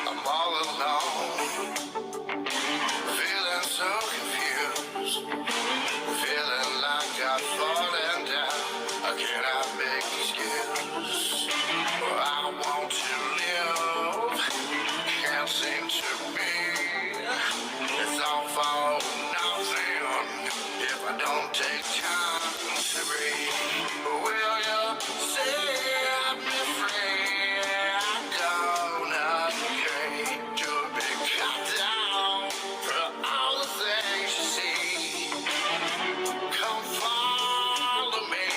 I'm all alone, feeling so confused, feeling like I've fallen down. I cannot make excuse. I want to live, can't seem to be. It's all for nothing if I don't take time to breathe. Will you set me free? I'm gonna pay to be cut down for all the things you see. Come follow me,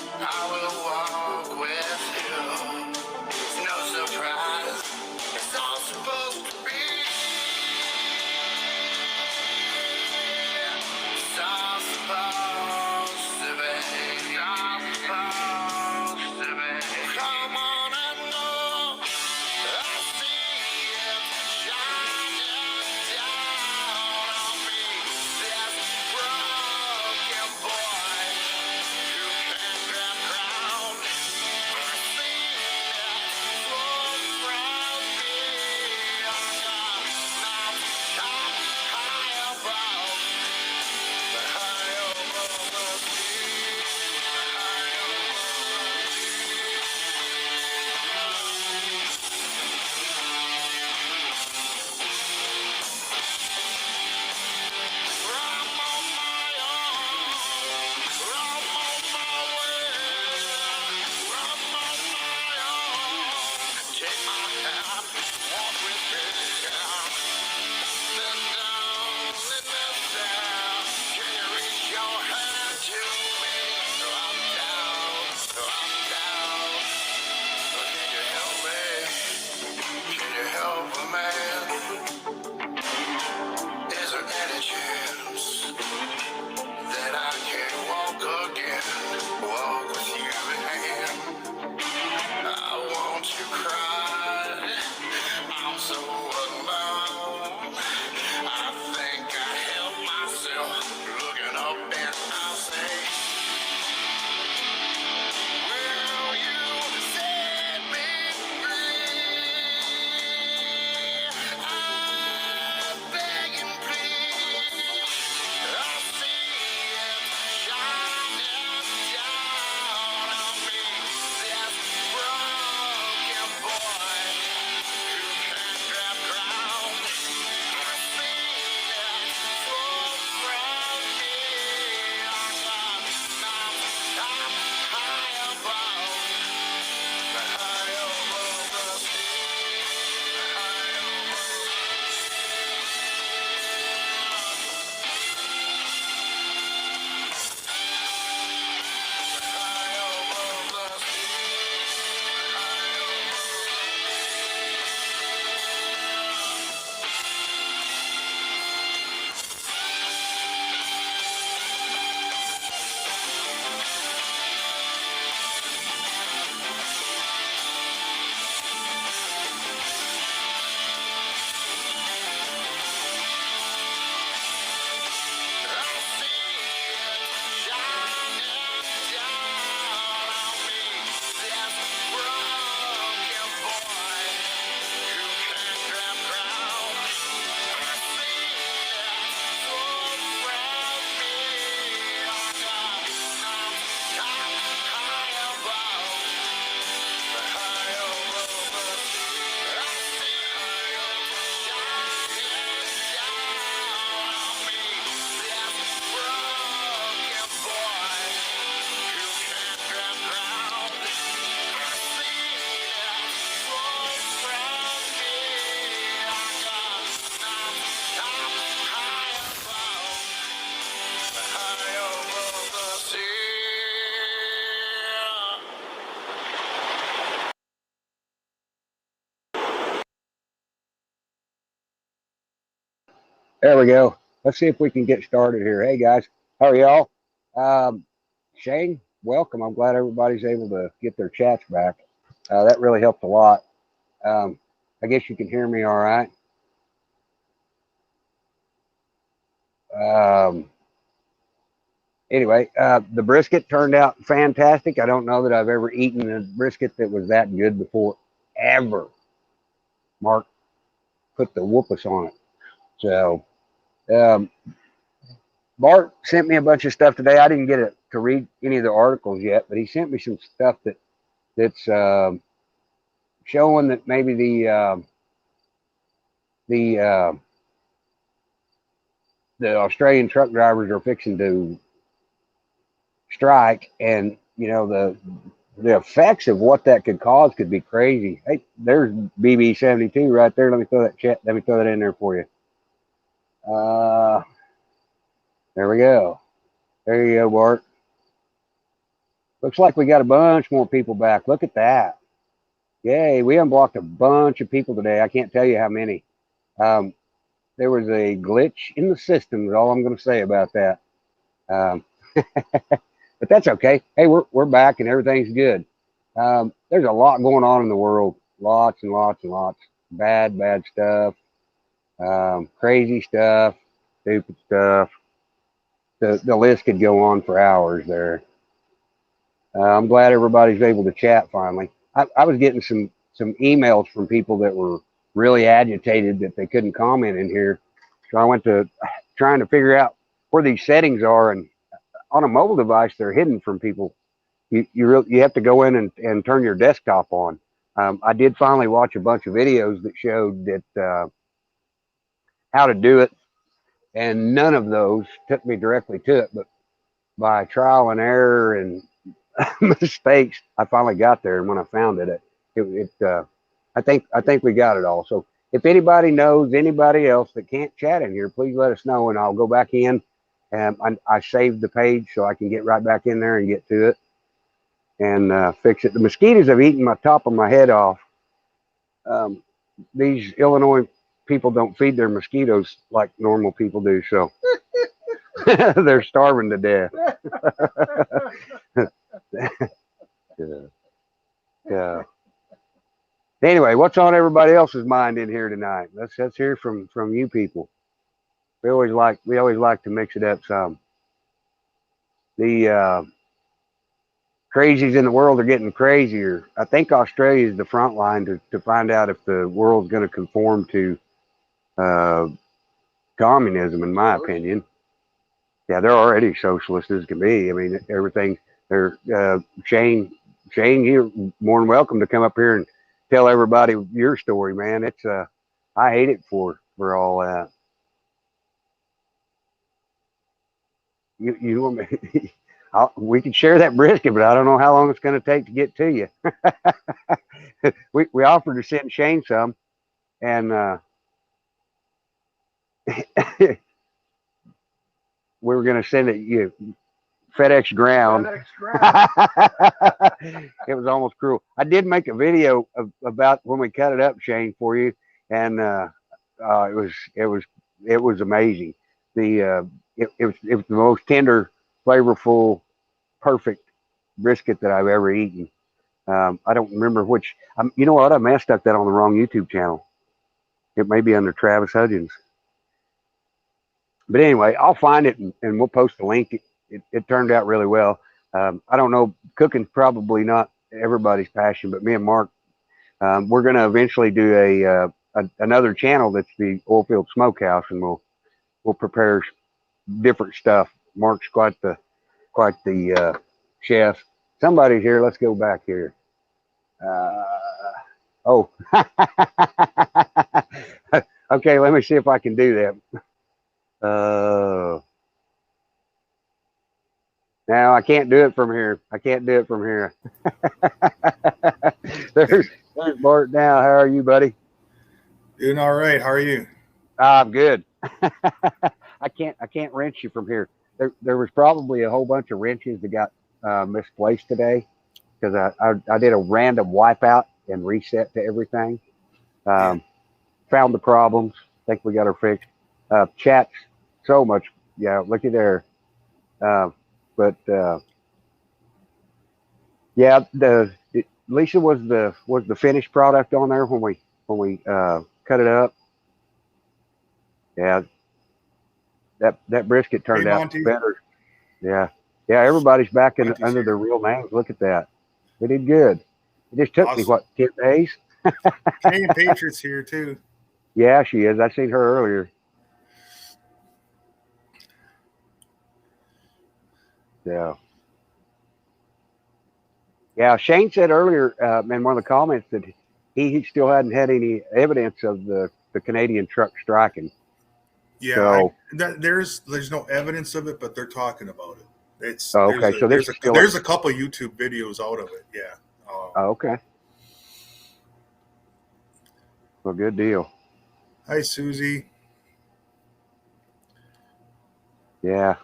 I will walk with you. It's no surprise, it's all supposed to be. It's all supposed to be. It's all supposed to be. Come on and know, I see it shining down on me. This broken boy who can't grab ground. I see it flow from me. I'm not high above, but high above the sea. High above the I'm on my own. I'm on my way. I'm on my own. Take my hand, walk with me. Then down in the sand, can you reach your hand to me? I'm down, I'm down. Can you help me? Can you help a man? Is there any chance that I can walk again? Walk with you in hand. I want to cry. I'm so alone. I think I help myself. Looking up and I say, will you set me free? I beg and plead. I see it shining down on me. This broken boy who can't grab ground. I see it flow from me. I'm high above, but high above the sea. High above the There we go. Let's see if we can get started here. Hey guys, how are y'all? Um, Shane, welcome. I'm glad everybody's able to get their chats back. That really helped a lot. I guess you can hear me all right. Um, anyway, the brisket turned out fantastic. I don't know that I've ever eaten a brisket that was that good before, ever. Mark put the whoopus on it. So, um, Bart sent me a bunch of stuff today. I didn't get it to read any of the articles yet, but he sent me some stuff that's showing that maybe the Australian truck drivers are fixing to strike, and the effects of what that could cause could be crazy. Hey, there's BB72 right there. Let me throw that in there for you. There we go. There you go, Bart. Looks like we got a bunch more people back. Look at that. Yay, we unblocked a bunch of people today. I can't tell you how many. There was a glitch in the system is all I'm going to say about that. But that's okay. Hey, we're back and everything's good. There's a lot going on in the world. Lots and lots and lots. Bad stuff. Crazy stuff. Stupid stuff. The list could go on for hours there. I'm glad everybody's able to chat finally. I was getting some emails from people that were really agitated that they couldn't comment in here. So I went to trying to figure out where these settings are, and on a mobile device, they're hidden from people. You have to go in and turn your desktop on. I did finally watch a bunch of videos that showed that how to do it, and none of those took me directly to it, but by trial and error and mistakes, I finally got there. And when I found it, I think we got it all. So if anybody knows anybody else that can't chat in here, please let us know, and I'll go back in. I saved the page so I can get right back in there and get to it and fix it. The mosquitoes have eaten my top of my head off. These Illinois people don't feed their mosquitoes like normal people do, so they're starving to death. Yeah. Anyway, what's on everybody else's mind in here tonight? Let's hear from you people. We always like to mix it up some. The crazies in the world are getting crazier. I think Australia is the front line to find out if the world's going to conform to communism, in my opinion. Yeah, they're already socialist as can be. I mean, everything. They're Shane, you're more than welcome to come up here and tell everybody your story, man. It's I hate it for all that. You want me? We can share that brisket, but I don't know how long it's going to take to get to you. we offered to send Shane some, and we were going to send it FedEx ground. It was almost cruel. I did make a video about when we cut it up, Shane, for you, and it was amazing. It was the most tender, flavorful, perfect brisket that I've ever eaten. I don't remember which. You know what? I may have stuck that on the wrong YouTube channel. It may be under Travis Hudgens. But anyway, I'll find it and we'll post the link. It turned out really well. I don't know. Cooking's probably not everybody's passion, but me and Mark, we're going to eventually do another channel that's the Oilfield Smokehouse, and we'll prepare different stuff. Mark's quite the chef. Somebody's here. Let's go back here. Oh, okay. Let me see if I can do that. No, I can't do it from here. There's Bart now. How are you, buddy? Doing all right. How are you? I'm good. I can't wrench you from here. There was probably a whole bunch of wrenches that got misplaced today because I did a random wipeout and reset to everything. Found the problems. Think we got her fixed. Chat's so much. Yeah, looky there. But yeah, Lisa was the finished product on there when we cut it up. Yeah, that brisket turned out better. Yeah, everybody's back under their real names. Look at that. We did good. It just took me, what, 10 days? Canadian Patriots here too. Yeah, she is. I seen her earlier. Yeah. Yeah, Shane said earlier in one of the comments that he still hadn't had any evidence of the Canadian truck striking. Yeah, So, there's no evidence of it, but they're talking about it. It's okay. So there's a couple YouTube videos out of it. Yeah. Okay. Well, good deal. Hi, Susie. Yeah,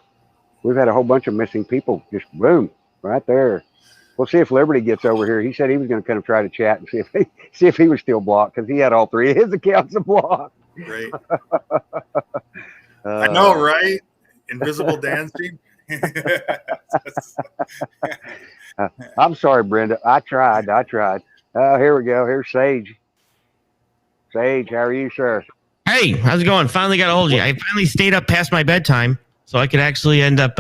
we've had a whole bunch of missing people. Just boom, right there. We'll see if Liberty gets over here. He said he was going to kind of try to chat and see if he was still blocked because he had all three of his accounts blocked. Right. I know, right? Invisible dancing. I'm sorry, Brenda. I tried. Here we go. Here's Sage. Sage, how are you, sir? Hey, how's it going? Finally got a hold of you. I finally stayed up past my bedtime so I could actually end up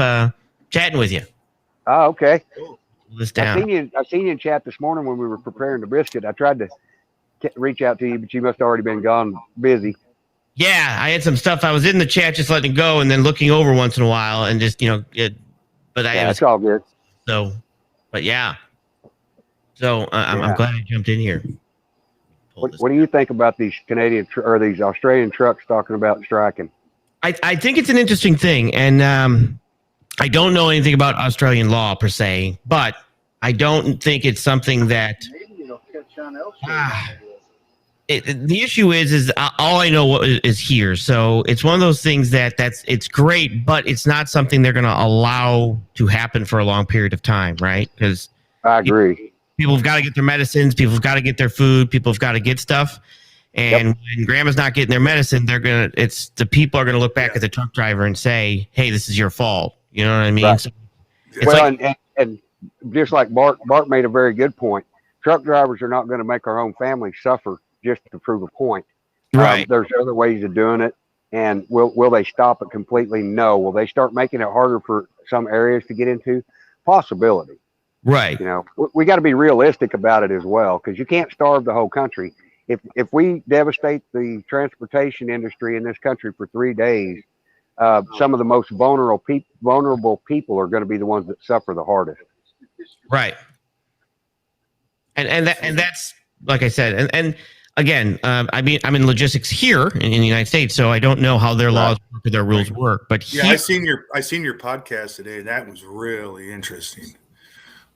chatting with you. Oh, okay. Cool. This down. I seen you in chat this morning when we were preparing the brisket. I tried to reach out to you, but you must have already been gone busy. Yeah, I had some stuff. I was in the chat just letting it go and then looking over once in a while and just, It's all good. So, but yeah. So I'm glad I jumped in here. What do you think about these Canadian or these Australian trucks talking about striking? I think it's an interesting thing. And I don't know anything about Australian law per se, but I don't think it's something that the issue is all I know is here. So it's one of those things it's great, but it's not something they're going to allow to happen for a long period of time, right? Because I agree. People have got to get their medicines. People have got to get their food. People have got to get stuff. And when grandma's not getting their medicine, the people are going to look back at the truck driver and say, hey, this is your fault. You know what I mean? Right. So and just like Bart made a very good point. Truck drivers are not going to make our own family suffer just to prove a point. Right. There's other ways of doing it. And will they stop it completely? No. Will they start making it harder for some areas to get into? Possibility. Right. You know, we got to be realistic about it as well, because you can't starve the whole country. If we devastate the transportation industry in this country for 3 days, some of the most vulnerable people are going to be the ones that suffer the hardest. Right. And that's like I said, and again, I mean, I'm in logistics here in the United States, so I don't know how their laws work or their rules work. But yeah, I seen your podcast today. That was really interesting.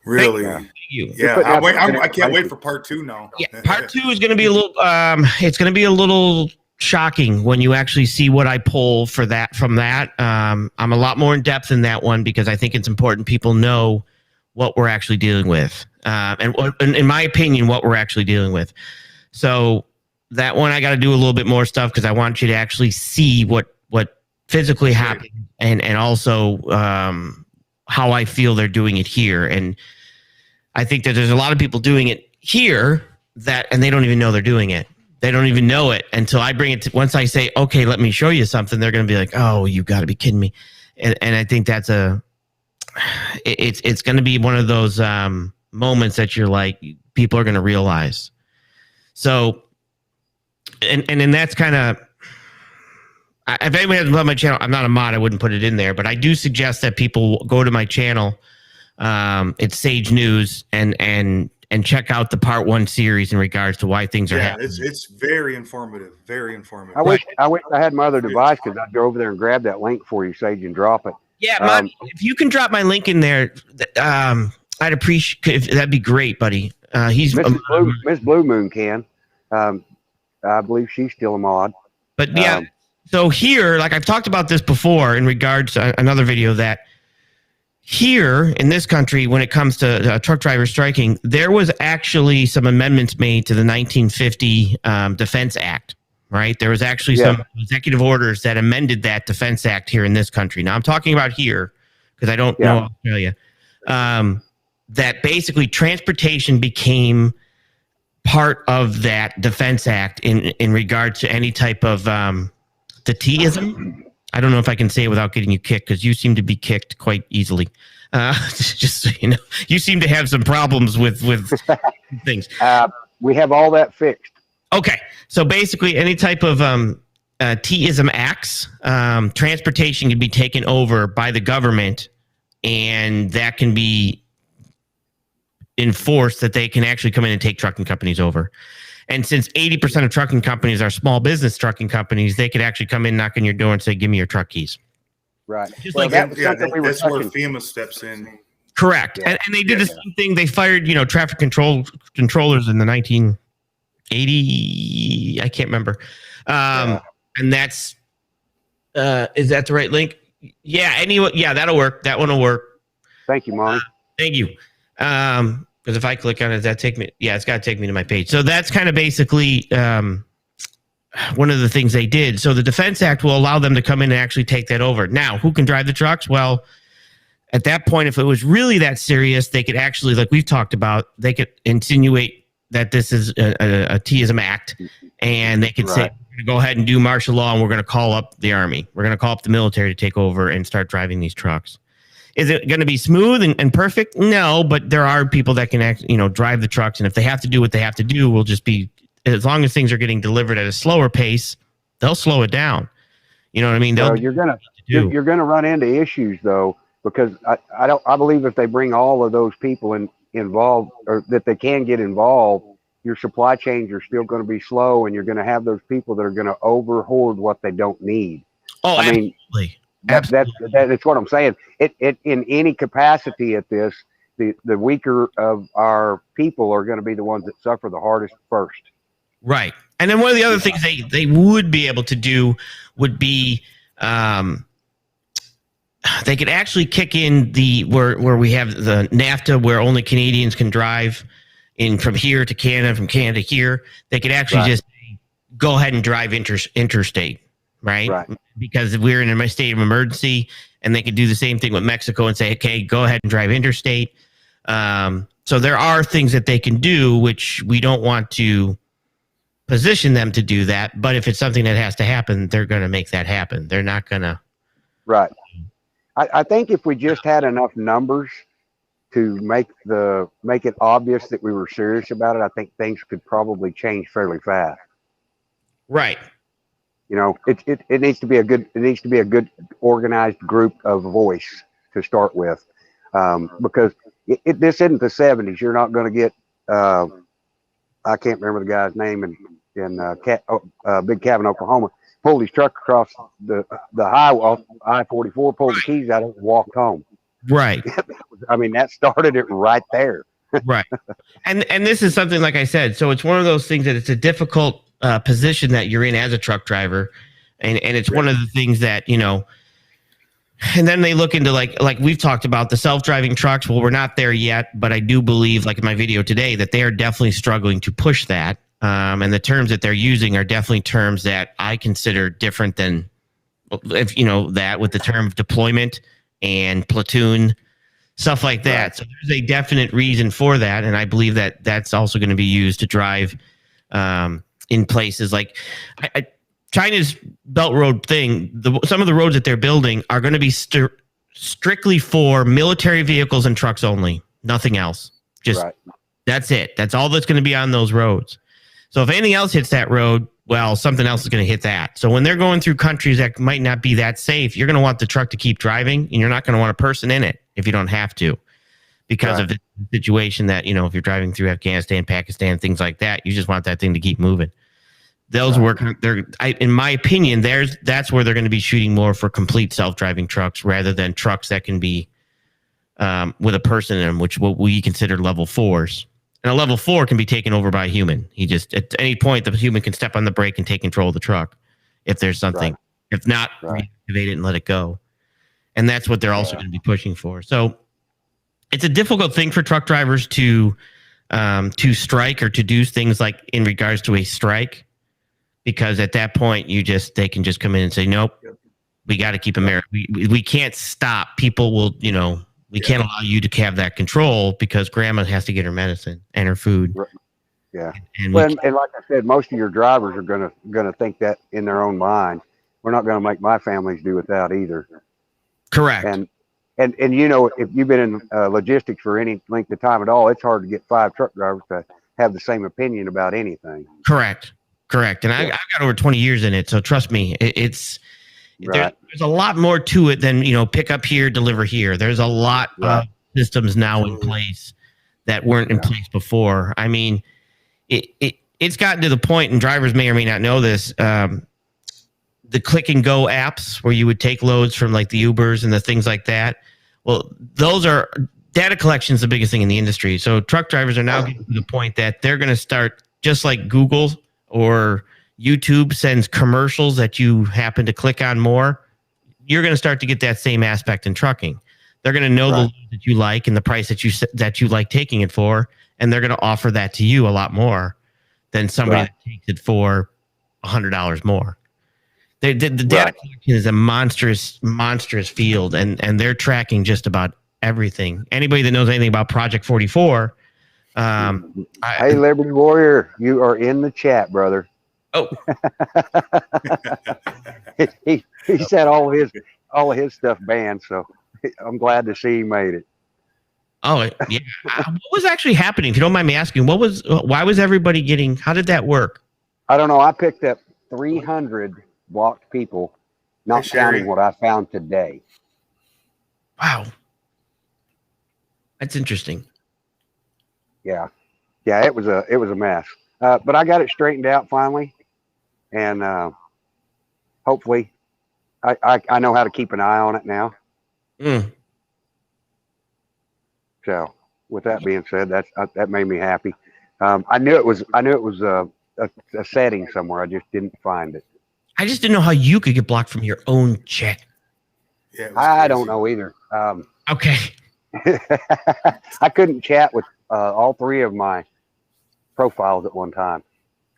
Really, Thank you. Yeah, I can't wait for part 2 now. Yeah, part 2 is going to be a little. It's going to be a little shocking when you actually see what I pull from that. I'm a lot more in depth in that one because I think it's important people know what we're actually dealing with, and in my opinion, what we're actually dealing with. So that one, I got to do a little bit more stuff because I want you to actually see what physically happened, and also how I feel they're doing it here. And I think that there's a lot of people doing it here and they don't even know they're doing it. They don't even know it until I bring it to, once I say, okay, let me show you something, they're going to be like, oh, you got to be kidding me. And I think that's it's going to be one of those moments that you're like, people are going to realize. So, and then that's kind of, if anyone hasn't loved my channel, I'm not a mod, I wouldn't put it in there, but I do suggest that people go to my channel. It's Sage News and check out the part 1 series in regards to why things are happening. It's very informative. Very informative. I wish I had my other device because I'd go over there and grab that link for you, Sage, and drop it. Yeah, if you can drop my link in there, I'd appreciate. That'd be great, buddy. He's Miss Blue Moon can. I believe she's still a mod. But yeah. So here, like I've talked about this before in regards to another video, that here in this country, when it comes to truck drivers striking, there was actually some amendments made to the 1950 Defense Act, right? There was actually some executive orders that amended that Defense Act here in this country. Now I'm talking about here because I don't know Australia. That basically transportation became part of that Defense Act in regard to any type of the T-ism. I don't know if I can say it without getting you kicked because you seem to be kicked quite easily. Just so you know, you seem to have some problems with things. we have all that fixed. Okay, so basically, any type of T-ism acts, transportation can be taken over by the government, and that can be enforced that they can actually come in and take trucking companies over. And since 80% of trucking companies are small business trucking companies, they could actually come in, knock on your door, and say, "Give me your truck keys." Right. Just Well, like that was something we were that's where touching. FEMA steps in. Correct. Yeah. And they did the same thing. They fired, traffic controllers in the 1980. I can't remember. And that's, is that the right link? Yeah. Anyway, yeah, that'll work. That one will work. Thank you, Monty. Thank you. Because if I click on it, that take me. Yeah, it's got to take me to my page. So that's kind of basically one of the things they did. So the Defense Act will allow them to come in and actually take that over. Now, who can drive the trucks? Well, at that point, if it was really that serious, they could actually, like we've talked about, they could insinuate that this is a T-ism act, and they could say, "We're going to go ahead and do martial law, and we're going to call up the Army. We're going to call up the military to take over and start driving these trucks." Is it going to be smooth and perfect? No, but there are people that can drive the trucks, and if they have to do what they have to do, we'll just be, as long as things are getting delivered at a slower pace, they'll slow it down. You know what I mean? Well, you're gonna run into issues though, because I believe if they bring all of those people involved, or that they can get involved, your supply chains are still going to be slow, and you're going to have those people that are going to over hoard what they don't need. Oh, I mean, that's what I'm saying. It in any capacity at this, the weaker of our people are going to be the ones that suffer the hardest first. Right. And then one of the other things they would be able to do would be they could actually kick in where we have the NAFTA, where only Canadians can drive in from here to Canada, from Canada here. They could actually just go ahead and drive interstate, right? Because we're in a state of emergency, and they could do the same thing with Mexico and say, "Okay, go ahead and drive interstate." So there are things that they can do, which we don't want to position them to do that. But if it's something that has to happen, they're going to make that happen. They're not going to. Right. I think if we just had enough numbers to make it obvious that we were serious about it, I think things could probably change fairly fast. Right. It needs to be a good organized group of voice to start with, because this isn't the 70s. You're not going to get I can't remember the guy's name in Big Cabin, Oklahoma. Pulled his truck across the highway, I-44, pulled the keys out of it, and walked home. Right. I mean, that started it right there. Right. And this is something, like I said, so it's one of those things that it's a difficult position that you're in as a truck driver. And it's one of the things that, and then they look into like we've talked about the self-driving trucks. Well, we're not there yet, but I do believe, like in my video today, that they are definitely struggling to push that. And the terms that they're using are definitely terms that I consider different than, if that with the term of deployment and platoon, stuff like that. Right. So there's a definite reason for that. And I believe that that's also going to be used to drive in places like China's Belt Road thing. Some of the roads that they're building are going to be strictly for military vehicles and trucks only, nothing else. Just That's it. That's all that's going to be on those roads. So if anything else hits that road, well, something else is going to hit that. So when they're going through countries that might not be that safe, you're going to want the truck to keep driving, and you're not going to want a person in it if you don't have to, because of the situation that, if you're driving through Afghanistan, Pakistan, things like that, you just want that thing to keep moving. Those work. In my opinion, that's where they're going to be shooting more for complete self-driving trucks rather than trucks that can be with a person in them, which what we consider level 4s. And a level 4 can be taken over by a human. He just, at any point, the human can step on the brake and take control of the truck if there's something. If not, reactivate it and let it go. And that's what they're also going to be pushing for. So it's a difficult thing for truck drivers to strike or to do things like in regards to a strike, because at that point they can just come in and say, nope, we got to keep America. We can't stop. People will, we can't allow you to have that control because grandma has to get her medicine and her food. Yeah. And like I said, most of your drivers are gonna think that in their own mind. We're not going to make my families do without either. Correct. And if you've been in logistics for any length of time at all, it's hard to get 5 truck drivers to have the same opinion about anything. Correct. And I've got over 20 years in it, so trust me, it's Right. there's a lot more to it than pick up here, deliver here. There's a lot of systems now in place that weren't in place before. I mean, it's gotten to the point, and drivers may or may not know this. The click and go apps where you would take loads from like the Ubers and the things like that. Well, those are data collection is the biggest thing in the industry. So truck drivers are now getting to the point that they're going to start, just like Google or YouTube sends commercials that you happen to click on more. You're going to start to get that same aspect in trucking. They're going to know the load that you like and the price that you like taking it for, and they're going to offer that to you a lot more than somebody that takes it for $100 more. The data collection is a monstrous field, and they're tracking just about everything. Anybody that knows anything about Project 44, hey, Liberty Warrior, you are in the chat, brother. Oh, he said all of his stuff banned, so I'm glad to see he made it. oh, yeah. What was actually happening? If you don't mind me asking, why was everybody getting? How did that work? I don't know. I picked up 300 blocked people, not counting what I found today. Wow, that's interesting. Yeah, it was a mess, but I got it straightened out finally, and hopefully, I know how to keep an eye on it now. So, with that being said, that made me happy. I knew it was a setting somewhere. I just didn't find it. I just didn't know how you could get blocked from your own chat. Yeah, I don't know either. Okay. I couldn't chat with all three of my profiles at one time.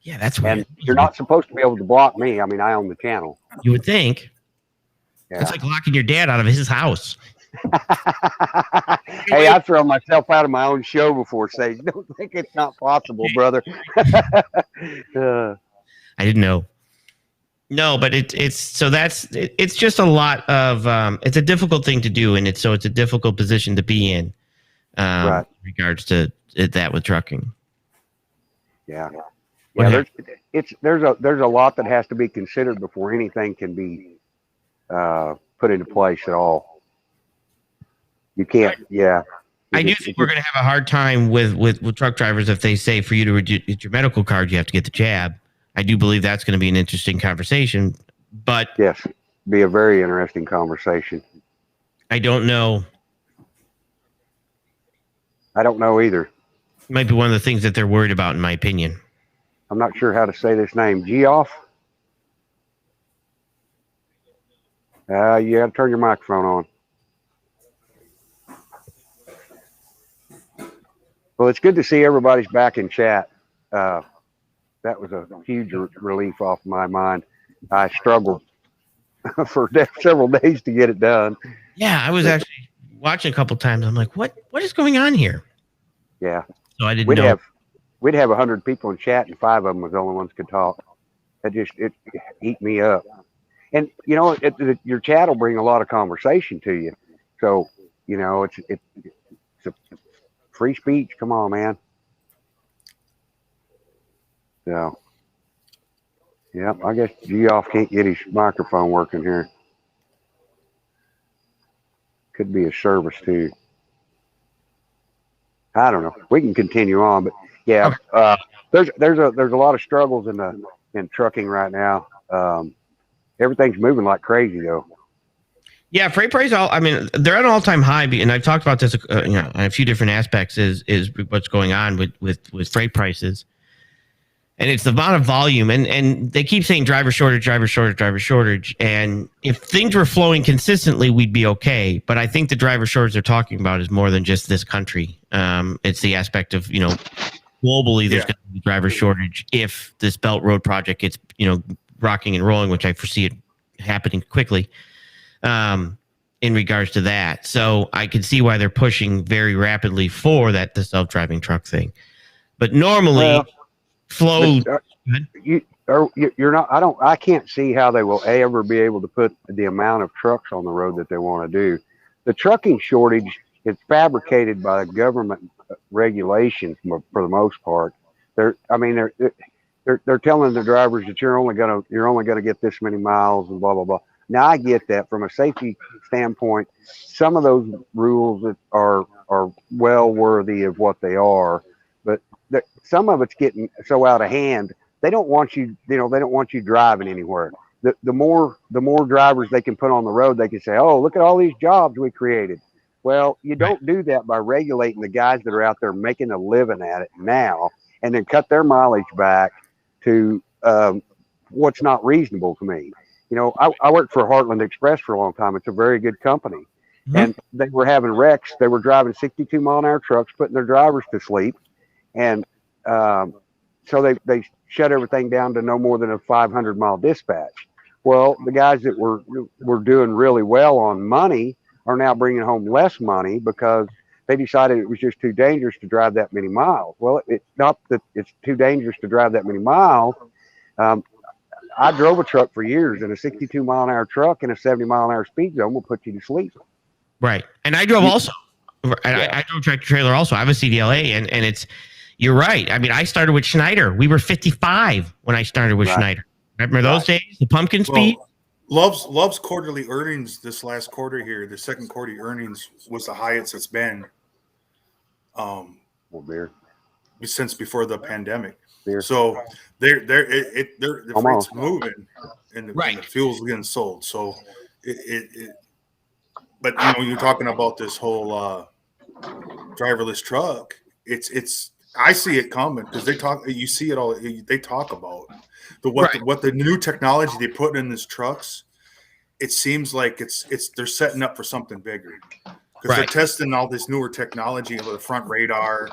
Yeah, that's weird. And you're not supposed to be able to block me. I mean, I own the channel. You would think. Yeah. It's like locking your dad out of his house. Hey, I've thrown myself out of my own show before, Sage. Don't think it's not possible, brother. I didn't know. No, but it's just a lot of it's a difficult thing to do, and it's a difficult position to be in in regards to that with trucking. Yeah. There's a lot that has to be considered before anything can be put into place at all. You can't. Yeah. I do think we're going to have a hard time with truck drivers if they say for you to get your medical card, you have to get the jab. I do believe that's going to be an interesting conversation, but yes, be a very interesting conversation. I don't know. I don't know either. It might be one of the things that they're worried about, in my opinion. I'm not sure how to say this name. Geoff? You got to turn your microphone on. Well, it's good to see everybody's back in chat. That was a huge relief off my mind. I struggled for several days to get it done. Yeah, I was actually watching a couple times. I'm like, what is going on here? Yeah. So I didn't know. We'd have 100 people in chat, and 5 of them was the only ones could talk. It ate me up. And your chat will bring a lot of conversation to you. So it's a free speech. Come on, man. So, yeah, I guess Geoff can't get his microphone working here. Could be a service too. I don't know. We can continue on, but yeah, there's a lot of struggles in trucking right now. Everything's moving like crazy though. Yeah, freight prices. They're at an all-time high, and I've talked about this, on a few different aspects. Is what's going on with freight prices. And it's the amount of volume, and they keep saying driver shortage. And if things were flowing consistently, we'd be okay. But I think the driver shortage they're talking about is more than just this country. It's the aspect of, globally there's going to be driver shortage if this Belt Road project gets, rocking and rolling, which I foresee it happening quickly in regards to that. So I can see why they're pushing very rapidly for the self-driving truck thing. But normally... You're not. I can't see how they will ever be able to put the amount of trucks on the road that they want to do. The trucking shortage is fabricated by government regulations for the most part, They're telling the drivers that you're only gonna get this many miles and blah blah blah. Now I get that from a safety standpoint. Some of those rules that are well worthy of what they are, but some of it's getting so out of hand. They don't want you, they don't want you driving anywhere. The more drivers they can put on the road, they can say, oh, look at all these jobs we created. Well, you don't do that by regulating the guys that are out there making a living at it now, and then cut their mileage back to what's not reasonable to me. I worked for Heartland Express for a long time. It's a very good company. Mm-hmm. And they were having wrecks. They were driving 62-mile-an-hour trucks, putting their drivers to sleep. And so they shut everything down to no more than a 500-mile dispatch. Well, the guys that were doing really well on money are now bringing home less money because they decided it was just too dangerous to drive that many miles. Well, it's not that it's too dangerous to drive that many miles. I drove a truck for years, and a 62-mile-an-hour truck in a 70-mile-an-hour speed zone will put you to sleep. Right. And I drove also. I drove tractor trailer also. I have a CDLA, and it's, you're right. I mean, I started with Schneider. We were 55 when I started with Schneider. Remember those days? The pumpkin speed? Love's quarterly earnings this last quarter here, the second quarter earnings was the highest it's been since before the pandemic. Beer. So the freight's moving and the fuel's getting sold. So but you're talking about this whole driverless truck. It's I see it coming because you see it all. They talk about what the new technology they put in these trucks. It seems like they're setting up for something bigger because they're testing all this newer technology with the front radar.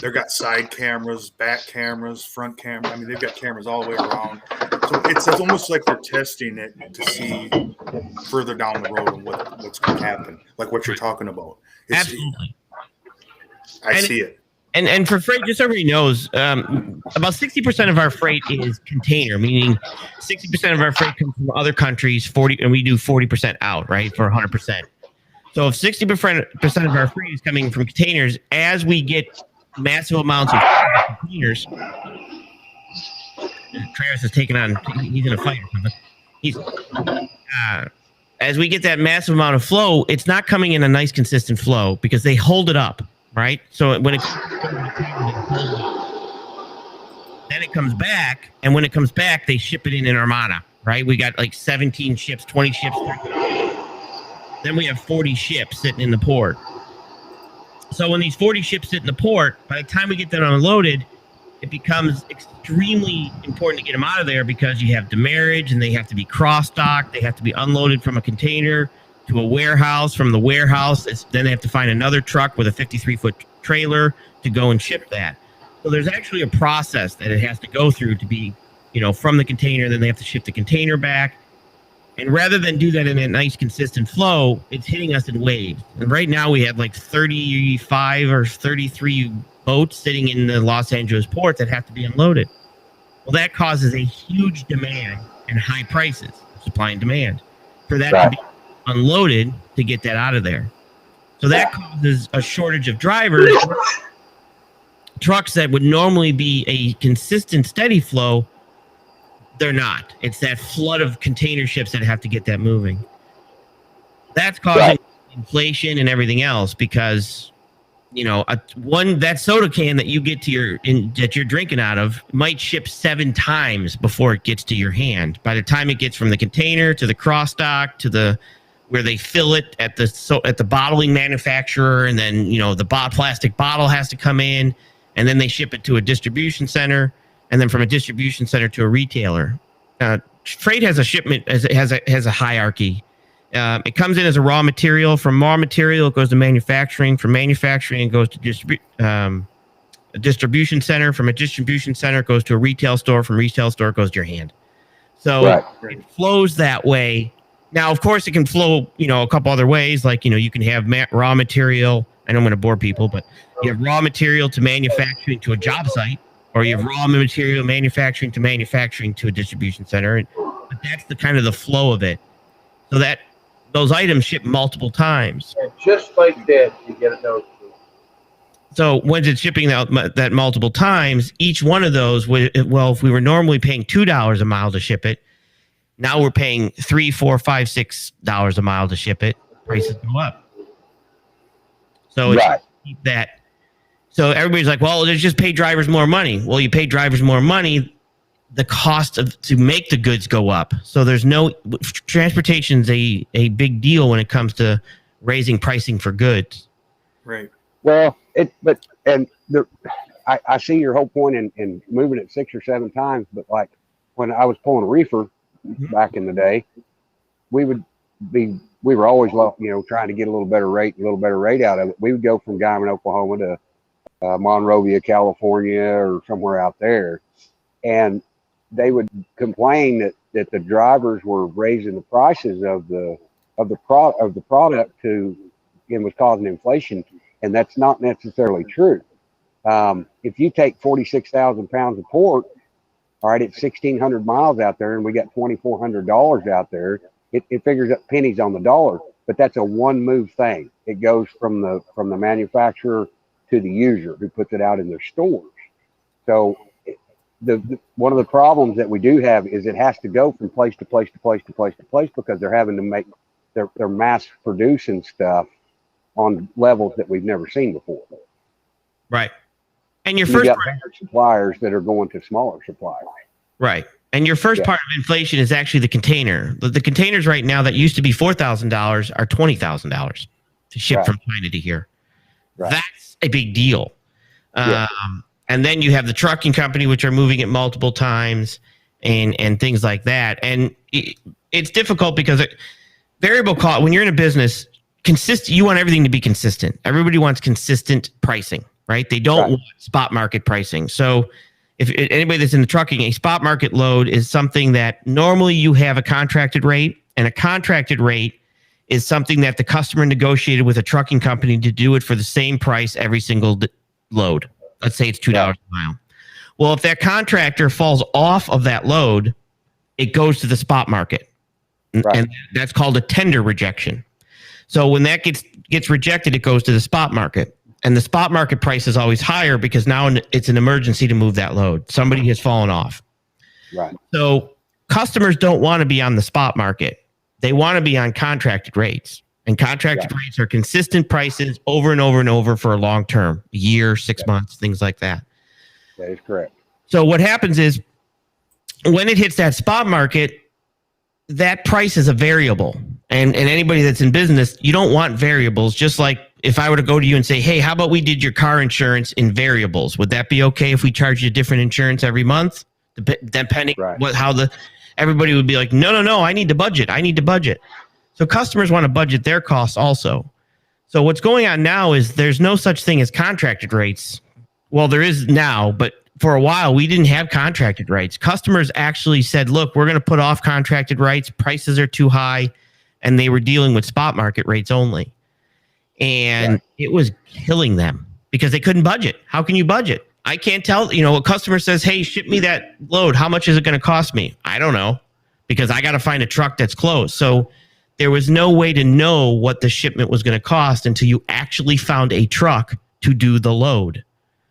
They've got side cameras, back cameras, front camera. I mean, they've got cameras all the way around. So it's almost like they're testing it to see further down the road and what's going to happen, like what you're talking about. Absolutely. I see it. And for freight, just so everybody knows, about 60% of our freight is container, meaning 60% of our freight comes from other countries, 40, and we do 40% out, right, for 100%. So if 60% of our freight is coming from containers, as we get massive amounts of containers, Travis is taking on, he's in a fight or something. As we get that massive amount of flow, it's not coming in a nice, consistent flow because they hold it up, right? So when then it comes back, and when it comes back, they ship it in Armada, right? We got like 17 ships, 20 ships. Then we have 40 ships sitting in the port. So when these 40 ships sit in the port, by the time we get them unloaded, it becomes extremely important to get them out of there because you have demurrage and they have to be cross-docked. They have to be unloaded from a container to a warehouse. From the warehouse, then they have to find another truck with a 53-foot trailer to go and ship that. So there's actually a process that it has to go through to be, from the container. Then they have to ship the container back. And rather than do that in a nice, consistent flow, it's hitting us in waves. And right now we have like 35 or 33 boats sitting in the Los Angeles port that have to be unloaded. Well, that causes a huge demand and high prices, supply and demand, for that to be unloaded to get that out of there. So that causes a shortage of drivers. Trucks that would normally be a consistent, steady flow, they're not. It's that flood of container ships that have to get that moving. That's causing inflation and everything else because, that soda can that you get to that you're drinking out of might ship 7 times before it gets to your hand. By the time it gets from the container to the cross dock to where they fill it at the bottling manufacturer, and then the plastic bottle has to come in, and then they ship it to a distribution center. And then from a distribution center to a retailer. Freight has a shipment, has a hierarchy. It comes in as a raw material. From raw material, it goes to manufacturing. From manufacturing, it goes to a distribution center. From a distribution center, it goes to a retail store. From retail store, it goes to your hand. So it flows that way. Now, of course, it can flow, a couple other ways. Like, you can have raw material. I know I'm going to bore people, but you have raw material to manufacturing to a job site. Or you have raw material manufacturing to a distribution center. But that's the kind of the flow of it. So that those items ship multiple times. And just like that, you get a nose. So when it's shipping that multiple times, each one of those if we were normally paying $2 a mile to ship it, now we're paying $3, $4, $5, $6 a mile to ship it. Prices go up. So it's keep that. So everybody's like, well, just pay drivers more money. Well, you pay drivers more money, the cost to make the goods go up. So there's transportation's a big deal when it comes to raising pricing for goods. Right. Well, I see your whole point in moving it 6 or 7 times, but like when I was pulling a reefer back in the day, we were always, trying to get a little better rate out of it. We would go from Guymon, Oklahoma to Monrovia, California, or somewhere out there, and they would complain that the drivers were raising the prices of the product and was causing inflation, and that's not necessarily true. If you take 46,000 pounds of pork, all right, it's 1,600 miles out there, and we got $2,400 out there. It figures up pennies on the dollar, but that's a one move thing. It goes from the manufacturer to the user who puts it out in their stores. So one of the problems that we do have is it has to go from place to place to place to place to place because they're having to make they're mass producing stuff on levels that we've never seen before. Right. And your first bigger suppliers that are going to smaller suppliers. Right. And your first part of inflation is actually the container. The containers right now that used to be $4,000 are $20,000 to ship from China to here. Right. That's a big deal. And then you have the trucking company, which are moving it multiple times and things like that. And it's difficult because variable cost, when you're in a business, you want everything to be consistent. Everybody wants consistent pricing, right? They don't want spot market pricing. So if anybody that's in the trucking, a spot market load is something that normally you have a contracted rate, and a contracted rate is something that the customer negotiated with a trucking company to do it for the same price every single load. Let's say it's $2 a mile. Well, if that contractor falls off of that load, it goes to the spot market. And that's called a tender rejection. So when that gets rejected, it goes to the spot market. And the spot market price is always higher because now it's an emergency to move that load. Somebody has fallen off. Right. So customers don't want to be on the spot market. They want to be on contracted rates. And contracted rates are consistent prices over and over and over for a long term, a year, 6 months, things like that. That is correct. So what happens is when it hits that spot market, that price is a variable. And anybody that's in business, you don't want variables. Just like if I were to go to you and say, hey, how about we did your car insurance in variables? Would that be okay if we charge you a different insurance every month? Depending everybody would be like, no, I need to budget. So customers want to budget their costs also. So what's going on now is there's no such thing as contracted rates. Well, there is now, but for a while we didn't have contracted rates. Customers actually said, look, we're going to put off contracted rates. Prices are too high. And they were dealing with spot market rates only. And it was killing them because they couldn't budget. How can you budget? I can't tell, a customer says, hey, ship me that load. How much is it going to cost me? I don't know because I got to find a truck that's close. So there was no way to know what the shipment was going to cost until you actually found a truck to do the load.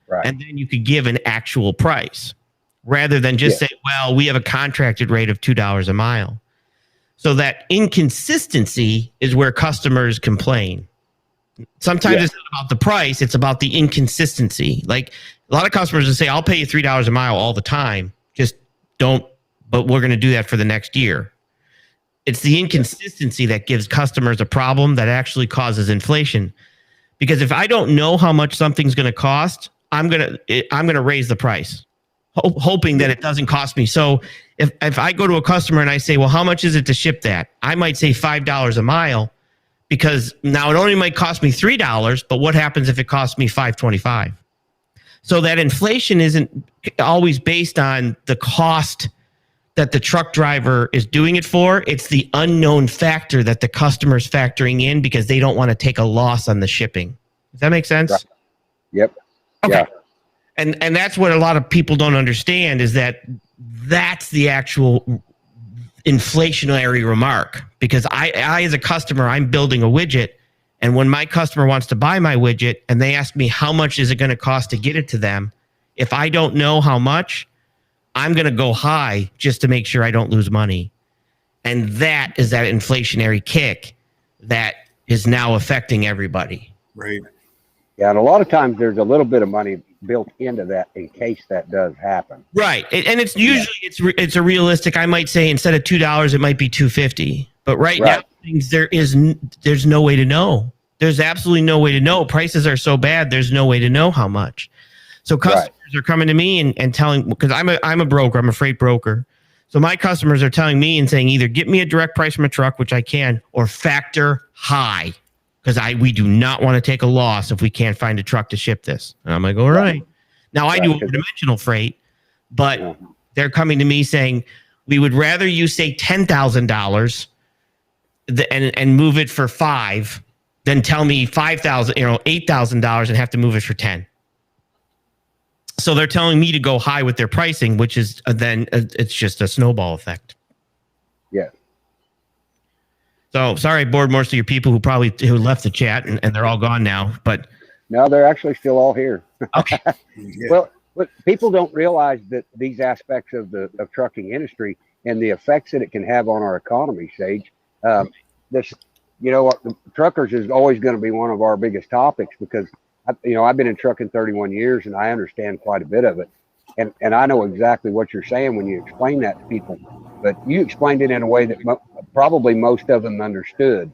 Right. And then you could give an actual price rather than just say, well, we have a contracted rate of $2 a mile. So that inconsistency is where customers complain. Sometimes it's not about the price, it's about the inconsistency. Like a lot of customers will say, I'll pay you $3 a mile all the time. Just don't, but we're going to do that for the next year. It's the inconsistency that gives customers a problem that actually causes inflation. Because if I don't know how much something's going to cost, I'm going to raise the price, hoping that it doesn't cost me. So if I go to a customer and I say, well, how much is it to ship that? I might say $5 a mile because now it only might cost me $3, but what happens if it costs me $5.25? So that inflation isn't always based on the cost that the truck driver is doing it for. It's the unknown factor that the customer's factoring in because they don't want to take a loss on the shipping. Does that make sense? Right. Yep. Okay. Yeah. And that's what a lot of people don't understand is that that's the actual inflationary remark. Because I as a customer, I'm building a widget And when my customer wants to buy my widget and they ask me how much is it going to cost to get it to them, if I don't know how much, I'm going to go high just to make sure I don't lose money. And that is that inflationary kick that is now affecting everybody. Right. Yeah, and a lot of times there's a little bit of money built into that in case that does happen. Right. And it's usually it's a realistic, I might say instead of $2, it might be $2.50. But right now things there's no way to know. There's absolutely no way to know. Prices are so bad, there's no way to know how much. So customers are coming to me and telling, because I'm a broker, I'm a freight broker. So my customers are telling me and saying either get me a direct price from a truck, which I can, or factor high, because we do not want to take a loss if we can't find a truck to ship this. And I'm like, all right. Now I do dimensional freight, but they're coming to me saying we would rather you say $10,000 and move it for $5,000 than tell me $5,000, $8,000 and have to move it for $10,000. So they're telling me to go high with their pricing, which is then it's just a snowball effect. Yeah. So sorry, I bored most of your people who left the chat and they're all gone now. But no, they're actually still all here. Okay. Yeah. Well, but people don't realize that these aspects of the trucking industry and the effects that it can have on our economy, Sage. This, the truckers is always going to be one of our biggest topics because I've been in trucking 31 years and I understand quite a bit of it. And I know exactly what you're saying when you explain that to people, but you explained it in a way that probably most of them understood.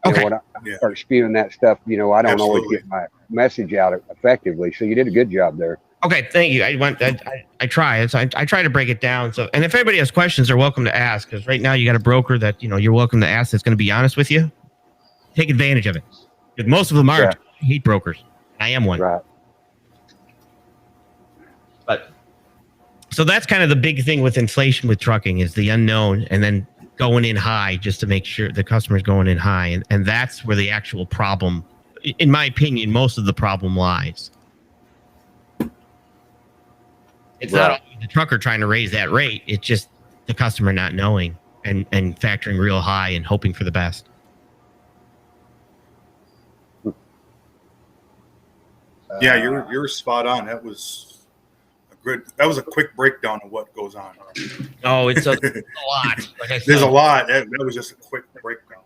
Okay. When I start spewing that stuff, I don't always get my message out effectively. So you did a good job there. Okay, thank you. I try. So I try to break it down. So, and if anybody has questions, they're welcome to ask. Because right now you got a broker that you're welcome to ask. That's going to be honest with you. Take advantage of it. Because most of them are hate brokers. I am one. Right. But so that's kind of the big thing with inflation with trucking is the unknown, and then going in high just to make sure the customer's going in high, and that's where the actual problem, in my opinion, most of the problem lies. It's not always the trucker trying to raise that rate. It's just the customer not knowing and factoring real high and hoping for the best. Yeah, you're spot on. That was a quick breakdown of what goes on. Oh, it's a lot. Like I said. There's a lot. That was just a quick breakdown.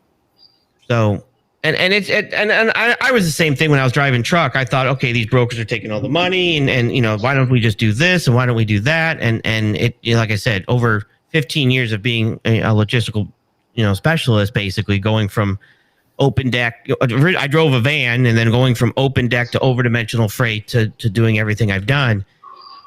So, and I was the same thing when I was driving truck. I thought, okay, these brokers are taking all the money, and why don't we just do this and why don't we do that? And it, like I said, over 15 years of being a logistical, specialist, basically going from open deck. I drove a van, and then going from open deck to over dimensional freight to doing everything I've done.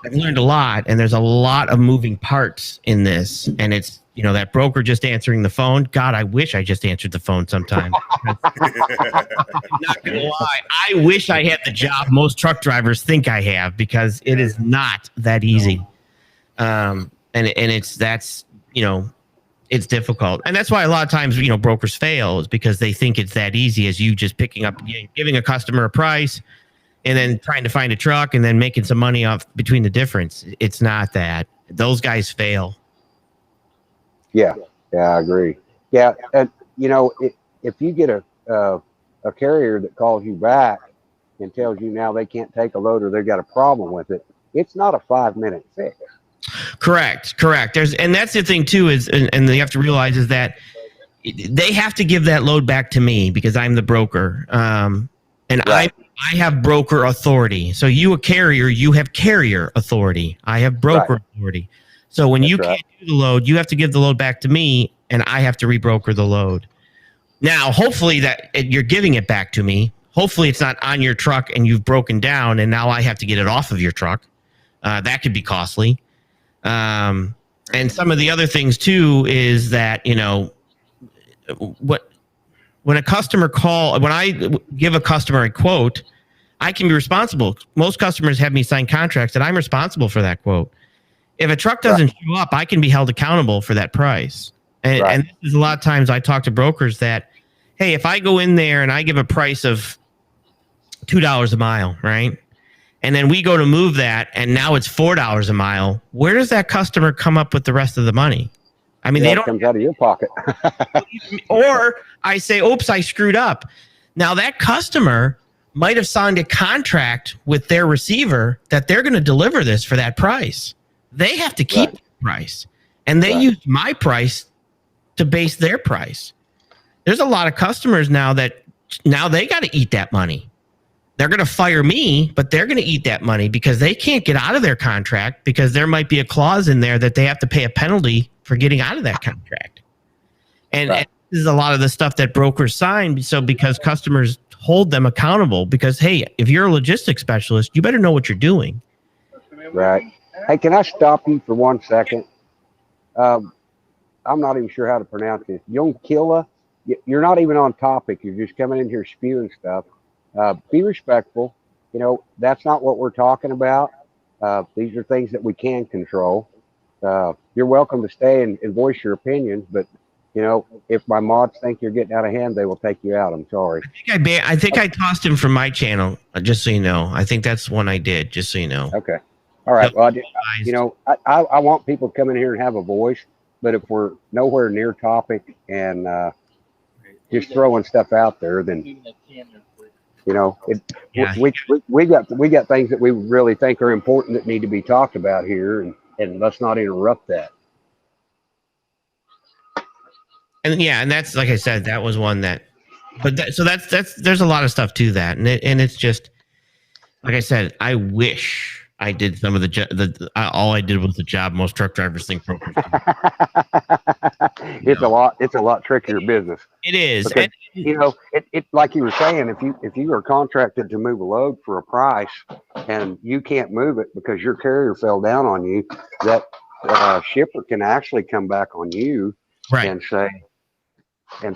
I've learned a lot, and there's a lot of moving parts in this. And it's, that broker just answering the phone. God, I wish I just answered the phone sometime. I'm not going to lie. I wish I had the job most truck drivers think I have, because it is not that easy. And it's difficult. And that's why a lot of times, brokers fail, is because they think it's that easy as you just picking up, giving a customer a price and then trying to find a truck and then making some money off between the difference. It's not that. Those guys fail. Yeah, I agree. Yeah, and if you get a carrier that calls you back and tells you now they can't take a load or they've got a problem with it, it's not a 5-minute fix. Correct. And that's the thing too, is, and you have to realize is that they have to give that load back to me because I'm the broker. And I have broker authority. So you a carrier, you have carrier authority. I have broker authority. So when you can't do the load, you have to give the load back to me, and I have to rebroker the load. Now, hopefully that you're giving it back to me. Hopefully it's not on your truck and you've broken down and now I have to get it off of your truck. That could be costly. And some of the other things too is that, when a customer when I give a customer a quote, I can be responsible. Most customers have me sign contracts that I'm responsible for that quote. If a truck doesn't show up, I can be held accountable for that price. And this is a lot of times I talk to brokers that, hey, if I go in there and I give a price of $2 a mile, right? And then we go to move that and now it's $4 a mile, where does that customer come up with the rest of the money? I mean, they don't. It comes out of your pocket. Or I say, oops, I screwed up. Now that customer might have signed a contract with their receiver that they're going to deliver this for that price. They have to keep the price, and they use my price to base their price. There's a lot of customers now that now they got to eat that money. They're going to fire me, but they're going to eat that money because they can't get out of their contract because there might be a clause in there that they have to pay a penalty for getting out of that contract. And this is a lot of the stuff that brokers sign. So because customers hold them accountable because, hey, if you're a logistics specialist, you better know what you're doing. Right. Hey, can I stop you for 1 second? I'm not even sure how to pronounce this. Yonkila, you're not even on topic. You're just coming in here spewing stuff. Be respectful. You know, that's not what we're talking about. These are things that we can control. You're welcome to stay and voice your opinions, but you know, if my mods think you're getting out of hand, they will take you out. I'm sorry. I think I tossed him from my channel, just so you know. I think that's one I did, just so you know. Okay. All right. Well, you know, I want people to come in here and have a voice, but if we're nowhere near topic and just throwing stuff out there, then you know, we got things that we really think are important that need to be talked about here, and let's not interrupt that. And and that's like I said, that was one that, but so that's there's a lot of stuff to that, and it's just like I said, I wish I did some of all I did was the job most truck drivers think brokers do. It's a lot trickier business. It is. Because, you know, it like you were saying, if you are contracted to move a load for a price and you can't move it because your carrier fell down on you, that shipper can actually come back on you and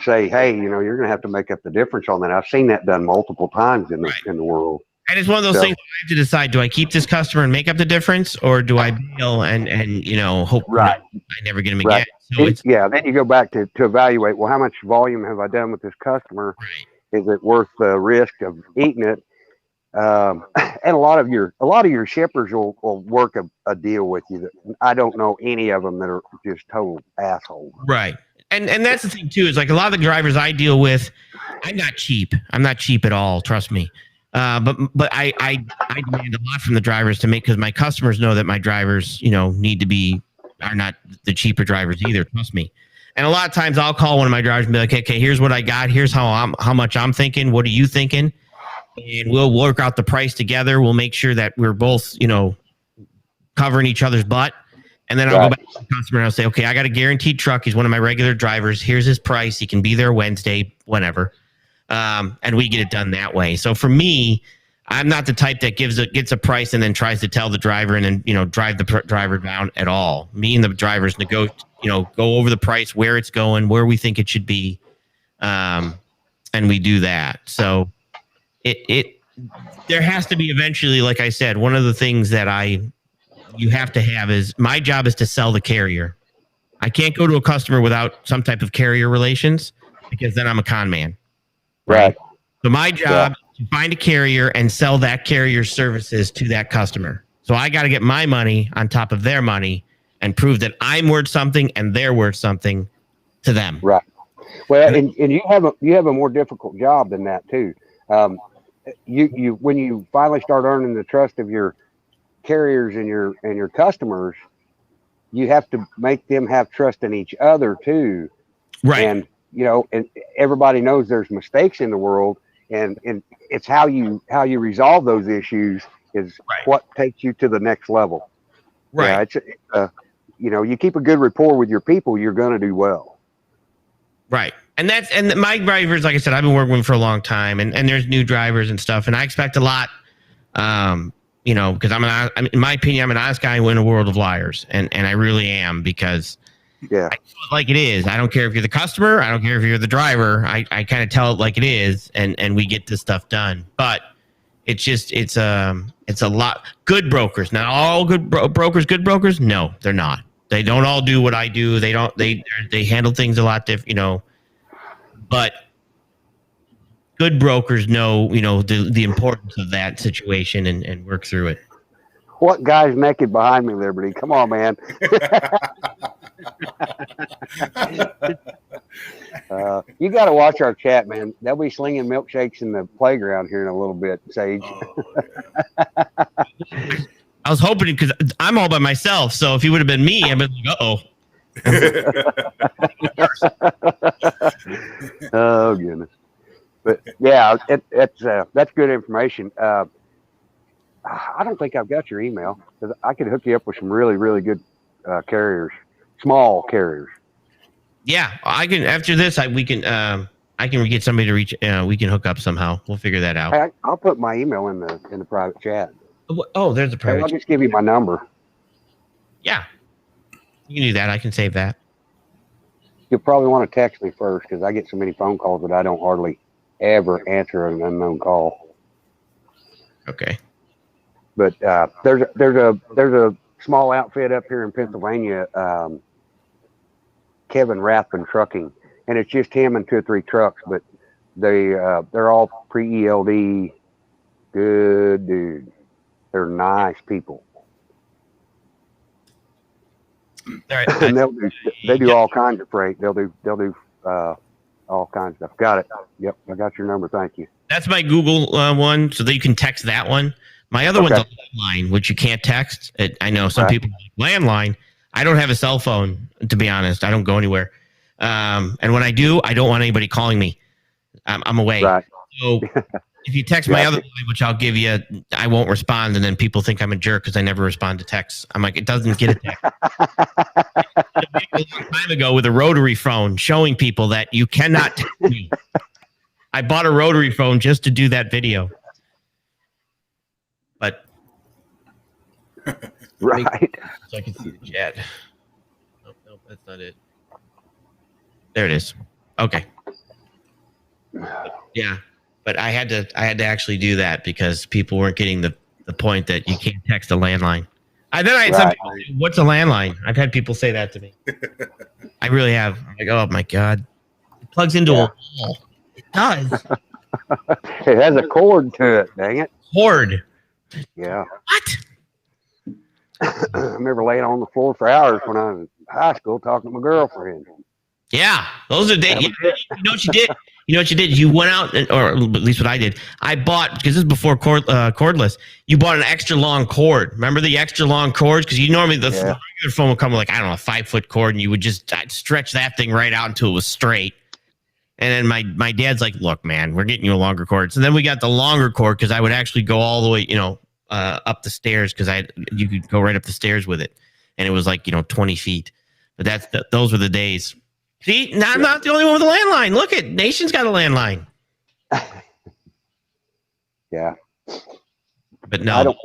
say, hey, you know, you're going to have to make up the difference on that. I've seen that done multiple times in the world. And it's one of those things I have to decide, do I keep this customer and make up the difference, or do I bail and you know, hope I never get him again? So then you go back to evaluate, well, how much volume have I done with this customer? Is it worth the risk of eating it? And a lot of your shippers will work a deal with you that I don't know any of them that are just total assholes. Right. And that's the thing too, is like a lot of the drivers I deal with, I'm not cheap. I'm not cheap at all. Trust me. But I demand a lot from the drivers to make, because my customers know that my drivers, you know, are not the cheaper drivers either. Trust me. And a lot of times I'll call one of my drivers and be like, okay, here's what I got. Here's how much I'm thinking. What are you thinking? And we'll work out the price together. We'll make sure that we're both, you know, covering each other's butt. And then I'll go back to the customer and I'll say, okay, I got a guaranteed truck. He's one of my regular drivers. Here's his price. He can be there Wednesday, whenever. And we get it done that way. So for me, I'm not the type that gets a price and then tries to tell the driver and then, you know, drive the driver down at all. Me and the drivers go over the price, where it's going, where we think it should be. And we do that. So there has to be eventually, like I said, one of the things that you have to have is, my job is to sell the carrier. I can't go to a customer without some type of carrier relations, because then I'm a con man. Right. So my job is to find a carrier and sell that carrier's services to that customer. So I got to get my money on top of their money and prove that I'm worth something and they're worth something to them. Right. Well, and you have a more difficult job than that too. You when you finally start earning the trust of your carriers and your customers, you have to make them have trust in each other too. Right. And you know, and everybody knows there's mistakes in the world, and it's how you resolve those issues is what takes you to the next level. Right. Yeah, you know, you keep a good rapport with your people, you're going to do well. Right. And my drivers, like I said, I've been working with them for a long time, and there's new drivers and stuff, and I expect a lot, you know, because in my opinion, I'm an honest guy in a world of liars, and I really am, because I feel it like it is. I don't care if you're the customer. I don't care if you're the driver. I kind of tell it like it is, and we get this stuff done. But it's just it's a lot. Good brokers, not all good brokers. Good brokers, no, they're not. They don't all do what I do. They don't. They handle things a lot different, you know. But good brokers know, you know, the importance of that situation and work through it. What guy's naked behind me, Liberty? Come on, man. You got to watch our chat, man. They'll be slinging milkshakes in the playground here in a little bit, Sage. I was hoping because I'm all by myself. So if he would have been me, I'd been like, Oh goodness. But yeah, that's good information. I don't think I've got your email because I could hook you up with some really, really good carriers, small carriers. Yeah, I can. After this, I can get somebody to reach. We can hook up somehow. We'll figure that out. Hey, I'll put my email in the private chat. Oh, there's a Hey, private. I'll just give you my number. Yeah, you can do that. I can save that. You'll probably want to text me first because I get so many phone calls that I don't hardly ever answer an unknown call. Okay. But there's a small outfit up here in Pennsylvania, Kevin Rathbun Trucking, and it's just him and 2 or 3 trucks, but they're all pre-ELD. Good dude. They're nice people. All right. And they do all kinds of freight. They'll do all kinds of stuff. Got it. Yep, I got your number. Thank you. That's my Google one, so that you can text that one. My other one's a landline, which you can't text. I know some people like landline. I don't have a cell phone, to be honest. I don't go anywhere. And when I do, I don't want anybody calling me. I'm away. Right. So if you text my other line, which I'll give you, I won't respond, and then people think I'm a jerk because I never respond to texts. I'm like, it doesn't get a text. A long time ago with a rotary phone showing people that you cannot text me. I bought a rotary phone just to do that video. But Right. so I can see the chat. Nope, that's not it. There it is. Okay. Yeah, but I had to actually do that because people weren't getting the point that you can't text a landline. Then I had some people say, what's a landline? I've had people say that to me. I really have. I'm like, oh my God. It plugs into a wall. It does. It has a cord to it, dang it. Cord. Yeah. What? I remember laying on the floor for hours when I was in high school talking to my girlfriend. Yeah, those are days. You know what you did? You know what you did? You went out, or at least what I did. I bought, because this is before cordless, you bought an extra long cord. Remember the extra long cords? Because you normally, the regular phone would come with, like, I don't know, a 5-foot cord, and you would just stretch that thing right out until it was straight. And then my dad's like, look, man, we're getting you a longer cord. So then we got the longer cord because I would actually go all the way, up the stairs because you could go right up the stairs with it. And it was like, 20 feet. But those were the days. See, I'm not the only one with a landline. Look at Nation's got a landline. Yeah. But no.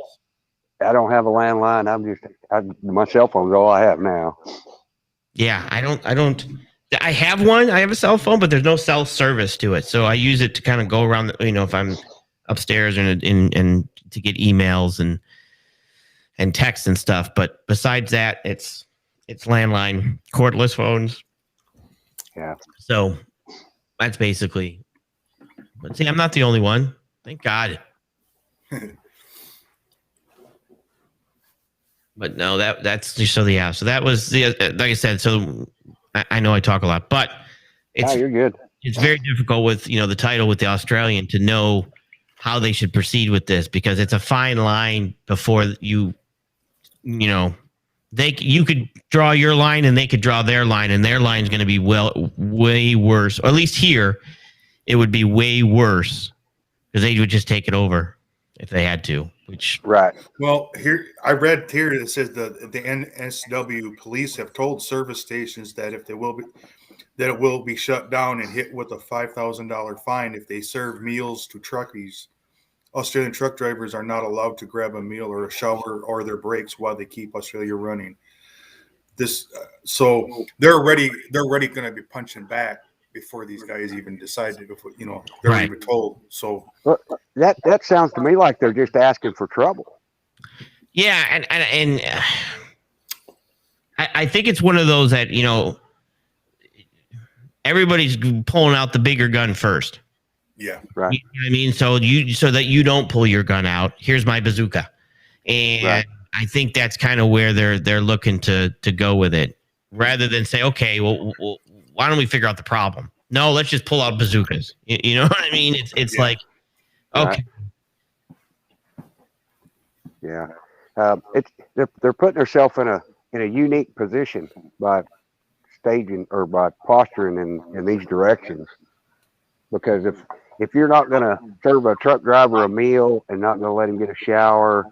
I don't have a landline. My cell phone's all I have now. Yeah, I have one. I have a cell phone, but there's no cell service to it. So I use it to kind of go around, if I'm upstairs and to get emails and texts and stuff. But besides that, it's landline, cordless phones. Yeah. So that's basically. But see, I'm not the only one. Thank God. But no, that's just so yeah. So that was the like I said. So I know I talk a lot, but You're good. It's very difficult with the title with the Australian to know how they should proceed with this because it's a fine line before you could draw your line and they could draw their line and their line is going to be way worse, or at least here it would be way worse because they would just take it over if they had to. Which right. Well, here I read here it says the NSW police have told service stations that it will be shut down and hit with a $5,000 fine if they serve meals to truckies. Australian truck drivers are not allowed to grab a meal or a shower or their breaks while they keep Australia running. So they're already going to be punching back before these guys even decided. They're even told. So that sounds to me like they're just asking for trouble. Yeah, and I think it's one of those that everybody's pulling out the bigger gun first. Yeah. Right. You know what I mean? So that you don't pull your gun out. Here's my bazooka. And I think that's kind of where they're looking to go with it rather than say, okay, well, why don't we figure out the problem? No, let's just pull out bazookas. You know what I mean? It's Yeah. like, okay, Yeah, they're putting themselves in a unique position by staging or by posturing in these directions. Because if you're not going to serve a truck driver a meal and not going to let him get a shower,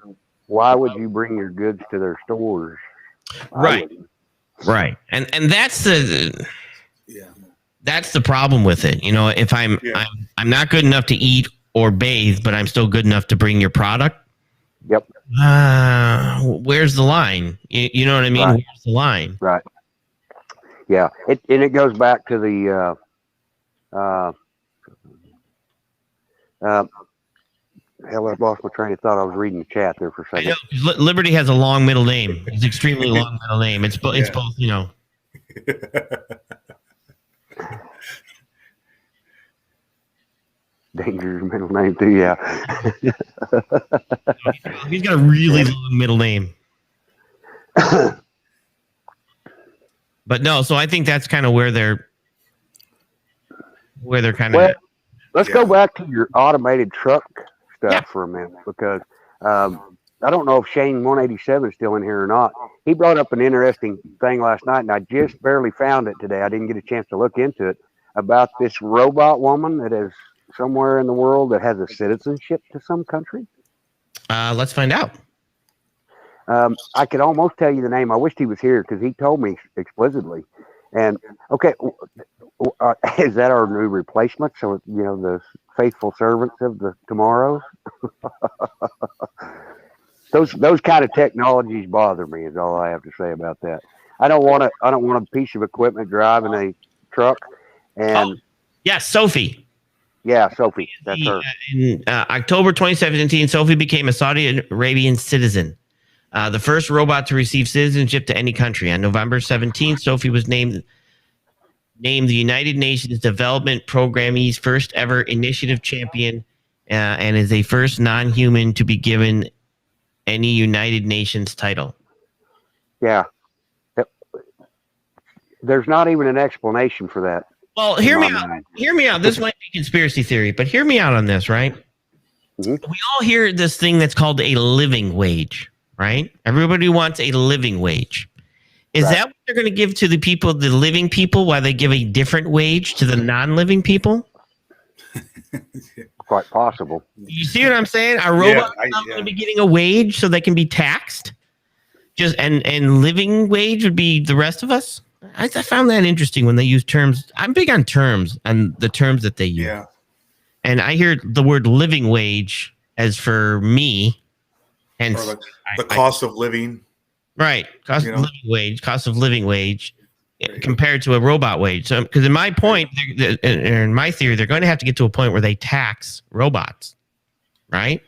why would you bring your goods to their stores? I Right. wouldn't. right, and that's the Yeah. that's the problem with it. You know, if I'm Yeah. I'm not good enough to eat or bathe, but I'm still good enough to bring your product. Yep. Where's the line? You know what I mean? Right. Where's the line? Right. Yeah. It goes back to the hell, I lost my train of thought. I was reading the chat there for a I second. know 'cause Liberty has a long middle name. It's an extremely long middle name. It's both. It's Yeah. both. You know. Danger's middle name too. Yeah. He's got a really long middle name. But no, so I think that's kind of where they're kind of. Well, let's go Yeah. back to your automated truck stuff Yeah. for a minute because I don't know if Shane 187 is still in here or not. He brought up an interesting thing last night, and I just barely found it today. I didn't get a chance to look into it about this robot woman that is somewhere in the world that has a citizenship to some country. Let's find out. I could almost tell you the name. I wished he was here because he told me explicitly. And okay, is that our new replacement? So the faithful servants of the tomorrows. Those kind of technologies bother me. Is all I have to say about that. I don't want a piece of equipment driving a truck. And Yes, Sophie. yeah, Sophie, that's her. In October 2017, Sophie became a Saudi Arabian citizen, the first robot to receive citizenship to any country. On November 17th, Sophie was named the United Nations Development Programme's first ever initiative champion, and is a first non-human to be given any United Nations title. Yeah. There's not even an explanation for that. Well, hear me out. Hear me out. This might be conspiracy theory, but hear me out on this, right? Mhm. We all hear this thing that's called a living wage, right? Everybody wants a living wage. Is Right. that what they're going to give to the living people, while they give a different wage to the non-living people? Quite possible. You see what I'm saying? Are robots I- not yeah. going to be getting a wage so they can be taxed? And living wage would be the rest of us? I found that interesting when they use terms. I'm big on terms and the terms that they use. Yeah. And I hear the word living wage as for me. And Or the cost of living. right. Cost You of know? living wage, cost of living wage compared to a robot wage. So, because in my point, in my theory, they're going to have to get to a point where they tax robots, right?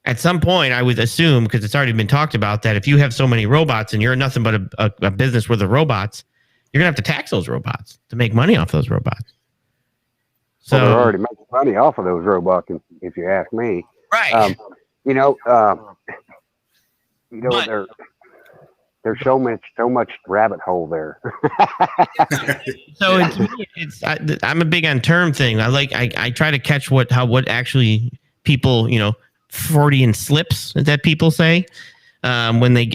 At some point, I would assume, because it's already been talked about, that if you have so many robots and you're nothing but a business with the robots, you're going to have to tax those robots to make money off those robots. So, Well, they're already making money off of those robots, if you ask me. right. But- There's so much rabbit hole there. So I'm a big on term thing. I try to catch what actually people, Freudian slips that people say when they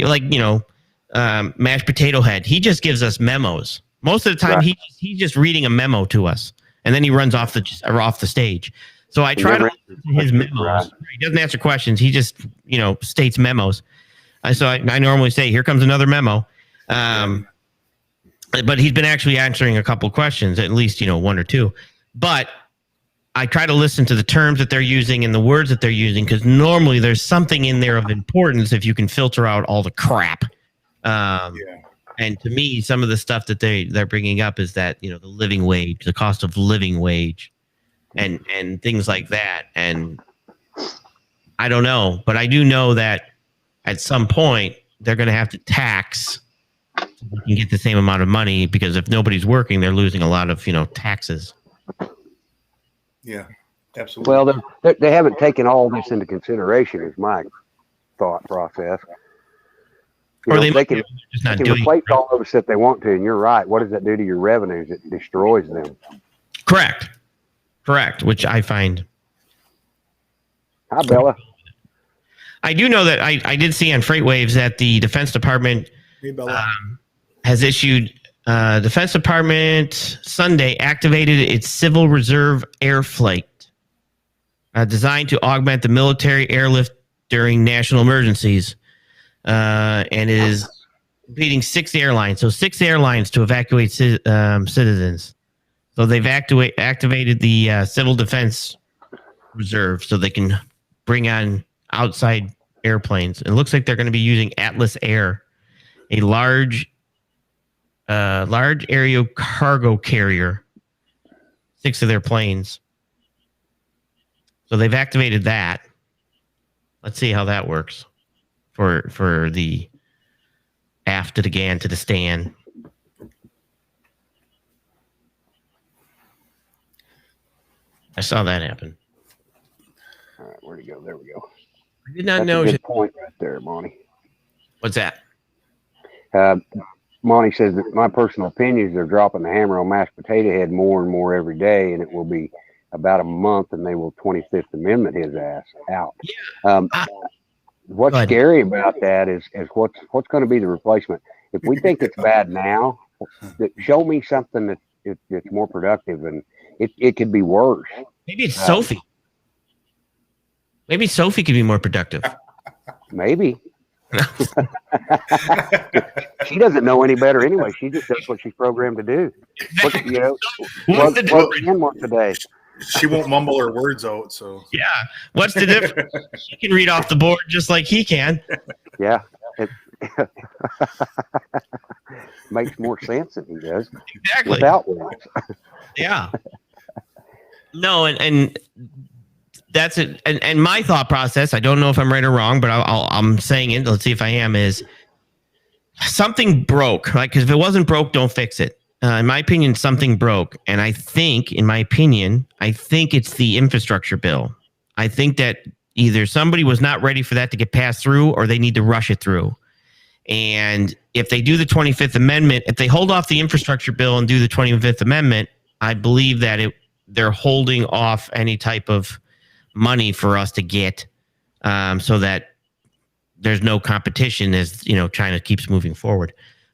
mashed potato head. He just gives us memos. Most of the time, Right. he's just reading a memo to us, and then he runs off the stage. So I try to listen to his memos. Right. He doesn't answer questions. He just states memos. So I normally say, "Here comes another memo." But he's been actually answering a couple of questions, at least one or two. But I try to listen to the terms that they're using and the words that they're using, because normally there's something in there of importance if you can filter out all the crap. Yeah. And to me, some of the stuff that they're bringing up is that the living wage, the cost of living wage, and things like that. And I don't know, but I do know that at some point they're going to have to tax so they can get the same amount of money, because if nobody's working, they're losing a lot of taxes. Yeah. Absolutely. Well, they haven't taken all this into consideration, is my thought process. Or they They might can, be just they not can doing replace all of us if they want to, and you're right. What does that do to your revenues? It destroys them. Correct. Which I find. Hi, Bella. I do know that I did see on FreightWaves that the Defense Department Hey, Bella. has issued. Defense Department Sunday activated its Civil Reserve Air Flight, designed to augment the military airlift during national emergencies, and is competing 6 airlines. So 6 airlines to evacuate citizens. So they've activated the Civil Defense Reserve so they can bring on outside airplanes. It looks like they're going to be using Atlas Air, a large aerial cargo carrier, 6 of their planes. So they've activated that. Let's see how that works for the aft to the GAN to the stand. I saw that happen. All right, where'd he go? There we go. I did not That's know. a good point right there, Monty. What's that? Monty says that my personal opinion is they're dropping the hammer on mashed potato head more and more every day, and it will be about a month, and they will 25th Amendment his ass out. What's Go ahead. scary about that is what's going to be the replacement. If we think it's bad now, show me something that's more productive, and it could be worse. Maybe it's Sophie. Maybe Sophie could be more productive. Maybe. She doesn't know any better anyway. She just does what she's programmed to do. What's the end today? She won't mumble her words out. So Yeah. What's the difference? She can read off the board just like he can. Yeah. It makes more sense than he does. Exactly. Without words. Yeah. No, and that's it. And my thought process, I don't know if I'm right or wrong, but I'm saying it. Let's see if I am. Is something broke? Right? Because if it wasn't broke, don't fix it. In my opinion, something broke, and I think it's the infrastructure bill. I think that either somebody was not ready for that to get passed through, or they need to rush it through. And if they do the 25th Amendment, if they hold off the infrastructure bill and do the 25th Amendment, I believe that they're holding off any type of money for us to get, so that there's no competition as China keeps moving forward.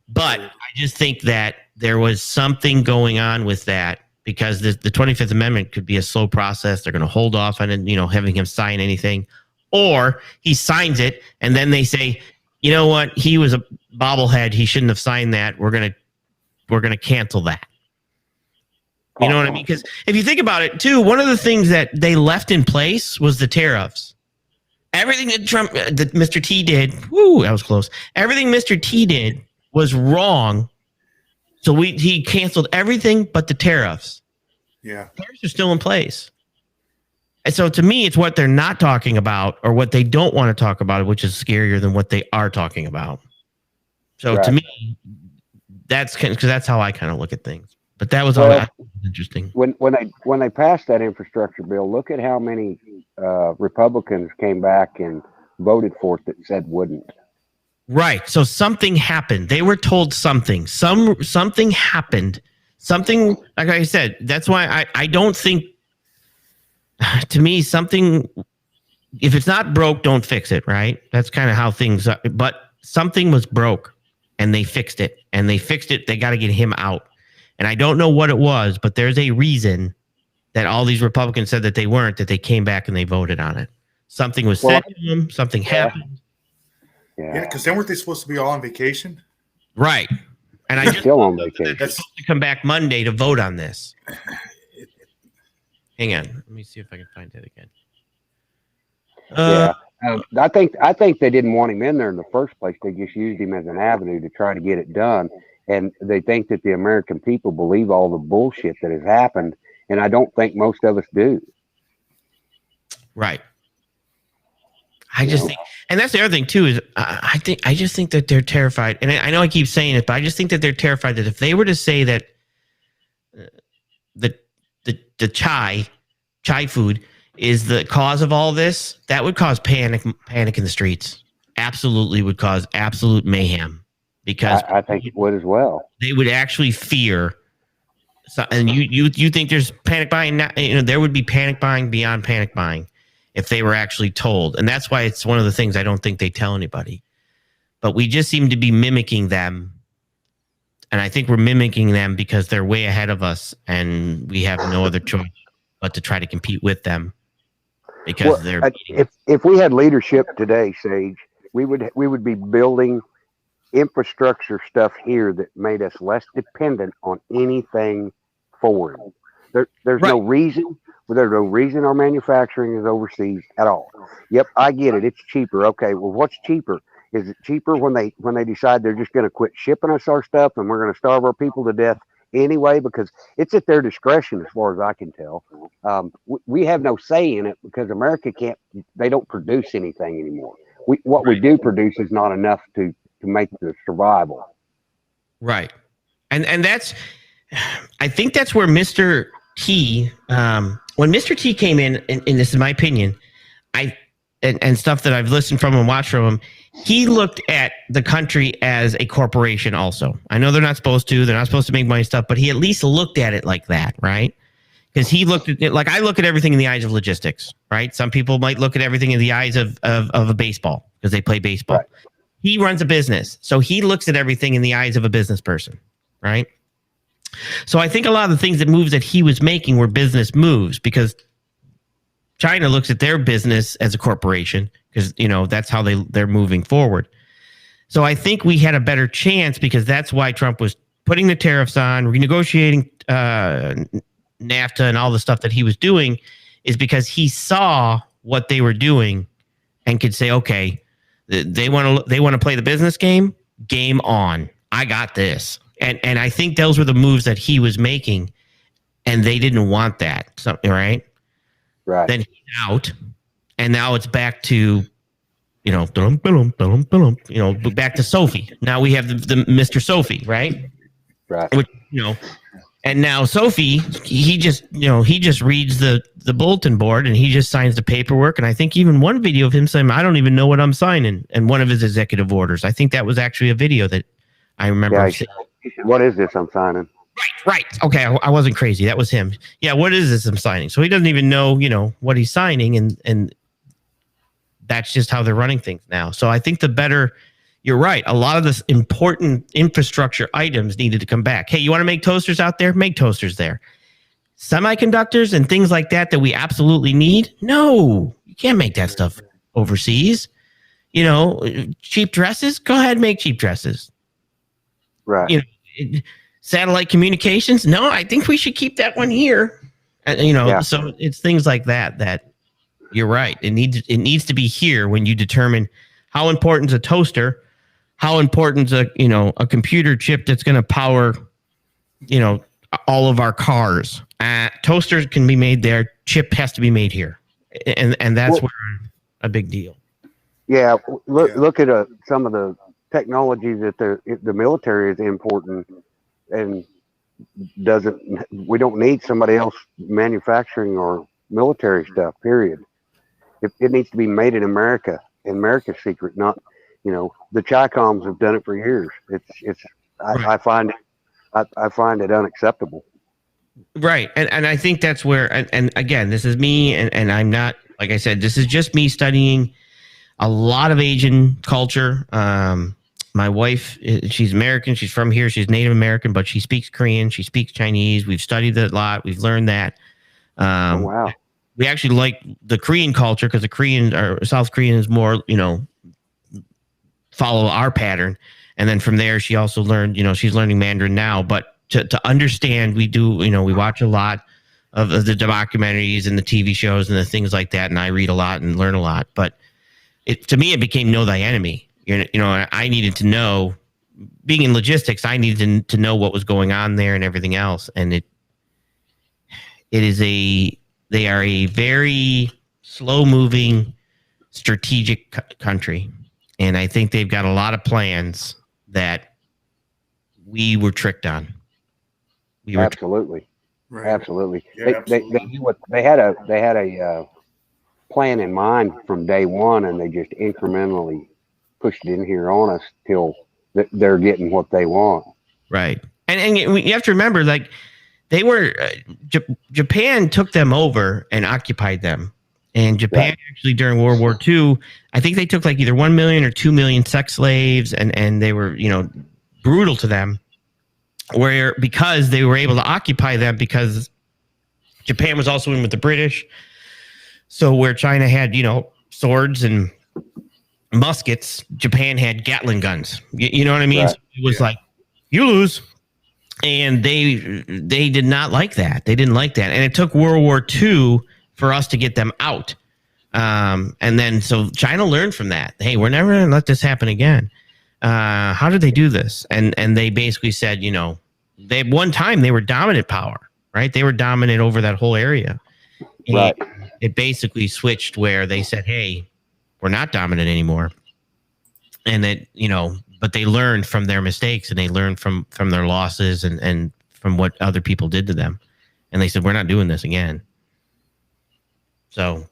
But I just think that there was something going on with that, because the 25th Amendment could be a slow process. They're going to hold off on having him sign anything, or he signs it and then they say, you know what, he was a bobblehead, he shouldn't have signed that. We're gonna cancel that. You know what I mean? Because if you think about it, too, one of the things that they left in place was the tariffs. Everything that Mr. T did, that was close. Everything Mr. T did was wrong. So he canceled everything but the tariffs. yeah, Tariffs are still in place. And so to me, it's what they're not talking about, or what they don't want to talk about, which is scarier than what they are talking about. So Right. to me, that's because that's how I kind of look at things. But that was Well, interesting. When they passed that infrastructure bill, look at how many Republicans came back and voted for it that said wouldn't. Right. So something happened. They were told something. Something happened. Something, like I said, that's why I don't think, to me, something, if it's not broke, don't fix it, right? That's kind of how things are. But something was broke, and they fixed it. And they fixed it. They got to get him out. And I don't know what it was, but there's a reason that all these Republicans said that they weren't, that they came back and they voted on it. Something was said to them. Something happened. yeah. Because then weren't they supposed to be all on vacation? Right. And I just Still on vacation. they're supposed to come back Monday to vote on this. Hang on. Let me see if I can find it again. Yeah. I think they didn't want him in there in the first place. They just used him as an avenue to try to get it done. And they think that the American people believe all the bullshit that has happened. And I don't think most of us do. Right. I just think, and that's the other thing too, is I just think that they're terrified. And I know I keep saying it, but I just think that they're terrified that if they were to say that the chai food is the cause of all this, that would cause panic in the streets. Absolutely would cause absolute mayhem, because I think it would as well. they would actually fear So, and you think there's panic buying? There would be panic buying beyond panic buying if they were actually told. And that's why it's one of the things I don't think they tell anybody. But we just seem to be mimicking them. And I think we're mimicking them because they're way ahead of us and we have no other choice but to try to compete with them because they're if we had leadership today, Sage, we would be building infrastructure stuff here that made us less dependent on anything foreign. There's no reason our manufacturing is overseas at all. Yep, I get it. It's cheaper. Okay, well, what's cheaper? Is it cheaper when they decide they're just going to quit shipping us our stuff and we're going to starve our people to death anyway? Because it's at their discretion, as far as I can tell. We have no say in it because America they don't produce anything anymore. What we do produce is not enough to make the survival. Right. And that's, I think that's where Mr. T, when Mr. T came in, and this is my opinion, and stuff that I've listened from and watched from him, he looked at the country as a corporation also. I know they're not supposed to make money stuff, but he at least looked at it like that, right? Because he looked at it like I look at everything in the eyes of logistics, right? Some people might look at everything in the eyes of a baseball because they play baseball. Right. He runs a business, so he looks at everything in the eyes of a business person, right? So I think a lot of the things that he was making were business moves because China looks at their business as a corporation because, that's how they're moving forward. So I think we had a better chance because that's why Trump was putting the tariffs on, renegotiating NAFTA and all the stuff that he was doing is because he saw what they were doing and could say, okay, they want to play the business game on. I got this. And I think those were the moves that he was making and they didn't want that. So, right. Then he's out, and now it's back to, back to Sophie. Now we have the Mr. Sophie, right? Right. Which, and now Sophie, he just reads the bulletin board and he just signs the paperwork. And I think even one video of him saying, "I don't even know what I'm signing," and one of his executive orders. I think that was actually a video that I remember. Yeah, what is this I'm signing? Right. Okay, I wasn't crazy. That was him. Yeah, what is this I'm signing? So he doesn't even know, what he's signing, and that's just how they're running things now. So I think you're right. A lot of this important infrastructure items needed to come back. Hey, you want to make toasters out there? Make toasters there. Semiconductors and things like that we absolutely need? No, you can't make that stuff overseas. Cheap dresses? Go ahead and make cheap dresses. Right. Satellite communications? No, I think we should keep that one here. So it's things like that you're right. It needs to be here when you determine how important is a toaster, how important is a computer chip that's going to power, all of our cars. Toasters can be made there. Chip has to be made here, and that's where a big deal. Yeah, look at some of the technologies that the military is important. And we don't need somebody else manufacturing or military stuff, period. It needs to be made in America, America's secret, not, the Chi-Coms have done it for years. I find it unacceptable. Right. And I think that's where, and again, this is me and I'm not, like I said, this is just me studying a lot of Asian culture. My wife, she's American. She's from here. She's Native American, but she speaks Korean. She speaks Chinese. We've studied it a lot. We've learned that. Wow. We actually like the Korean culture because the Korean or South Korean is more, follow our pattern. And then from there, she also learned, she's learning Mandarin now. But to understand, we do, we watch a lot of the documentaries and the TV shows and the things like that. And I read a lot and learn a lot. But to me, it became know thy enemy. I needed to know, being in logistics, I needed to know what was going on there and everything else. And they are a very slow moving, strategic country. And I think they've got a lot of plans that we were tricked on. Absolutely. Right. Absolutely. Yeah, They had a plan in mind from day one, and they just incrementally pushed it in here on us till they're getting what they want. Right. And you have to remember, like, they were Japan took them over and occupied them. And Japan actually during World War II, I think they took like either 1 million or 2 million sex slaves, and they were, you know, brutal to them. Because they were able to occupy them because Japan was also in with the British. So where China had, you know, swords and muskets, Japan had Gatling guns. You know what I mean? Right. So it was like, you lose. And they did not like that. They didn't like that. And it took World War II for us to get them out. And then so China learned from that. Hey, we're never going to let this happen again. How did they do this? And they basically said, you know, one time they were dominant power, right? They were dominant over that whole area. And Right. it basically switched where they said, hey, we're not dominant anymore. And that, you know, but they learned from their mistakes and they learned from their losses and from what other people did to them. And they said, we're not doing this again. So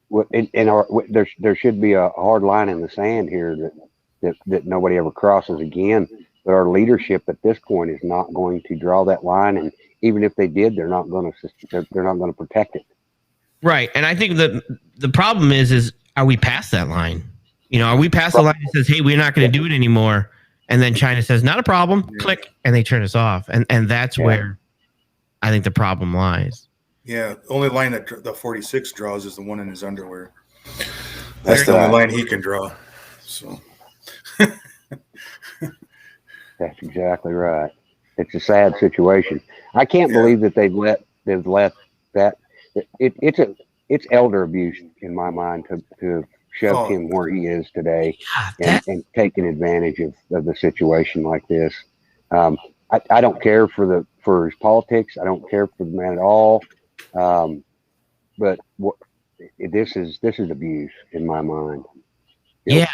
There should be a hard line in the sand here that nobody ever crosses again. But our leadership at this point is not going to draw that line, and even if they did, they're not going to protect it. right. And I think the problem is are we past that line? You know, are we past the line that says, hey, we're not going to do it anymore? And then China says, not a problem, click, and they turn us off. And that's where I think the problem lies. Yeah, the only line that the 46 draws is the one in his underwear. That's the only line he can draw. So That's exactly right. It's a sad situation. I can't believe that they've let that. It's elder abuse in my mind to shoved him where he is today and taken advantage of the situation like this. I don't care for his politics. I don't care for the man at all. But this is abuse in my mind. You know,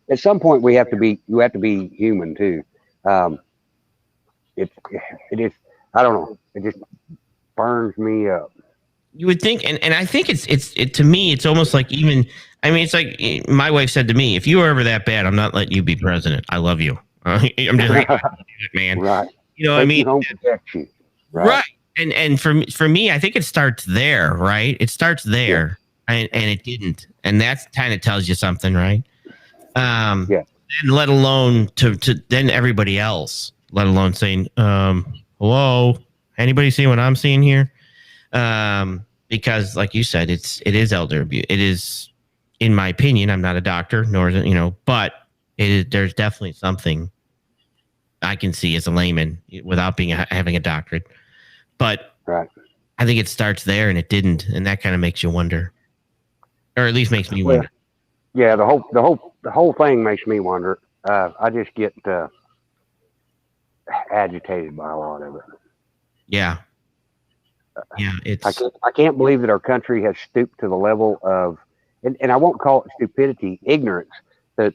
at some point you have to be human too. It is, I don't know. It just burns me up. You would think, and I think it's to me, it's almost like even, I mean, it's like my wife said to me, if you were ever that bad, I'm not letting you be president. I love you. I'm just like, man. Right. You know what I mean? Home protect you. Right. And for me, I think it starts there, right? It starts there, and it didn't, and that kind of tells you something, right? And let alone to then everybody else, let alone saying, hello, anybody see what I'm seeing here? Because like you said, it is elder abuse. It is, in my opinion, I'm not a doctor, nor is it, you know, but there's definitely something I can see as a layman without having a doctorate. But I think it starts there, and it didn't, and that kind of makes you wonder, or at least makes me wonder. Yeah, the whole thing makes me wonder. I just get agitated by a lot of it. Yeah, it's. I can't believe that our country has stooped to the level of, and I won't call it stupidity, ignorance. That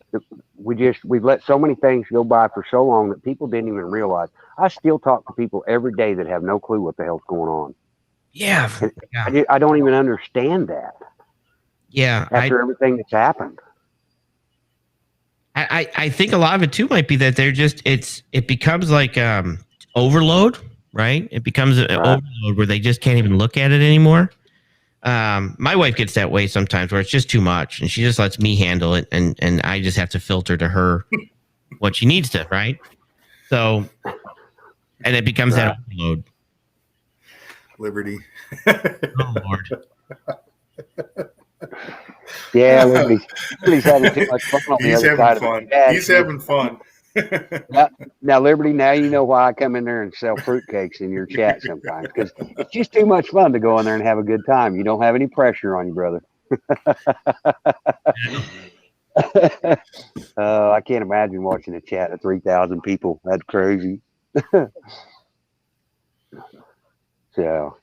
we've let so many things go by for so long that people didn't even realize. I still talk to people every day that have no clue what the hell's going on. Yeah. I don't even understand that. Yeah. After everything that's happened. I think a lot of it too might be that they're just, it becomes like overload, right? It becomes an overload where they just can't even look at it anymore. My wife gets that way sometimes where it's just too much and she just lets me handle it. And I just have to filter to her what she needs to, right? So, and it becomes that overload. Liberty. Oh, Lord. Yeah, Liberty's having too much fun on the other side of the bag. He's having fun. Now, Liberty, now you know why I come in there and sell fruitcakes in your chat sometimes, because it's just too much fun to go in there and have a good time. You don't have any pressure on you, brother. I can't imagine watching a chat of 3,000 people. That's crazy. So,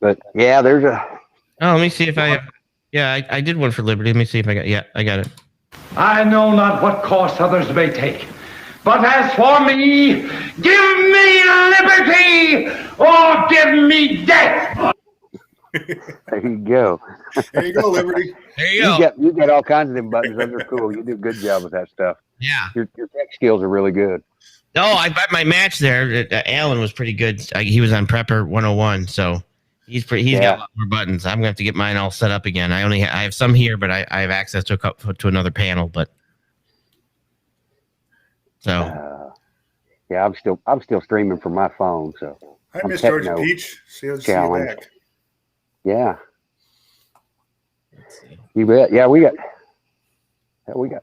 but yeah, there's a. Oh, let me see if I have. Yeah, I did one for Liberty. Let me see if I got. Yeah, I got it. I know not what course others may take, but as for me, give me liberty or give me death. There you go. There you go, Liberty. There you go. You got all kinds of them buttons. Those are cool. You do a good job with that stuff. Yeah. Your tech skills are really good. No, I bet my match there. Alan was pretty good. He was on Prepper 101, so he's got a lot more buttons. I'm gonna have to get mine all set up again. I have some here, but I have access to another panel. But so yeah, I'm still streaming from my phone. So I miss Georgia Peach. See you back. Yeah, you bet. Yeah, we got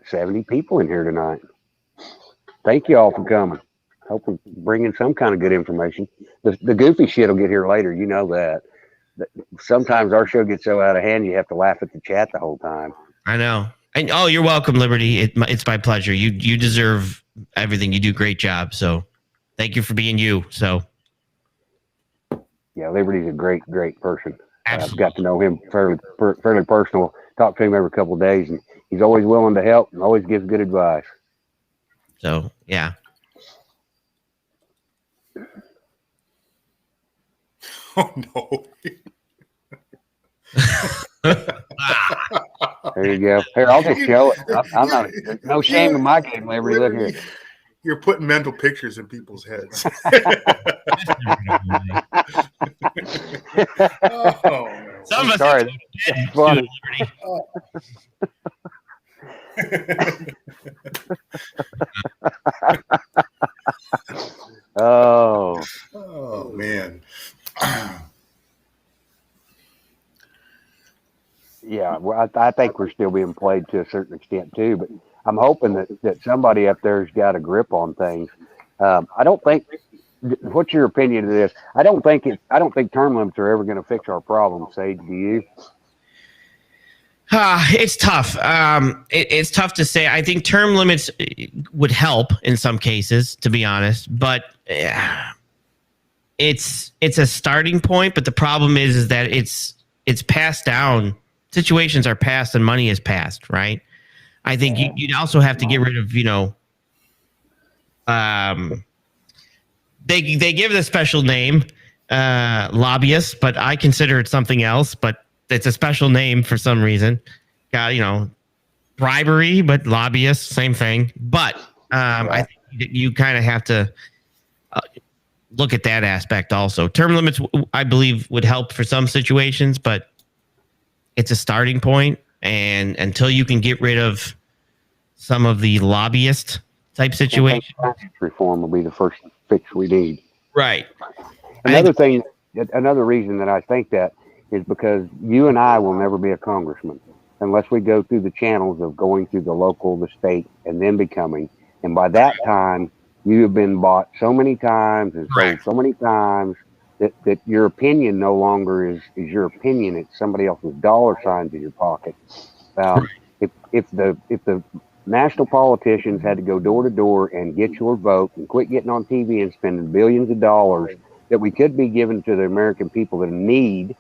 70 people in here tonight. Thank you all for coming. Hope we're bringing some kind of good information. The goofy shit will get here later. You know that. Sometimes our show gets so out of hand, you have to laugh at the chat the whole time. I know. And you're welcome, Liberty. It's my pleasure. You deserve everything. You do a great job. So thank you for being you. So yeah, Liberty's a great person. Absolutely. I've got to know him fairly personal. Talk to him every couple of days, and he's always willing to help and always gives good advice. So yeah. Oh no. There you go. Here, I'll just show it. I'm not no shame in my game, Liberty. Look here. You're putting mental pictures in people's heads. Oh, Some of us sorry. have Funny. Oh man. Yeah, well, I think we're still being played to a certain extent too, but I'm hoping that somebody up there's got a grip on things. I don't think. What's your opinion of this? I don't think term limits are ever going to fix our problem. Sage, do you? It's tough. It's tough to say. I think term limits would help in some cases, to be honest, but it's a starting point. But the problem is that it's passed down. Situations are passed and money is passed, right? I think you'd also have to get rid of, they give it a special name, lobbyists, but I consider it something else. But it's a special name for some reason. Got bribery, but lobbyists, same thing. But I think you kind of have to look at that aspect also. Term limits, I believe, would help for some situations, but it's a starting point, and until you can get rid of some of the lobbyist type situations, reform will be the first fix we need. Right. Another reason that I think that is because you and I will never be a congressman unless we go through the channels of going through the local, the state, and then becoming. And by that time, you have been bought so many times and sold so many times that your opinion no longer is your opinion. It's somebody else's dollar signs in your pocket. If the national politicians had to go door to door and get your vote and quit getting on TV and spending billions of dollars that we could be given to the American people that need,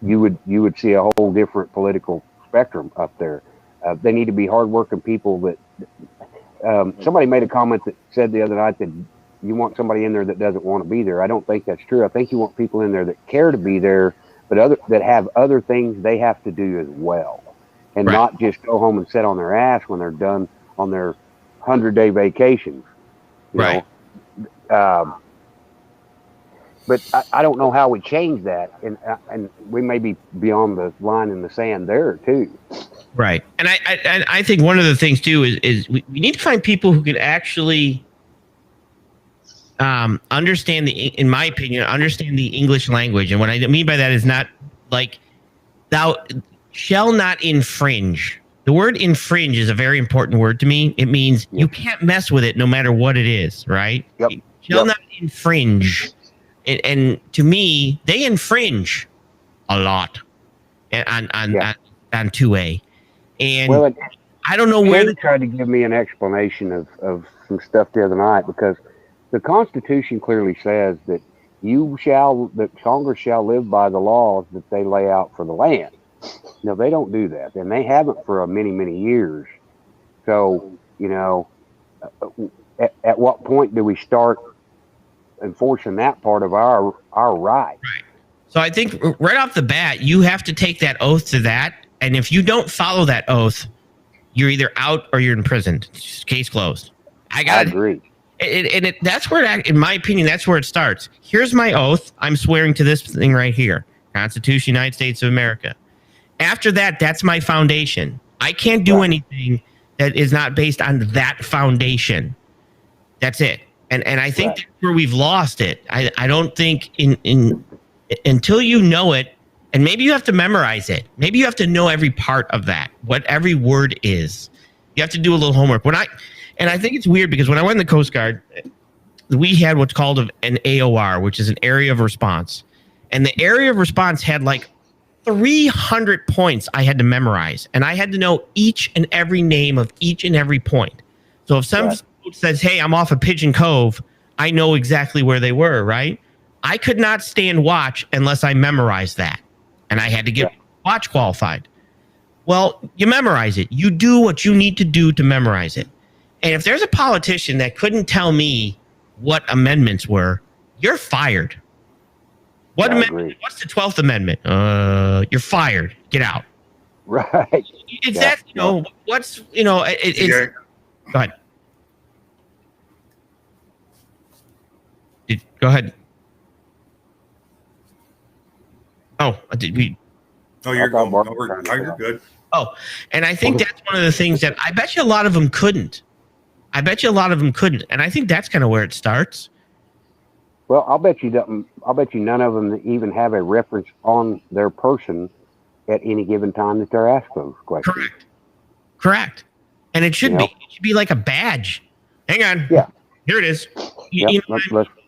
you would see a whole different political spectrum up there. They need to be hardworking people that somebody made a comment that said the other night that you want somebody in there that doesn't want to be there. I don't think that's true. I think you want people in there that care to be there, but that have other things they have to do as well, and not just go home and sit on their ass when they're done on their 100-day vacations. You know? But I don't know how we change that, and we may be beyond the line in the sand there too. Right, and I think one of the things too is we need to find people who can actually understand in my opinion, understand the English language. And what I mean by that is not like thou shall not infringe. The word infringe is a very important word to me. It means you can't mess with it no matter what it is, right? Yep. Shall not infringe. And to me, they infringe a lot on 2A. And I don't know where they tried to give me an explanation of some stuff the other night, because the Constitution clearly says that Congress shall live by the laws that they lay out for the land. No, they don't do that, and they haven't for many, many years. So, at what point do we start enforcing that part of our right? So I think right off the bat, you have to take that oath to that, and if you don't follow that oath, you're either out or you're imprisoned. Case closed. I got it. agree. That's where, in my opinion, that's where it starts. Here's my oath. I'm swearing to this thing right here. Constitution, United States of America. After that, that's my foundation. I can't do anything that is not based on that foundation. That's it. And I think that's where we've lost it. I don't think until you know it, and maybe you have to memorize it. Maybe you have to know every part of that, what every word is. You have to do a little homework. And I think it's weird because when I went in the Coast Guard, we had what's called an AOR, which is an area of response. And the area of response had like 300 points I had to memorize. And I had to know each and every name of each and every point. So if some says, hey, I'm off of Pigeon Cove, I know exactly where they were, right? I could not stand watch unless I memorized that. And I had to get watch qualified. Well, you memorize it. You do what you need to do to memorize it. And if there's a politician that couldn't tell me what amendments were, you're fired. What amendment? What's the 12th Amendment? You're fired. Get out. Right. It's that, what's, it's. Go ahead. Go ahead. Oh, did we? Oh, you're going. You're good. Oh, and I think that's one of the things that I bet you a lot of them couldn't. And I think that's kind of where it starts. Well, I'll bet you none of them even have a reference on their person at any given time that they're asked those questions. Correct. And it should be. It should be like a badge. Hang on. Yeah. Here it is.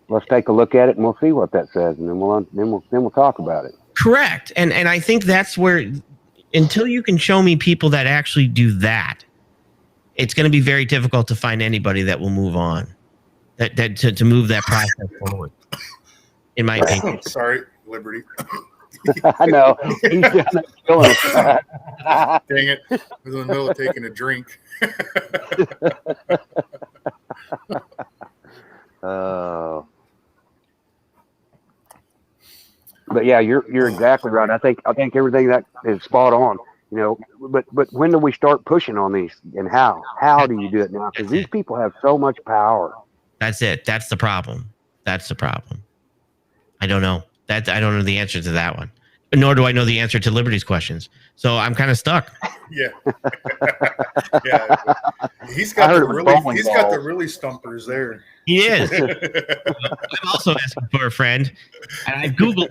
Let's take a look at it and we'll see what that says, and then we'll talk about it. Correct. And I think that's where, until you can show me people that actually do that, it's going to be very difficult to find anybody that will move on, to move that process forward. In my opinion. Sorry, Liberty. I know. He's just killing us. Dang it! I was in the middle of taking a drink. But yeah, you're exactly right. I think everything that is spot on. But when do we start pushing on these, and how do you do it now? Because these people have so much power. That's it. That's the problem. I don't know. I don't know the answer to that one. Nor do I know the answer to Liberty's questions. So I'm kind of stuck. Yeah. Yeah. He's got the really stumpers there. He is. I'm also asking for a friend, and I Googled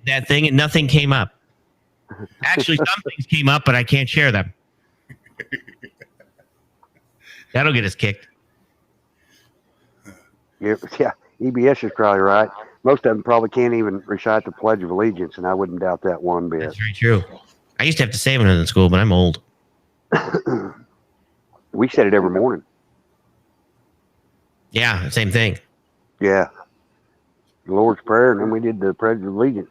that thing, and nothing came up. Actually, some things came up, but I can't share them. That'll get us kicked. Yeah, EBS is probably right. Most of them probably can't even recite the Pledge of Allegiance, and I wouldn't doubt that one bit. That's very true. I used to have to say them in school, but I'm old. We said it every morning. Yeah, same thing. Yeah. The Lord's Prayer, and then we did the Pledge of Allegiance.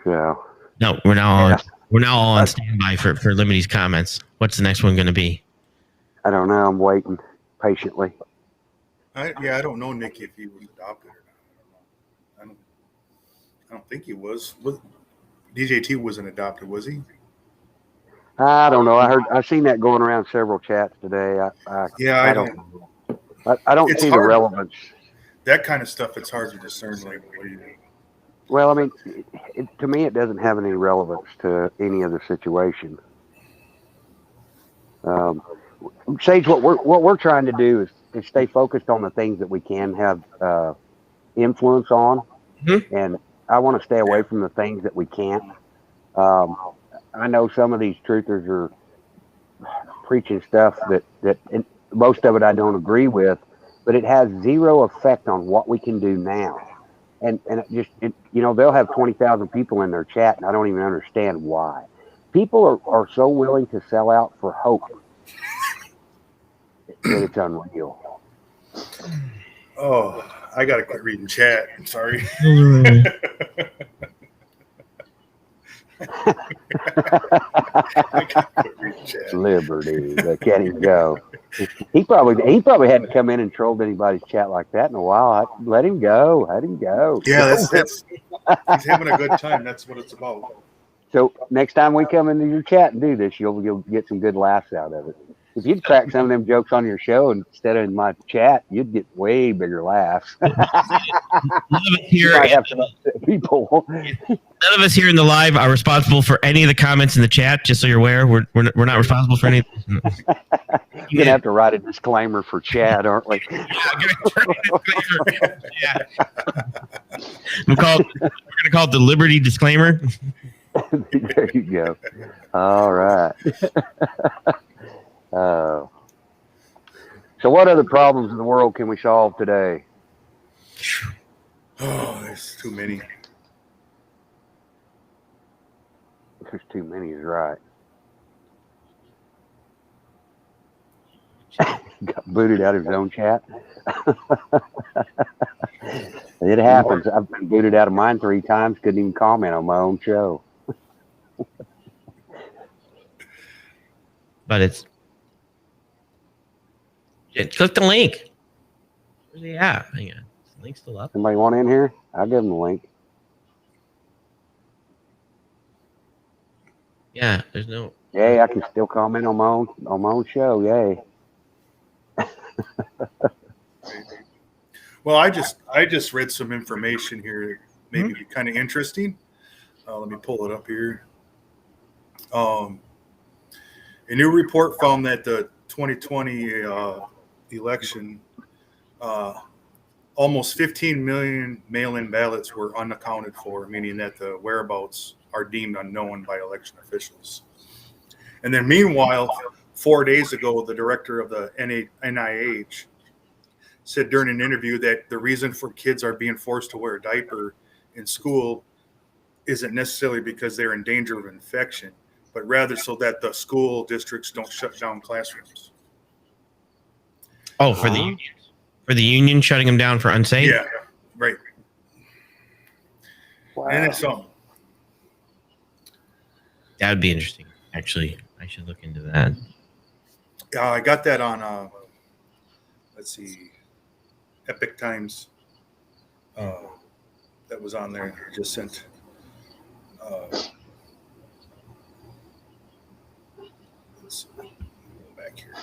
So. No, we're now on standby for Liberty's comments. What's the next one going to be? I don't know. I'm waiting patiently. I don't know, Nikki, if he was adopted or not. I don't think he was. DJT wasn't adopted, was he? I don't know. I've seen that going around several chats today. I don't know. I don't see the relevance. That kind of stuff, it's hard to discern. Well, I mean, to me, it doesn't have any relevance to any other situation. Sage, what we're trying to do is stay focused on the things that we can have influence on, and I want to stay away from the things that we can't. I know some of these truthers are preaching stuff that most of it I don't agree with, but it has zero effect on what we can do now. And they'll have 20,000 people in their chat, and I don't even understand why. People are so willing to sell out for hope that it's unreal. Oh, I got to quit reading chat. I'm sorry. Liberty, they can't even go. He probably hadn't come in and trolled anybody's chat like that in a while. Let him go. Yeah, that's he's having a good time. That's what it's about. So next time we come into your chat and do this, you'll get some good laughs out of it. If you'd crack some of them jokes on your show instead of in my chat, you'd get way bigger laughs. None of us You here, might have to upset people. none of us here in the live are responsible for any of the comments in the chat. Just so you're aware, we're not responsible for any. You're gonna have to write a disclaimer for Chad, aren't we? Yeah. We're gonna call it the Liberty disclaimer. There you go. All right. So what other problems in the world can we solve today? Oh, there's too many. There's too many is right. Got booted out of his own chat. It happens. I've been booted out of mine 3 times. Couldn't even comment on my own show. But click the link. Where's he at? Hang on. Is the link still up? Somebody want in here? I'll give them the link. Yeah, there's no. Yay! I can still comment on my own show. Yay! Well, I just read some information here, maybe kind of interesting. Let me pull it up here. A new report found that the 2020 election, almost 15 million mail-in ballots were unaccounted for, meaning that the whereabouts are deemed unknown by election officials. And then meanwhile, 4 days ago, the director of the NIH said during an interview that the reason for kids are being forced to wear a diaper in school isn't necessarily because they're in danger of infection, but rather so that the school districts don't shut down classrooms. Oh, for the unions. For the union shutting them down for unsafe? Yeah, right. Wow. And it's something. That would be interesting. Actually, I should look into that. I got that on, let's see, Epic Times. That was on there. I just sent. Let's go back here.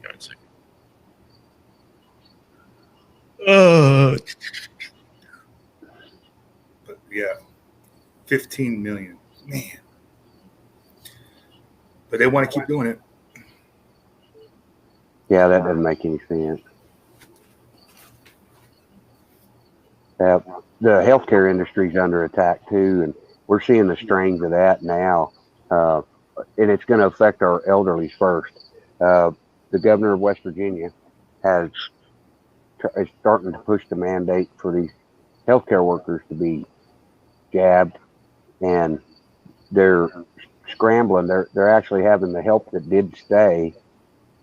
Hang on a second. But yeah, 15 million. Man. But they want to keep doing it. Yeah, that doesn't make any sense. The healthcare industry is under attack too, and we're seeing the strains of that now. And it's going to affect our elderly first. The governor of West Virginia is starting to push the mandate for these healthcare workers to be jabbed, and they're scrambling. They're actually having the help that did stay.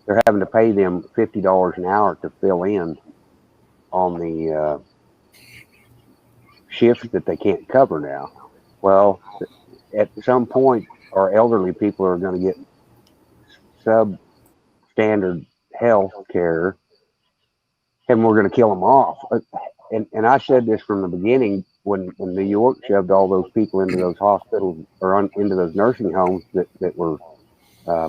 They're having to pay them $50 an hour to fill in on the shifts that they can't cover now. Well, at some point, our elderly people are going to get substandard health care, and we're going to kill them off. And I said this from the beginning when New York shoved all those people into those hospitals or into those nursing homes that were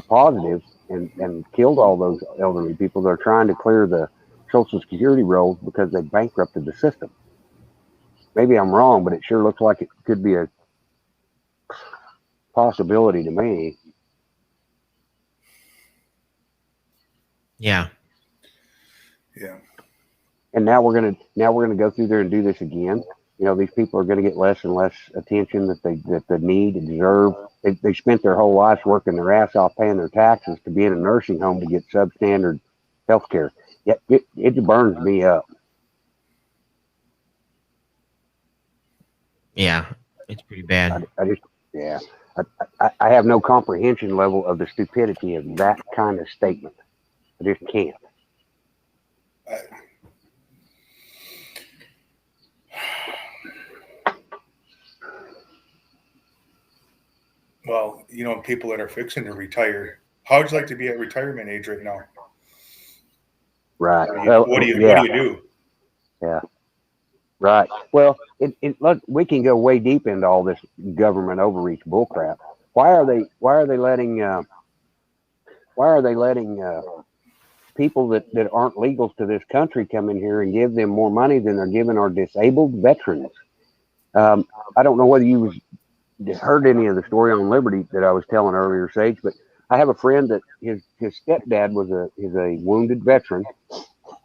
positive and killed all those elderly people. They're trying to clear the Social Security rolls because they bankrupted the system. Maybe I'm wrong, but it sure looks like it could be a possibility to me. Yeah. Yeah. And now we're gonna go through there and do this again. You know, these people are going to get less and less attention that they need and deserve. They spent their whole lives working their ass off, paying their taxes to be in a nursing home to get substandard health care. Yeah, it burns me up. Yeah. It's pretty bad. I have no comprehension level of the stupidity of that kind of statement. I just can't. Well, you know, people that are fixing to retire, how would you like to be at retirement age right now? Right. What do you do? Yeah. Right. Well, look, we can go way deep into all this government overreach bullcrap. Why are they letting people that aren't legals to this country come in here and give them more money than they're giving our disabled veterans? I don't know whether you heard any of the story on Liberty that I was telling earlier, Sage, but I have a friend that his stepdad is a wounded veteran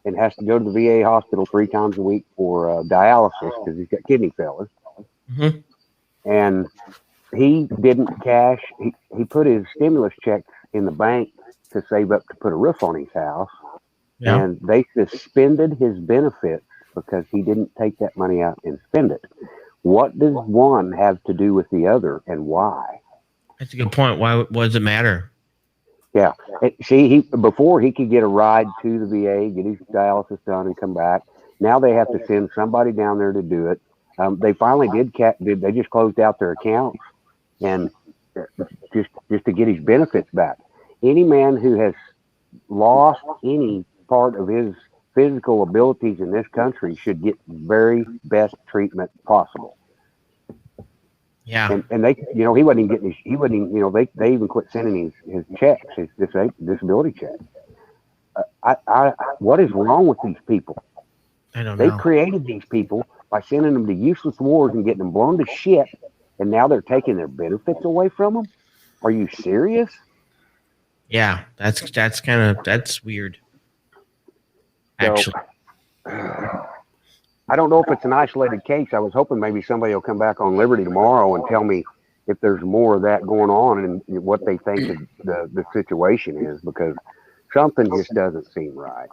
and has to go to the VA hospital 3 times a week for dialysis because he's got kidney failure. Mm-hmm. And he didn't cash. He put his stimulus checks in the bank to save up to put a roof on his house, Yeah. and they suspended his benefits because he didn't take that money out and spend it. What does one have to do with the other, and why? That's a good point. Why does it matter? Yeah. See, before he could get a ride to the VA, get his dialysis done, and come back. Now they have to send somebody down there to do it. They finally did. They just closed out their accounts, and just to get his benefits back. Any man who has lost any part of his physical abilities in this country should get very best treatment possible. Yeah. And they, he wasn't even getting he wasn't even, they even quit sending his checks, his disability checks. What is wrong with these people? I don't They know. created these people by sending them to useless wars and getting them blown to shit, and now they're taking their benefits away from them? Are you serious? Yeah, that's weird. Actually, I don't know if it's an isolated case. I was hoping maybe somebody will come back on Liberty tomorrow and tell me if there's more of that going on and what they think the situation is, because something just doesn't seem right.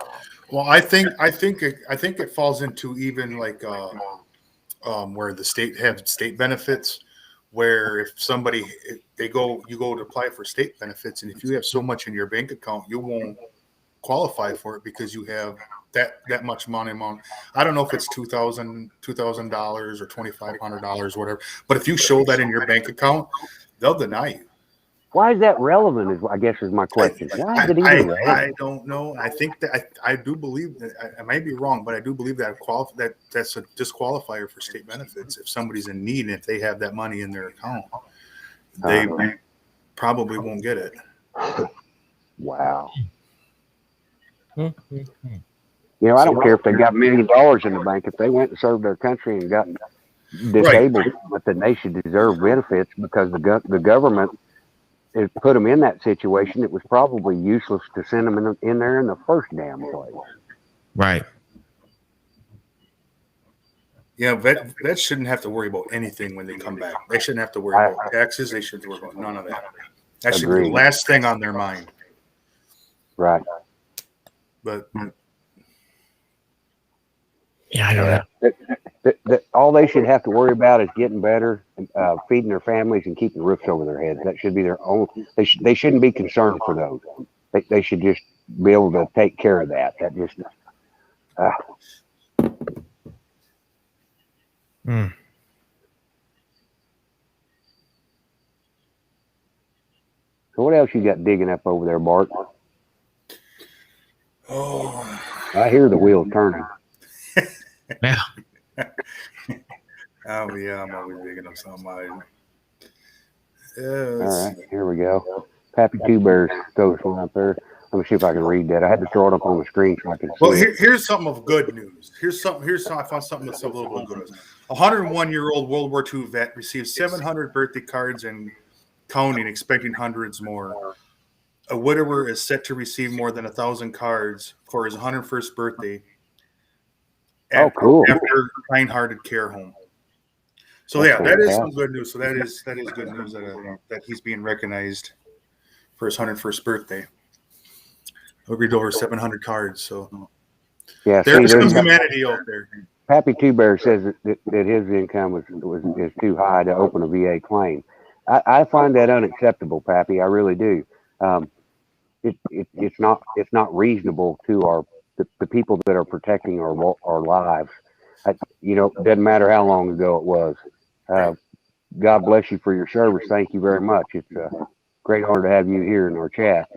Well, I think it falls into even like where the state have state benefits, where if you go to apply for state benefits, and if you have so much in your bank account, you won't qualify for it because you have that much money amount. I don't know if it's $2,000 or $2,500, whatever. But if you show that in your bank account, they'll deny you. Why is that relevant? I guess is my question. Why is it even relevant? I don't know. I think that I do believe that I might be wrong, but I do believe that that's a disqualifier for state benefits. If somebody's in need and if they have that money in their account, they probably won't get it. Wow. I don't care if they got $1 million in the bank. If they went and served their country and got disabled, but then they should deserve benefits because the government has put them in that situation. It was probably useless to send them in there in the first damn place. right. Yeah, vets shouldn't have to worry about anything when they come back. They shouldn't have to worry about taxes. They shouldn't worry about none of that. That should be the last thing on their mind. Right. But Yeah, I don't know. All they should have to worry about is getting better, feeding their families, and keeping roofs over their heads. That should be their own. They shouldn't be concerned for those. They should just be able to take care of that. That just. So what else you got digging up over there, Bart? oh, I hear the wheels turning. Yeah. oh yeah, I'm always digging up something. All right, here we go. Pappy Two Bears goes one up there. Let me see if I can read that. I had to throw it up on the screen so I can see. Well, it. here's something of good news. Here's something. I found something that's a little bit good news. A 101-year-old World War II vet received 700 birthday cards and counting, expecting hundreds more. A widower is set to receive more than 1,000 cards for his 101st birthday. Cool. After kind-hearted care home. So That's yeah, that is fantastic. some good news. So that is good news that he's being recognized for his 101st birthday. He'll read over 700 cards. So Yeah, there's some humanity out there. Pappy Two Bear says that his income is too high to open a VA claim. I find that unacceptable, Pappy. I really do. It's not reasonable to the people that are protecting our lives. It doesn't matter how long ago it was. God bless you for your service. Thank you very much. It's a great honor to have you here in our chat.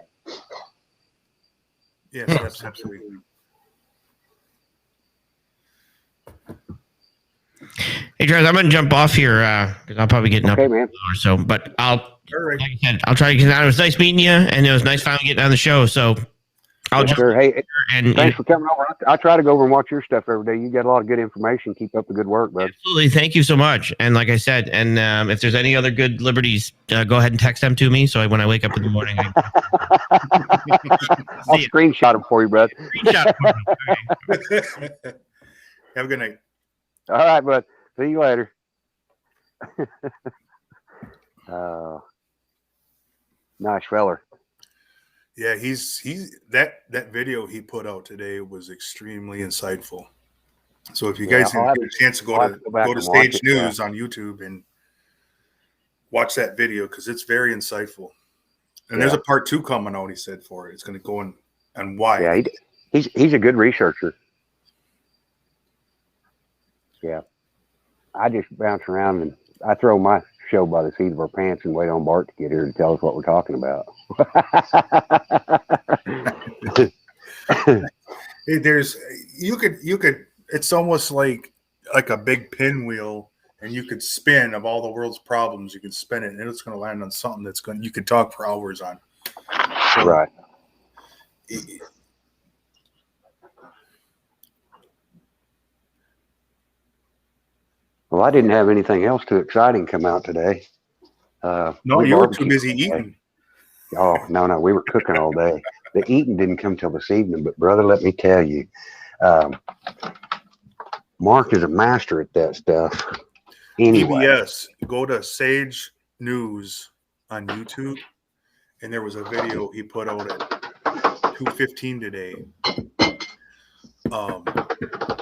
Yes, absolutely. Hey, Travis, I'm gonna jump off here because I'll probably get up Okay, man. or so. But All right. like I said, I'll try to get out. It was nice meeting you, and it was nice finally getting on the show. So I'll Yes, jump sir. Hey, and thanks for coming over. I try to go over and watch your stuff every day. You got a lot of good information. Keep up the good work, bud. absolutely. Thank you so much. And like I said, and if there's any other good liberties, go ahead and text them to me. So when I wake up in the morning, I'll See ya. screenshot them for you, bud. screenshot. Okay. Have a good night. All right, bud. See you later. Nice feller. Yeah, he's that video he put out today was extremely insightful. So if you guys I'll have get a chance to I'll have to go back go to and watch Stage it, yeah. News on YouTube and watch that video because it's very insightful. And there's a part 2 coming out. He said for it. It's going to go in on why. Yeah, he's a good researcher. Yeah, I just bounce around and I throw my show by the seat of our pants and wait on Bart to get here to tell us what we're talking about. There's you could it's almost like a big pinwheel, and you could spin of all the world's problems. You can spin it, and it's going to land on something that's going you could talk for hours on. So, Right. Well, I didn't have anything else too exciting come out today. No, we you were barbecued too busy today. eating. Oh, no, we were cooking all day. The eating didn't come till this evening, but brother, let me tell you, Mark is a master at that stuff. Anyway, PBS, go to Sage News on YouTube, and there was a video he put out at 2:15 today,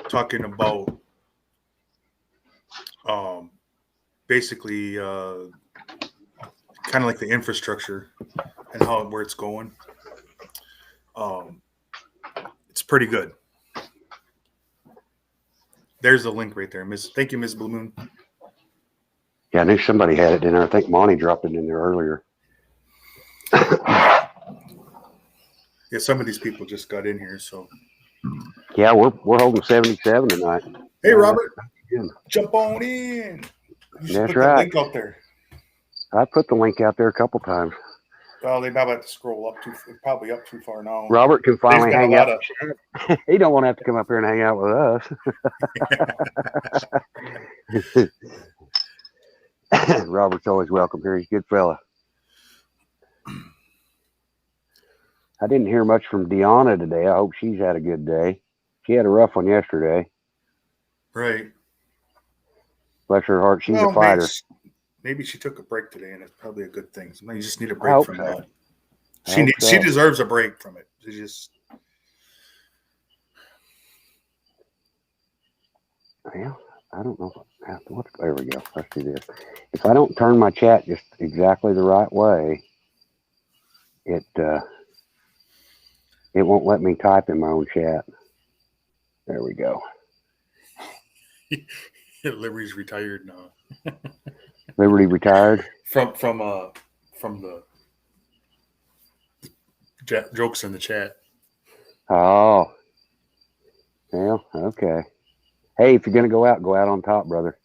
talking about basically kind of like the infrastructure and where it's going. It's pretty good. There's the link right there, Miss. Thank you, Miss Blue Moon. yeah, I knew somebody had it in there. I think Monty dropped it in there earlier. Yeah, some of these people just got in here, so. Yeah, we're holding 77 tonight. Hey, Robert, Yeah. jump on in. You should That's put right. the link out there. I put the link out there a couple times. Well, they probably have to scroll up probably up too far now. Robert can finally There's been hang a out. lot He don't want to have to come up here and hang out with us. Robert's always welcome here. He's a good fella. I didn't hear much from Deanna today. I hope she's had a good day. She had a rough one yesterday. Right. Bless her heart. She's Well, a fighter. Maybe she took a break today, and it's probably a good thing. Sometimes you just need a I break hope from so. that. I She hope she so. deserves a break from it. She just Well, I don't know. There we go. Let's do this. If I don't turn my chat just exactly the right way, it won't let me type in my own chat. There we go. Liberty's retired now Liberty retired. from the jokes in the chat. Oh. Well, okay. Hey, if you're gonna go out on top, brother.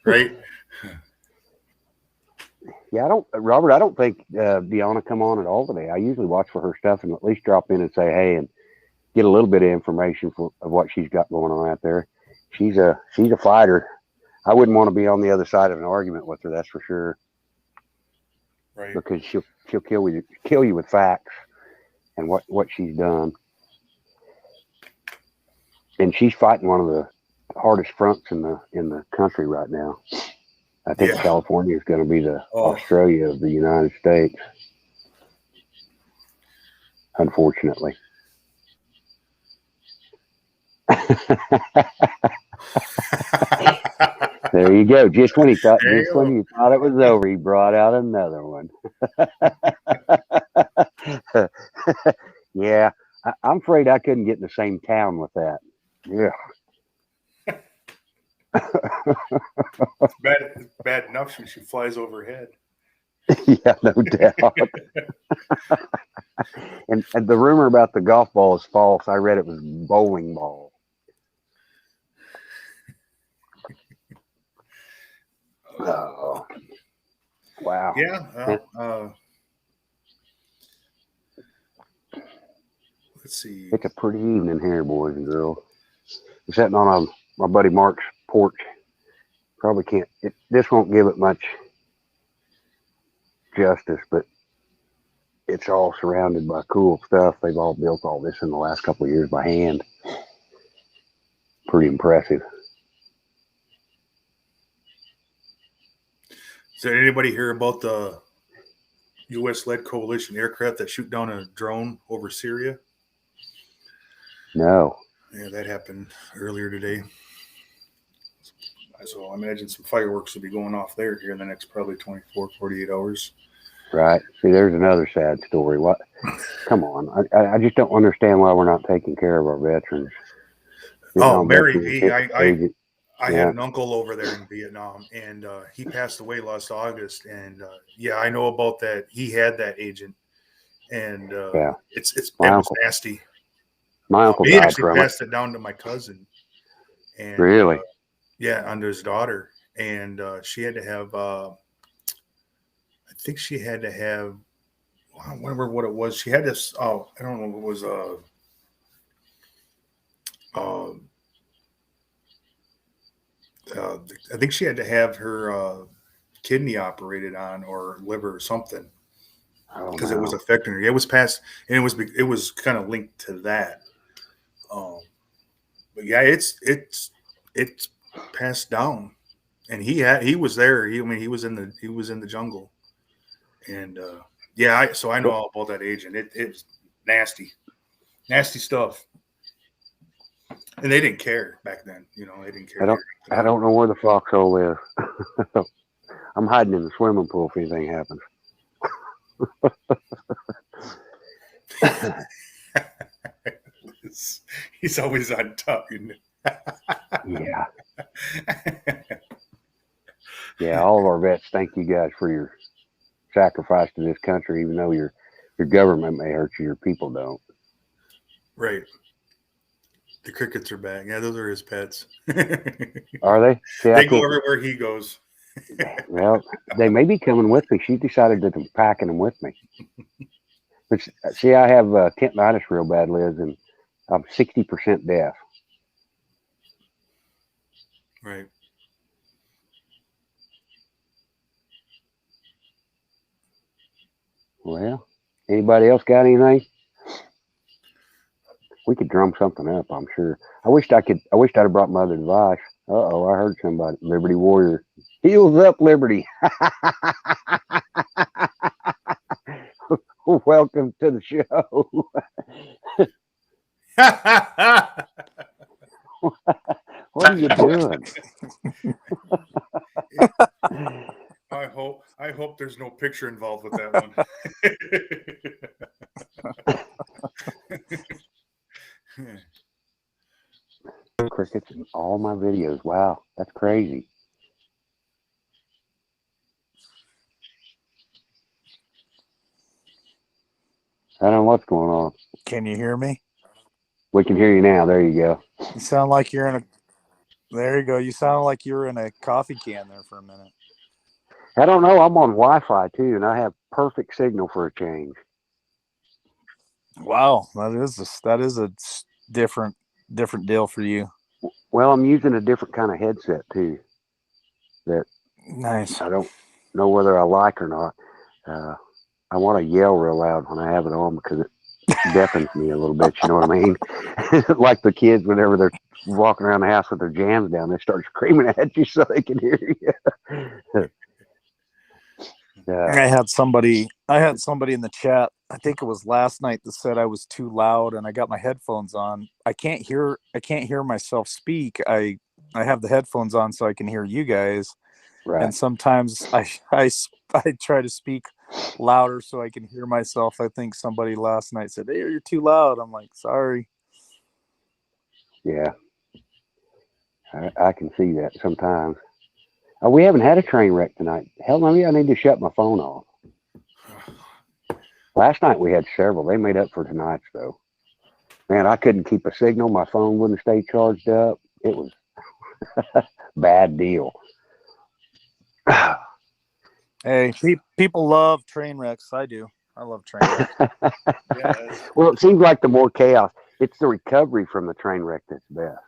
Right. Yeah, Robert, I don't think Deanna come on at all today. I usually watch for her stuff and at least drop in and say hey and get a little bit of information of what she's got going on out there. She's a fighter. I wouldn't want to be on the other side of an argument with her, that's for sure. Right. Because she'll kill you with facts and what she's done. And she's fighting one of the hardest fronts in the country right now. I think Yeah. California is going to be the Oh. Australia of the United States. Unfortunately. There you go. Just when you thought it was over, he brought out another one. Yeah, I'm afraid I couldn't get in the same town with that. Yeah. Bad enough she flies overhead. Yeah, no doubt. And the rumor about the golf ball is false. I read it was bowling ball. Oh, wow. Yeah. Let's see. It's a pretty evening here, boys and girls. I'm sitting on my buddy Mark's porch. Probably can't. This won't give it much justice, but it's all surrounded by cool stuff. They've all built all this in the last couple of years by hand. Pretty impressive. Did anybody hear about the U.S.-led coalition aircraft that shoot down a drone over Syria? No. Yeah, that happened earlier today. So I imagine some fireworks will be going off there here in the next probably 24, 48 hours. Right. See, there's another sad story. What? Come on. I just don't understand why we're not taking care of our veterans. Mary V. I Yeah. had an uncle over there in Vietnam, and he passed away last August. And I know about that. He had that agent, and Yeah. it My was uncle. nasty. My uncle He died actually from it. passed it down to my cousin. And, Really? under his daughter, and she had to have. I think she had to have. I don't remember what it was. She had this. Oh, I don't know what it was. I think she had to have her kidney operated on or liver or something Oh, because it no. was affecting her. It was passed, and it was kind of linked to that. But yeah, it's passed down, and he was there. He was in the jungle, and so I know all about that agent. It's nasty stuff. And they didn't care back then, they didn't care. I don't know where the foxhole is. I'm hiding in the swimming pool if anything happens. He's always on top, Yeah. Yeah, all of our vets, thank you guys for your sacrifice to this country, even though your government may hurt you, your people don't. Right. The crickets are back. Yeah, those are his pets. Are they? See, They go everywhere he goes. Well, they may be coming with me. She decided that they're packing them with me. But see, I have tinnitus real bad, Liz, and I'm 60% deaf. Right. Well, anybody else got anything? We could drum something up, I'm sure. I wished I'd have brought my other device. Uh-oh, I heard somebody. Liberty Warrior. Heels up, Liberty. Welcome to the show. What are you doing? I hope there's no picture involved with that one. Crickets in all my videos. Wow, that's crazy. I don't know what's going on. Can you hear me? We can hear you now. There you go. You sound like you're in a. There you go. You sound like you're in a coffee can there for a minute. I don't know. I'm on Wi-Fi too, and I have perfect signal for a change. Wow, that is a different deal for you. Well, I'm using a different kind of headset too. That Nice. I don't know whether I like or not. I want to yell real loud when I have it on because it deafens me a little bit. You know what I mean? Like the kids, whenever they're walking around the house with their jams down, they start screaming at you so they can hear you. I had somebody in the chat, I think it was last night, that said I was too loud, and I got my headphones on. I can't hear myself speak. I have the headphones on so I can hear you guys. Right. And sometimes I try to speak louder so I can hear myself. I think somebody last night said, "Hey, you're too loud." I'm like, sorry. Yeah. I can see that sometimes. We haven't had a train wreck tonight. Hell, maybe I need to shut my phone off. Last night we had several. They made up for tonight's though. Man, I couldn't keep a signal. My phone wouldn't stay charged up. It was bad deal. Hey, people love train wrecks. I do. I love train wrecks. Yeah. Well, it seems like the more chaos, it's the recovery from the train wreck that's best.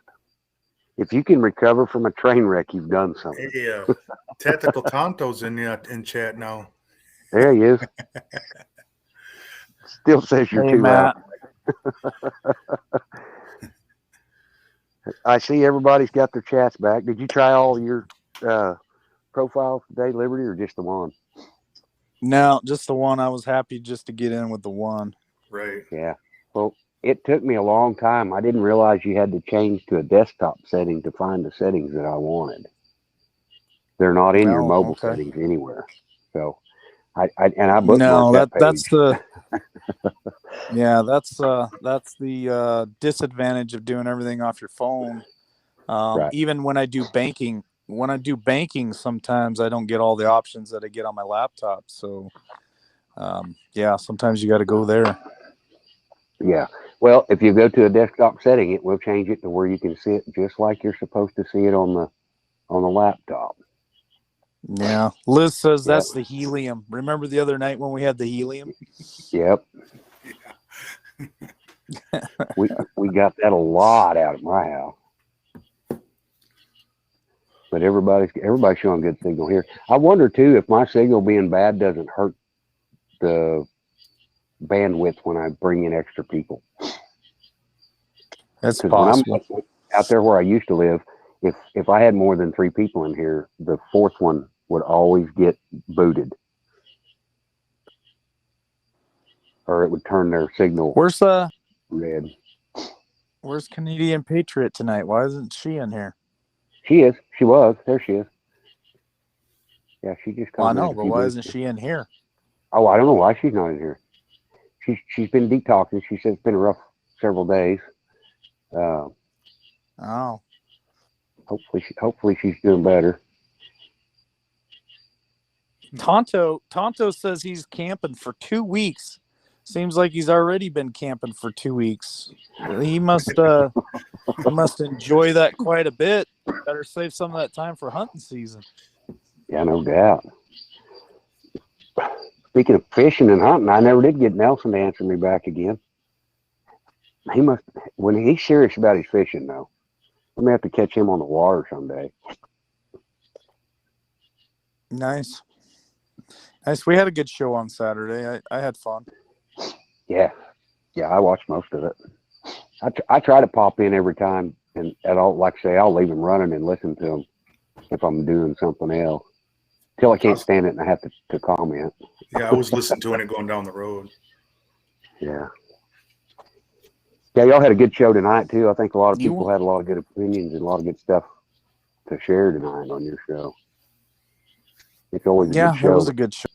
If you can recover from a train wreck, you've done something. Hey, Tactical Tonto's in chat now. There he is. Still says you're Hey, too Matt. loud. I see everybody's got their chats back. Did you try all your profiles today, Liberty, or just the one? No, just the one. I was happy just to get in with the one. Right. Yeah. Well, it took me a long time. I didn't realize you had to change to a desktop setting to find the settings that I wanted. They're not in your Oh, mobile okay. settings anywhere. So I bookmarked No, that page. that's the yeah, that's the disadvantage of doing everything off your phone. Right. Even when I do banking, sometimes I don't get all the options that I get on my laptop. So yeah, sometimes you got to go there. Yeah. Well, if you go to a desktop setting, it will change it to where you can see it just like you're supposed to see it on the laptop. Yeah. Liz says Yep. that's the helium. Remember the other night when we had the helium? Yep. we got that a lot out of my house. But everybody's showing good signal here. I wonder too if my signal being bad doesn't hurt the bandwidth when I bring in extra people. That's Because possible. when I'm out there where I used to live, if I had more than 3 people in here, the fourth one would always get booted, or it would turn their signal red. Where's Canadian Patriot tonight? Why isn't she in here? She is. She was. There she is. Yeah, she just Well, I commented. know, but why isn't she in here? Oh, I don't know why she's not in here. She's been detoxing. She said it's been a rough several days. Oh, Hopefully she's doing better. Tonto says he's camping for 2 weeks. Seems like he's already been camping for 2 weeks. He must enjoy that quite a bit. Better save some of that time for hunting season. Yeah, no doubt. Speaking of fishing and hunting, I never did get Nelson to answer me back again. He must, when he's serious about his fishing though. I'm gonna have to catch him on the water someday. Nice. We had a good show on Saturday. I had fun. Yeah, I watched most of it. I try to pop in every time, and like I say, I'll leave him running and listen to him if I'm doing something else. Till I can't stand it and I have to comment. Yeah, I was listening to it going down the road. Yeah. Yeah, y'all had a good show tonight too. I think a lot of people had a lot of good opinions and a lot of good stuff to share tonight on your show. It's always a good show. It was a good show.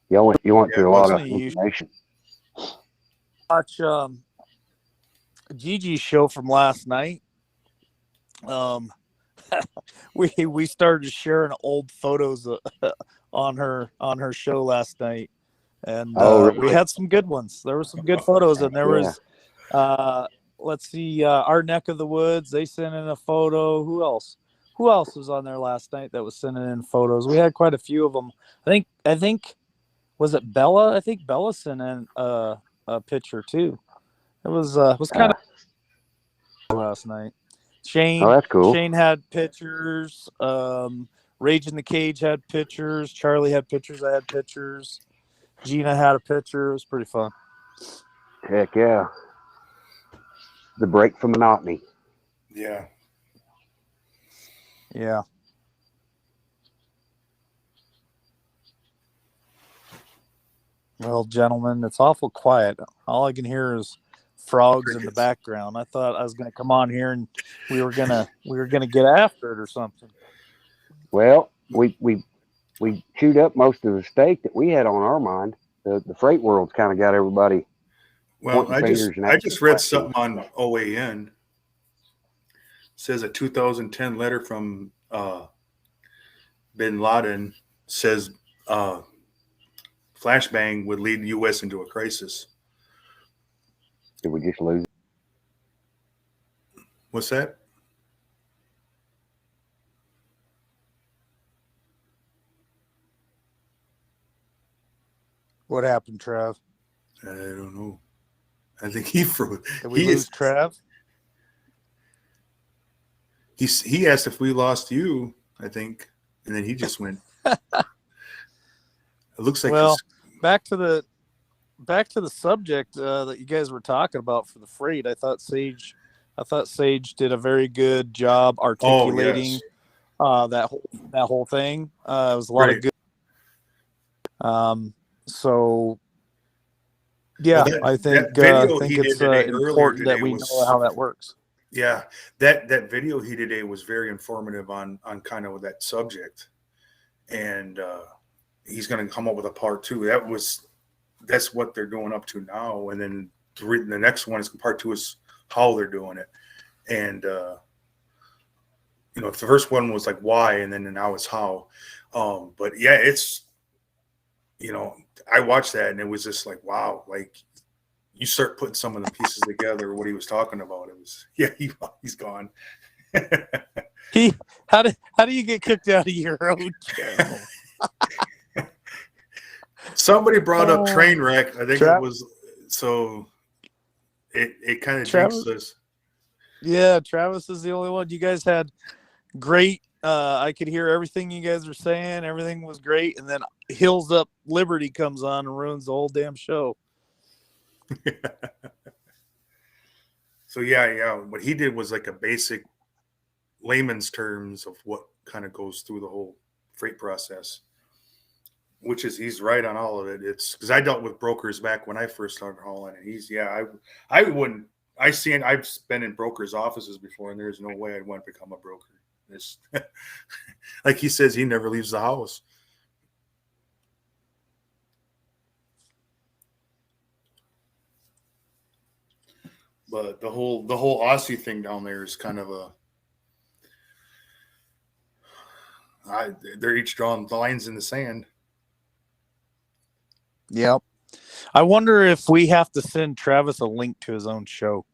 You went through a lot of information. Watch Gigi's show from last night. We started sharing old photos on her show last night, and really? we had some good ones. There were some good photos, and there was let's see, our neck of the woods. They sent in a photo. Who else was on there last night that was sending in photos? We had quite a few of them. I think was it Bella? I think Bella sent in a picture too. It was kind of last night. Shane. Oh, that's cool. Shane had pictures. Rage in the Cage had pictures. Charlie had pictures. I had pictures. Gina had a picture. It was pretty fun. Heck yeah. The break from monotony. Yeah. Yeah. Well, gentlemen, it's awful quiet. All I can hear is frogs in the background. I thought I was going to come on here and we were gonna get after it or something. Well, we chewed up most of the steak that we had on our mind. The freight world's kind of got everybody. Well, I just read something on OAN. It says a 2010 letter from Bin Laden says flashbang would lead the U.S. into a crisis. Did we just lose? What's that? What happened, Trav? I don't know. I think he froze. Did we lose Trav? He asked if we lost you, I think, and then he just went. It looks like Well, back to the subject that you guys were talking about for the freight. I thought Sage did a very good job articulating that whole thing. It was a lot of good. So yeah, Well, I think it's important that we know how that works. Yeah, that video he did today was very informative on kind of that subject, and he's going to come up with a part 2. That's what they're going up to now, and then the next one is part 2 is how they're doing it, and the first one was like why, and then now it's how. But yeah, it's I watched that and it was just like wow, like. You start putting some of the pieces together, what he was talking about. It was, he's gone. How do you get kicked out of your own channel? Somebody brought up Trainwreck. I think it was, so it kind of jinxed us. Yeah, Travis is the only one. You guys had great. I could hear everything you guys were saying. Everything was great. And then Hills Up Liberty comes on and ruins the whole damn show. So yeah, what he did was like a basic layman's terms of what kind of goes through the whole freight process, which is he's right on all of it. It's because I dealt with brokers back when I first started hauling, and I've been in brokers' offices before, and there's no way I'd want to become a broker. It's like he says, he never leaves the house. But the whole Aussie thing down there is kind of they're each drawing lines in the sand. Yep. I wonder if we have to send Travis a link to his own show.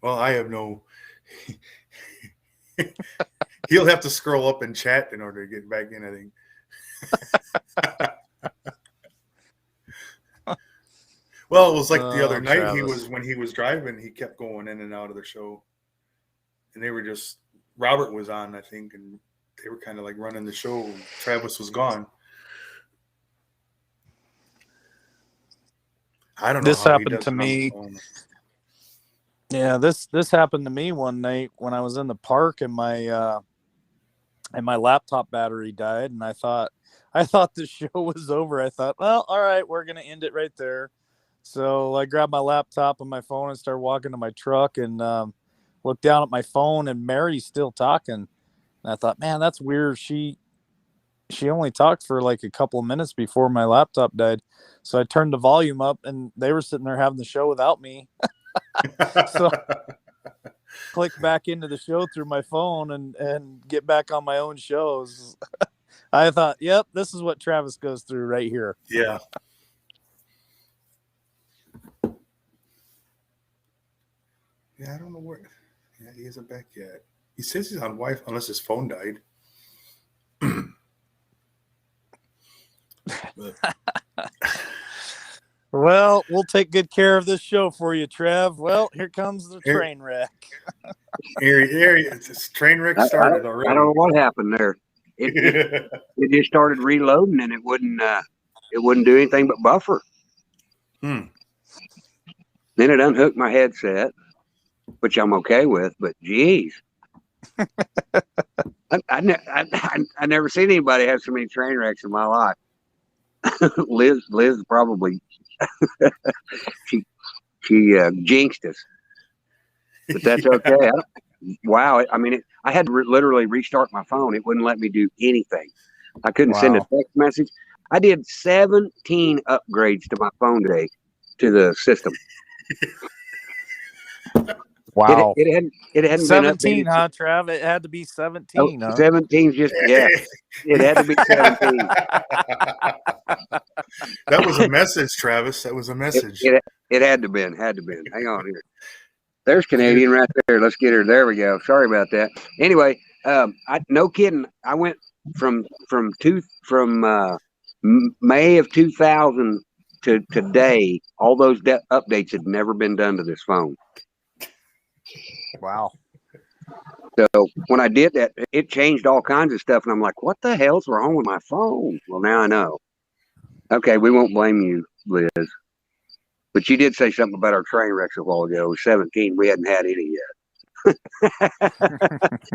I have no. He'll have to scroll up and chat in order to get back in, I think. Well, it was like the other night. Travis. When he was driving, he kept going in and out of the show, and they were just Robert was on, I think, and they were kind of like running the show. Travis was gone. I don't know. This happened to me. Yeah, this happened to me one night when I was in the park and my laptop battery died, and I thought the show was over. I thought, well, all right, we're gonna end it right there. So I grabbed my laptop and my phone and started walking to my truck and looked down at my phone, and Mary's still talking. And I thought, man, that's weird. She only talked for like a couple of minutes before my laptop died. So I turned the volume up, and they were sitting there having the show without me. So click back into the show through my phone and get back on my own shows. I thought, yep, this is what Travis goes through right here. Yeah. Yeah, I don't know where. Yeah, he isn't back yet. He says he's on Wi-Fi unless his phone died. Well, we'll take good care of this show for you, Trev. Well, here comes the train wreck. This train wreck started already. I don't know what happened there. It just started reloading, and it wouldn't do anything but buffer. Then it unhooked my headset, which I'm okay with, but geez. I never seen anybody have so many train wrecks in my life. Liz probably she jinxed us, but that's okay. Wow, I mean, I had to literally restart my phone. It wouldn't let me do anything. I couldn't send a text message. I did 17 upgrades to my phone today to the system. Wow. It hadn't been 17, updated. huh, Trav? It had to be 17, huh? 17's just, yeah, it had to be 17. That was a message, Travis. That was a message. It had to been. Hang on here. There's Canadian right there. Let's get her. There we go. Sorry about that. Anyway, no kidding. I went from May of 2000 to today. All those updates had never been done to this phone. Wow. So when I did that, it changed all kinds of stuff, and I'm like, "What the hell's wrong with my phone?" Well, now I know. Okay, we won't blame you, Liz. But you did say something about our train wrecks a while ago. It was 17. We hadn't had any yet.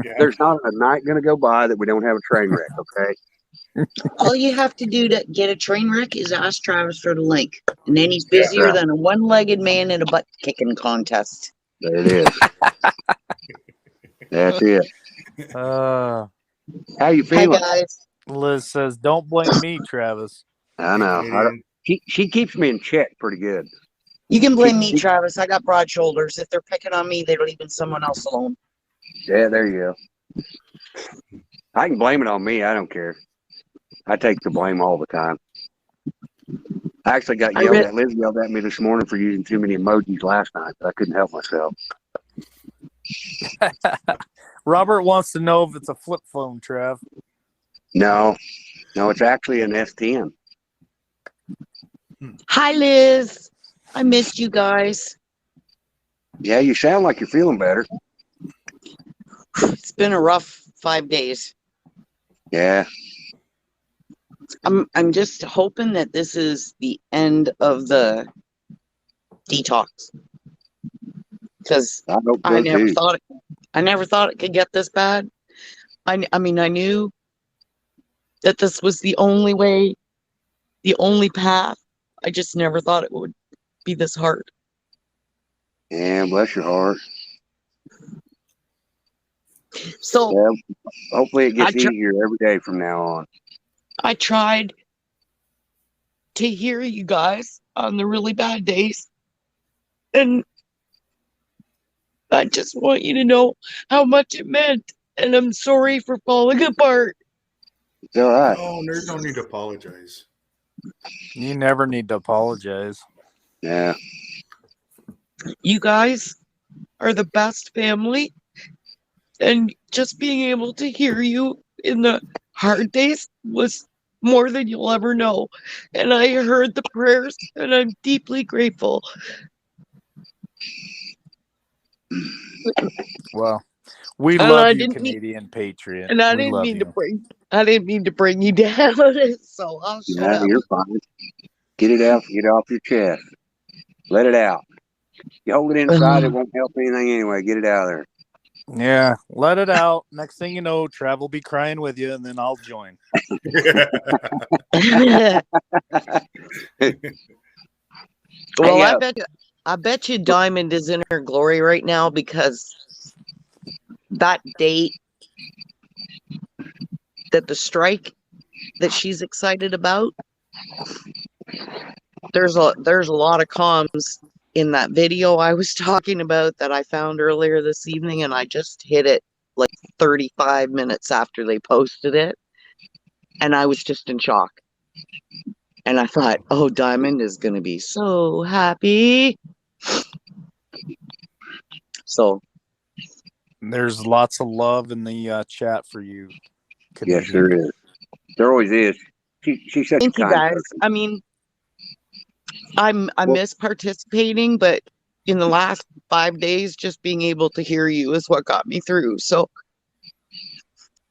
Yeah. There's not a night going to go by that we don't have a train wreck, okay? All you have to do to get a train wreck is ask Travis for the link. And then he's That's busier right. than a one-legged man in a butt kicking contest. There it is. That's it. Uh, How you Hi, feeling? guys. Liz says, "Don't blame me, Travis." I know. She keeps me in check pretty good. You can blame me, Travis. I got broad shoulders. If they're picking on me, they're leaving someone else alone. Yeah, there you go. I can blame it on me. I don't care. I take the blame all the time. I actually got yelled at. Liz yelled at me this morning for using too many emojis last night, but I couldn't help myself. Robert wants to know if it's a flip phone, Trav. No, it's actually an S10. Hi, Liz. I missed you guys. Yeah, you sound like you're feeling better. It's been a rough 5 days. Yeah. I'm just hoping that this is the end of the detox. Because I hope so I never too. thought it could get this bad. I mean, I knew that this was the only way, the only path. I just never thought it would be this hard. Yeah, bless your heart. So Yeah, hopefully it gets I tr- easier every day from now on. I tried to hear you guys on the really bad days. And I just want you to know how much it meant. And I'm sorry for falling apart. It's all right. Oh, there's no need to apologize. You never need to apologize. Yeah. You guys are the best family. And just being able to hear you in the hard days was more than you'll ever know. And I heard the prayers, and I'm deeply grateful. Well, we And I love you, didn't mean- Canadian Patriot. And I We didn't love mean you. to bring you down. So I'll shut Yeah, up. you're fine. Get it out. Get it off your chest. Let it out. You hold it inside, it won't help anything anyway. Get it out of there. Yeah, let it out. Next thing you know, Trav will be crying with you, and then I'll join. Well, Hey, I bet you Diamond is in her glory right now, because that date that the strike that she's excited about, there's a lot of comms in that video I was talking about that I found earlier this evening, and I just hit it like 35 minutes after they posted it, and I was just in shock. And I thought, oh, Diamond is going to be so happy. So There's lots of love in the chat for you. Yes, Canadian. there is. There always is. She's such thank a you kind guys. person. I mean, I miss participating, but in the last 5 days, just being able to hear you is what got me through. So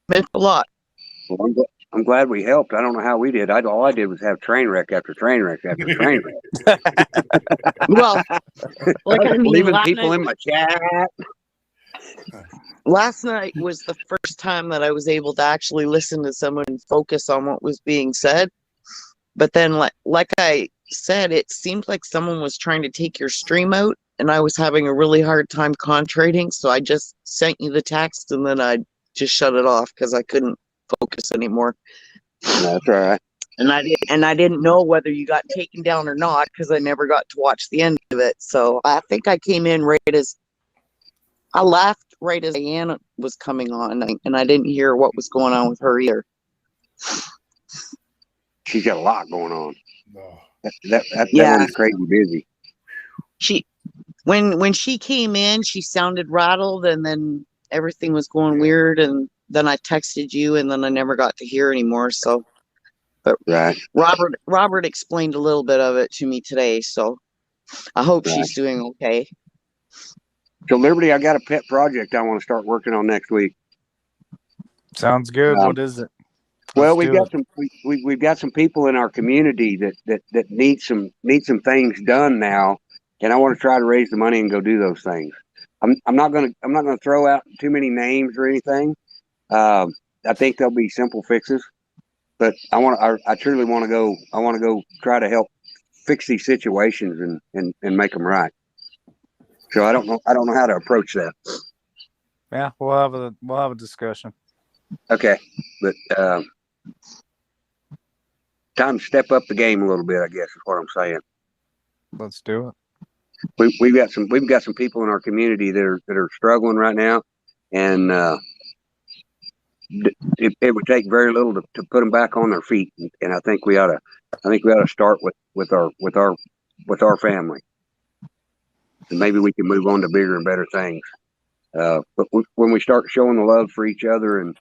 meant a lot. Well, I'm glad we helped. I don't know how we did. All I did was have train wreck after train wreck after train wreck. Well, like I mean, Leaving people in my chat. last night was the first time that I was able to actually listen to someone and focus on what was being said. But then, like I said, it seemed like someone was trying to take your stream out, and I was having a really hard time concentrating. So I just sent you the text, and then I just shut it off because I couldn't focus anymore. That's right. And I didn't know whether you got taken down or not, because I never got to watch the end of it. So I think I came in right as I laughed right as Diana was coming on, and I didn't hear what was going on with her either. She's got a lot going on. No. That Yeah. woman's crazy busy. She when she came in, she sounded rattled, and then everything was going weird, and then I texted you, and then I never got to hear anymore. So, but Right. Robert explained a little bit of it to me today, so I hope Right. she's doing okay. So Liberty, I got a pet project I want to start working on next week. Sounds good. What is it? Well, Let's do it. we've got some people in our community that need some things done now, and I want to try to raise the money and go do those things. I'm not gonna throw out too many names or anything. I think there'll be simple fixes, but I truly want to go. I want to go try to help fix these situations and make them right. So I don't know how to approach that. Yeah, we'll have a discussion. Okay, but time to step up the game a little bit, I guess is what I'm saying. Let's do it. We've got some people in our community that are struggling right now, and it would take very little to put them back on their feet. And I think we ought to start with our family, and maybe we can move on to bigger and better things. But when we start showing the love for each other and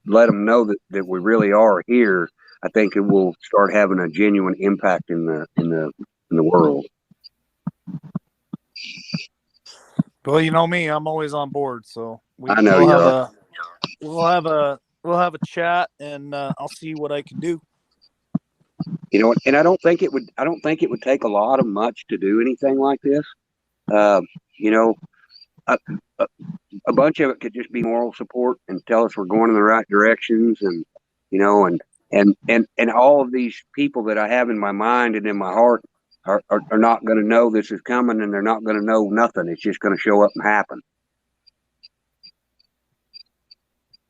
let them know that we really are here, I think it will start having a genuine impact in the world. Well, you know me, I'm always on board. So I know you are. We'll have a chat, and I'll see what I can do. You know, and I don't think it would take a lot of much to do anything like this. You know, a bunch of it could just be moral support and tell us we're going in the right directions, and you know, and all of these people that I have in my mind and in my heart are not going to know this is coming, and they're not going to know nothing. It's just going to show up and happen.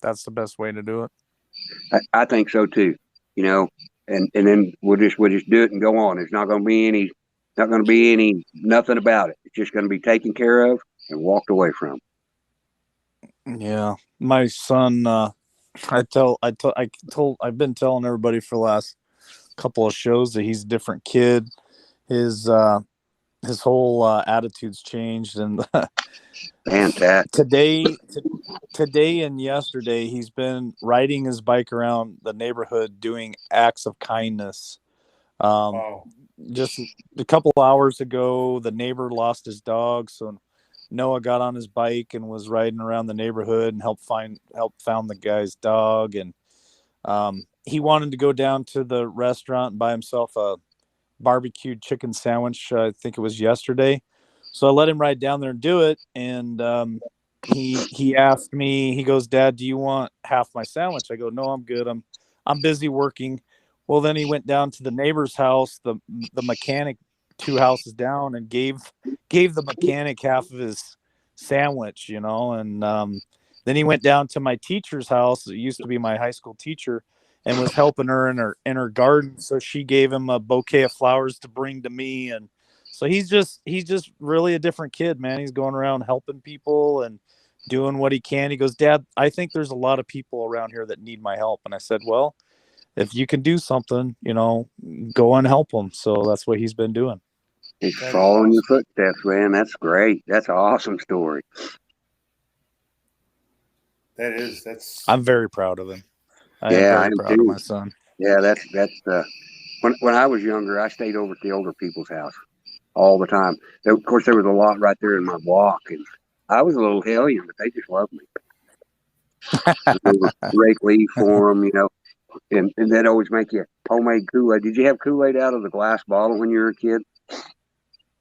That's the best way to do it. I think so too. You know, and then we'll just do it and go on. There's not going to be nothing about it. It's just going to be taken care of and walked away from. Yeah, my son. I've been telling everybody for the last couple of shows that he's a different kid. His whole attitude's changed, and Fantastic. Today and yesterday, he's been riding his bike around the neighborhood doing acts of kindness. Wow. Just a couple hours ago, the neighbor lost his dog, so Noah got on his bike and was riding around the neighborhood and helped found the guy's dog. And he wanted to go down to the restaurant and buy himself a barbecued chicken sandwich. I think it was yesterday. So I let him ride down there and do it. And he asked me, he goes, "Dad, do you want half my sandwich?" I go, "No, I'm good. I'm busy working." Well, then he went down to the neighbor's house, the mechanic 2 houses down, and gave the mechanic half of his sandwich, you know. And then he went down to my teacher's house. It used to be my high school teacher, and was helping her in her garden. So she gave him a bouquet of flowers to bring to me. And so he's just really a different kid, man. He's going around helping people and doing what he can. He goes, "Dad, I think there's a lot of people around here that need my help." And I said, "Well, if you can do something, you know, go and help them." So that's what he's been doing. He's following your footsteps, man. That's great. That's an awesome story. That's. I'm very proud of him. I am proud of my son. Yeah, that's when I was younger, I stayed over at the older people's house all the time. Of course, there was a lot right there in my block, and I was a little hellion, but they just loved me. They would rake leaf for them, you know, and they'd always make you homemade Kool-Aid. Did you have Kool-Aid out of the glass bottle when you were a kid?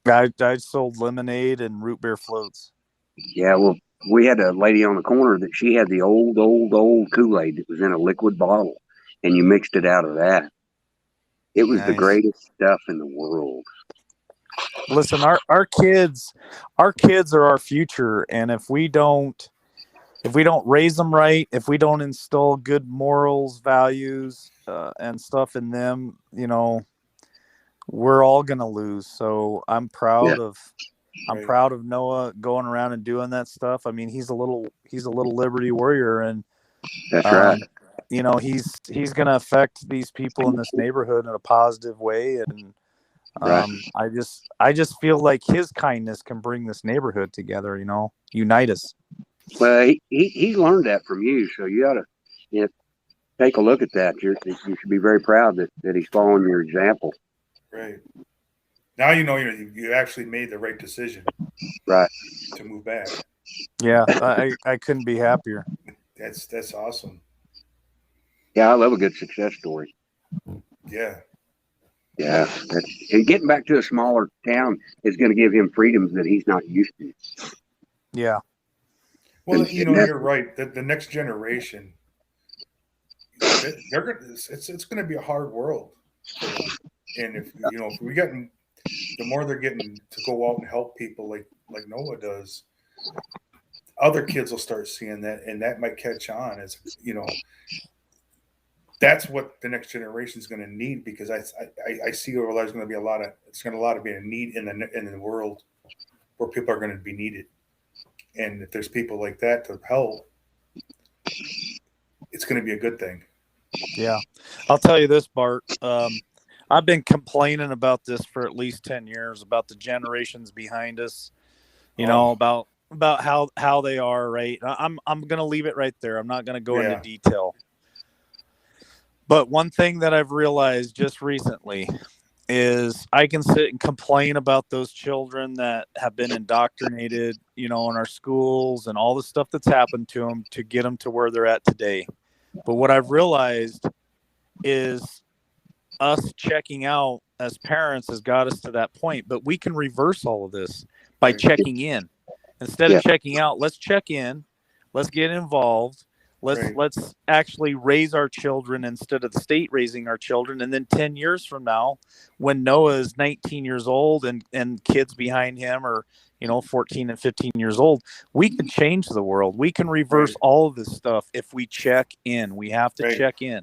I sold lemonade and root beer floats. Yeah, well, we had a lady on the corner that she had the old Kool-Aid that was in a liquid bottle, and you mixed it out of that. It was the greatest stuff in the world. Listen, our kids are our future, and if we don't raise them right, if we don't instill good morals, values, and stuff in them, you know, we're all gonna lose. So I'm proud I'm Right. proud of Noah going around and doing that stuff. I mean, he's a little liberty warrior, and That's right. you know, he's going to affect these people in this neighborhood in a positive way, and Right. I just feel like his kindness can bring this neighborhood together. You know, unite us. Well, he learned that from you, so you ought to, you know, take a look at that. You should be very proud that he's following your example. Right. Now you know you actually made the right decision. Right. To move back. Yeah, I couldn't be happier. That's awesome. Yeah, I love a good success story. Yeah. Yeah, and getting back to a smaller town is going to give him freedoms that he's not used to. Yeah. Well, And you know, that- you're right. The next generation, they're gonna. It's going to be a hard world for them. And if we getting, the more they're getting to go out and help people like Noah does, other kids will start seeing that, and that might catch on. As you know, that's what the next generation is going to need, because I see over there's going to be a lot of be a need in the world where people are going to be needed, and if there's people like that to help, it's going to be a good thing. Yeah, I'll tell you this, Bart. I've been complaining about this for at least 10 years, about the generations behind us. You know, about how they are. Right. I'm going to leave it right there. I'm not going to go into detail. But one thing that I've realized just recently is I can sit and complain about those children that have been indoctrinated, you know, in our schools and all the stuff that's happened to them to get them to where they're at today. But what I've realized is us checking out as parents has got us to that point. But we can reverse all of this by checking in. Instead of checking out, let's check in. Let's get involved. Let's actually raise our children instead of the state raising our children. And then 10 years from now, when Noah is 19 years old and kids behind him are, you know, 14 and 15 years old, we can change the world. We can reverse all of this stuff if we check in. We have to check in.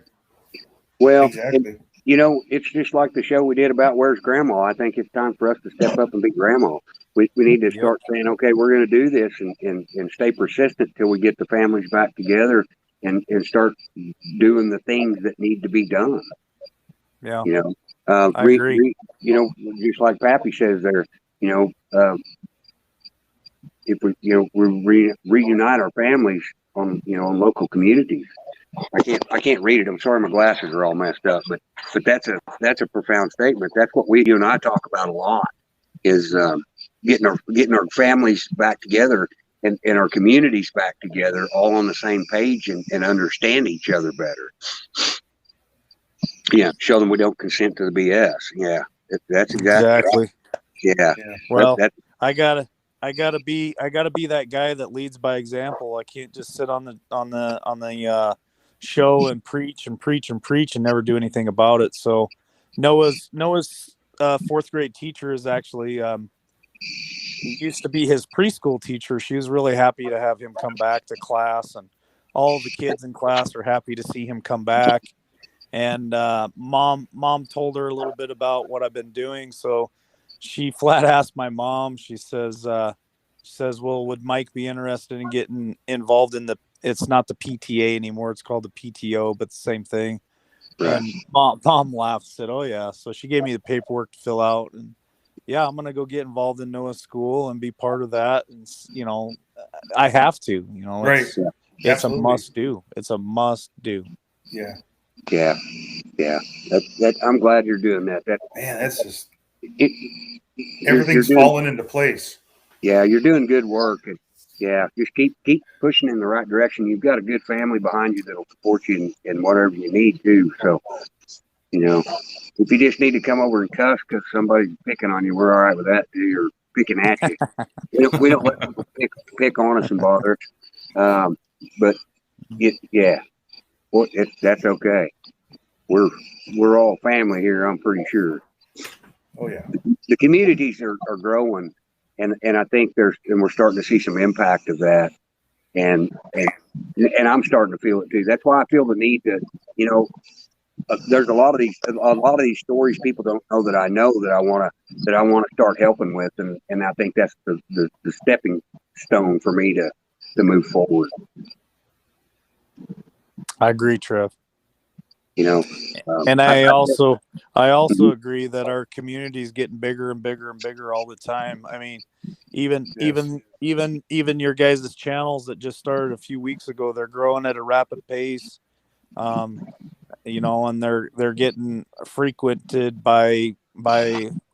Well, exactly. You know, it's just like the show we did about Where's Grandma. I think it's time for us to step up and be Grandma. We need to start saying, okay, we're going to do this and stay persistent till we get the families back together and start doing the things that need to be done. Yeah. You know, I agree. You know, just like Pappy says there, you know, if we, you know, we reunite our families on, you know, on local communities. I can't read it. I'm sorry, my glasses are all messed up, but that's a profound statement. That's what you and I talk about a lot, is getting our families back together and our communities back together, all on the same page and understand each other better. Yeah, show them we don't consent to the BS. Yeah, that's exactly. Yeah. Well, I gotta be that guy that leads by example. I can't just sit on the show and preach and never do anything about it. So Noah's fourth grade teacher is actually he used to be his preschool teacher. She was really happy to have him come back to class, and all the kids in class are happy to see him come back. And mom told her a little bit about what I've been doing. So she flat asked my mom, she says, well, would Mike be interested in getting involved in it's not the PTA anymore. It's called the PTO, but the same thing. Right. And mom laughed, said, oh yeah. So she gave me the paperwork to fill out, and yeah, I'm going to go get involved in Noah's school and be part of that. And, you know, I have to, you know, it's a must do. It's a must do. Yeah. Yeah. Yeah. That I'm glad you're doing that. Man, that's just, everything's falling into place. Yeah. You're doing good work. And yeah, just keep pushing in the right direction. You've got a good family behind you that'll support you in whatever you need to. So, you know, if you just need to come over and cuss because somebody's picking on you, we're all right with that too, or picking at you. we don't let people pick on us and bother us. But that's okay. We're all family here, I'm pretty sure. Oh yeah. The communities are growing, and I think we're starting to see some impact of that, and I'm starting to feel it too. That's why I feel the need to, you know, there's a lot of these stories people don't know that I know that I want to start helping with, and I think that's the stepping stone for me to move forward. I agree, Trev. You know, And I also agree that our community is getting bigger and bigger and bigger all the time. I mean, even your guys' channels that just started a few weeks ago, they're growing at a rapid pace. You know, and they're getting frequented by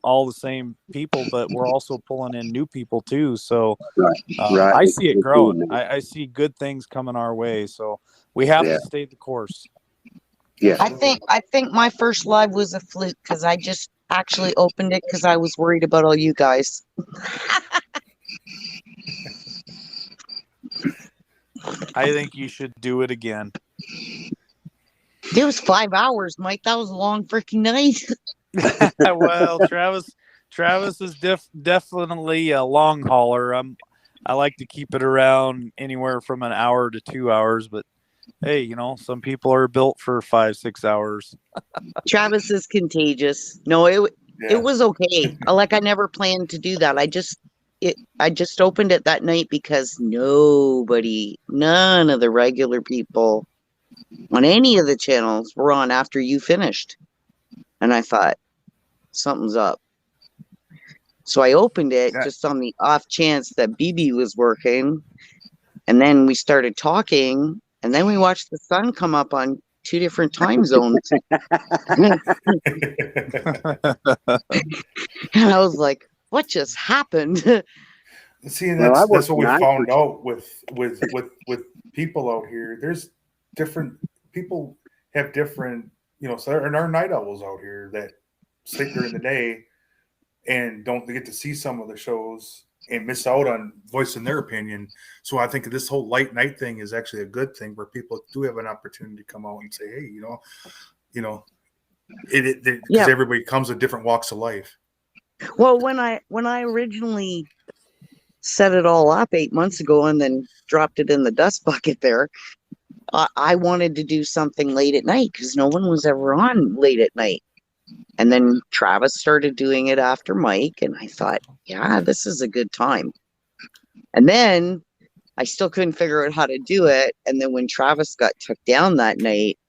all the same people, but we're also pulling in new people too. So right. I see it growing. I see good things coming our way. So we have to stay the course. Yeah. I think my first live was a fluke because I just actually opened it because I was worried about all you guys. I think you should do it again. It was 5 hours, Mike. That was a long freaking night. Well, Travis is definitely a long hauler. I like to keep it around anywhere from an hour to 2 hours, but hey, you know, some people are built for 5-6 hours. Travis is contagious. No, it was okay. Like I never planned to do that. I just opened it that night because none of the regular people on any of the channels were on after you finished. And I thought, something's up. So I opened it just on the off chance that BB was working. And then we started talking. And then we watched the sun come up on 2 different time zones. And I was like, what just happened? See, and that's what we found out with people out here. There's different people have different, you know, so there are night owls out here that sleep during the day and don't get to see some of the shows and miss out on voicing their opinion. So I think this whole light night thing is actually a good thing where people do have an opportunity to come out and say, hey, because everybody comes with different walks of life. Well, when I originally set it all up 8 months ago and then dropped it in the dust bucket there, I wanted to do something late at night because no one was ever on late at night. And then Travis started doing it after Mike, and I thought, yeah, this is a good time. And then I still couldn't figure out how to do it. And then when Travis got took down that night,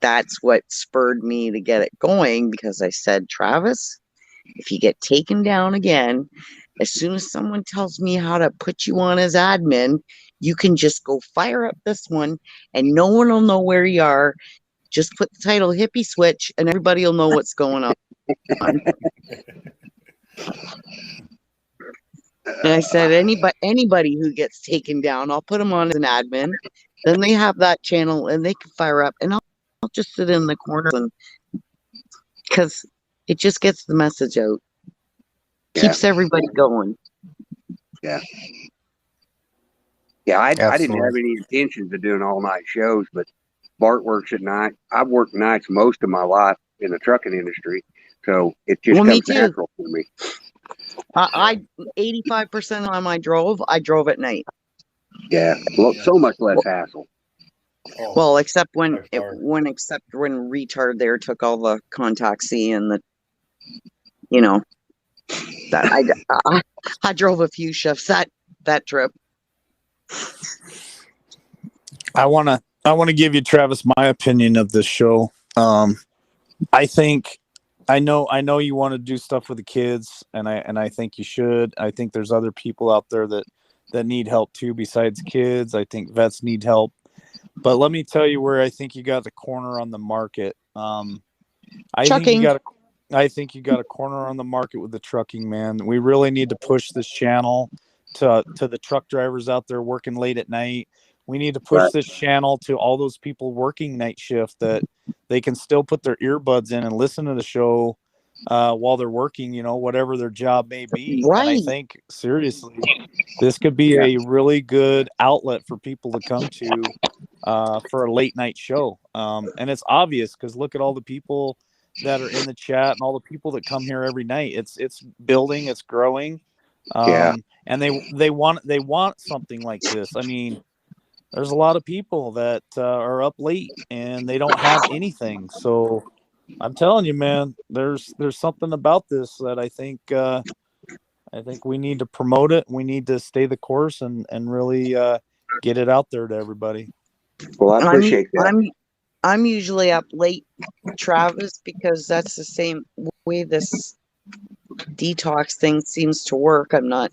that's what spurred me to get it going because I said, Travis, if you get taken down again, as soon as someone tells me how to put you on as admin, you can just go fire up this one and no one will know where you are. Just put the title Hippie Switch and everybody will know what's going on. And I said, anybody who gets taken down, I'll put them on as an admin. Then they have that channel and they can fire up and I'll just sit in the corner and because it just gets the message out. Keeps everybody going. Yeah. Yeah, I didn't have any intentions of doing all night shows, but Bart works at night. I've worked nights most of my life in the trucking industry, so it just comes natural for me. I 85% of the time I drove at night. Yeah, so much less hassle. Well, except when retard there took all the contact C and the, you know, that I drove a few shifts that trip. I want to give you, Travis, my opinion of this show. I know you want to do stuff with the kids, and I think you should. I think there's other people out there that need help too besides kids. I think vets need help. But let me tell you where I think you got the corner on the market. I think you got a corner on the market with the trucking, man. We really need to push this channel to the truck drivers out there working late at night. We need to push this channel to all those people working night shift that they can still put their earbuds in and listen to the show while they're working, you know, whatever their job may be. Right. And I think, seriously, this could be a really good outlet for people to come to for a late night show. And it's obvious because look at all the people that are in the chat and all the people that come here every night. It's building, it's growing. And they want something like this. I mean, there's a lot of people that are up late and they don't have anything. So I'm telling you, man, there's something about this that I think we need to promote it. We need to stay the course and really get it out there to everybody. Well, I appreciate that. I'm usually up late, Travis, because that's the same way this detox thing seems to work. I'm not,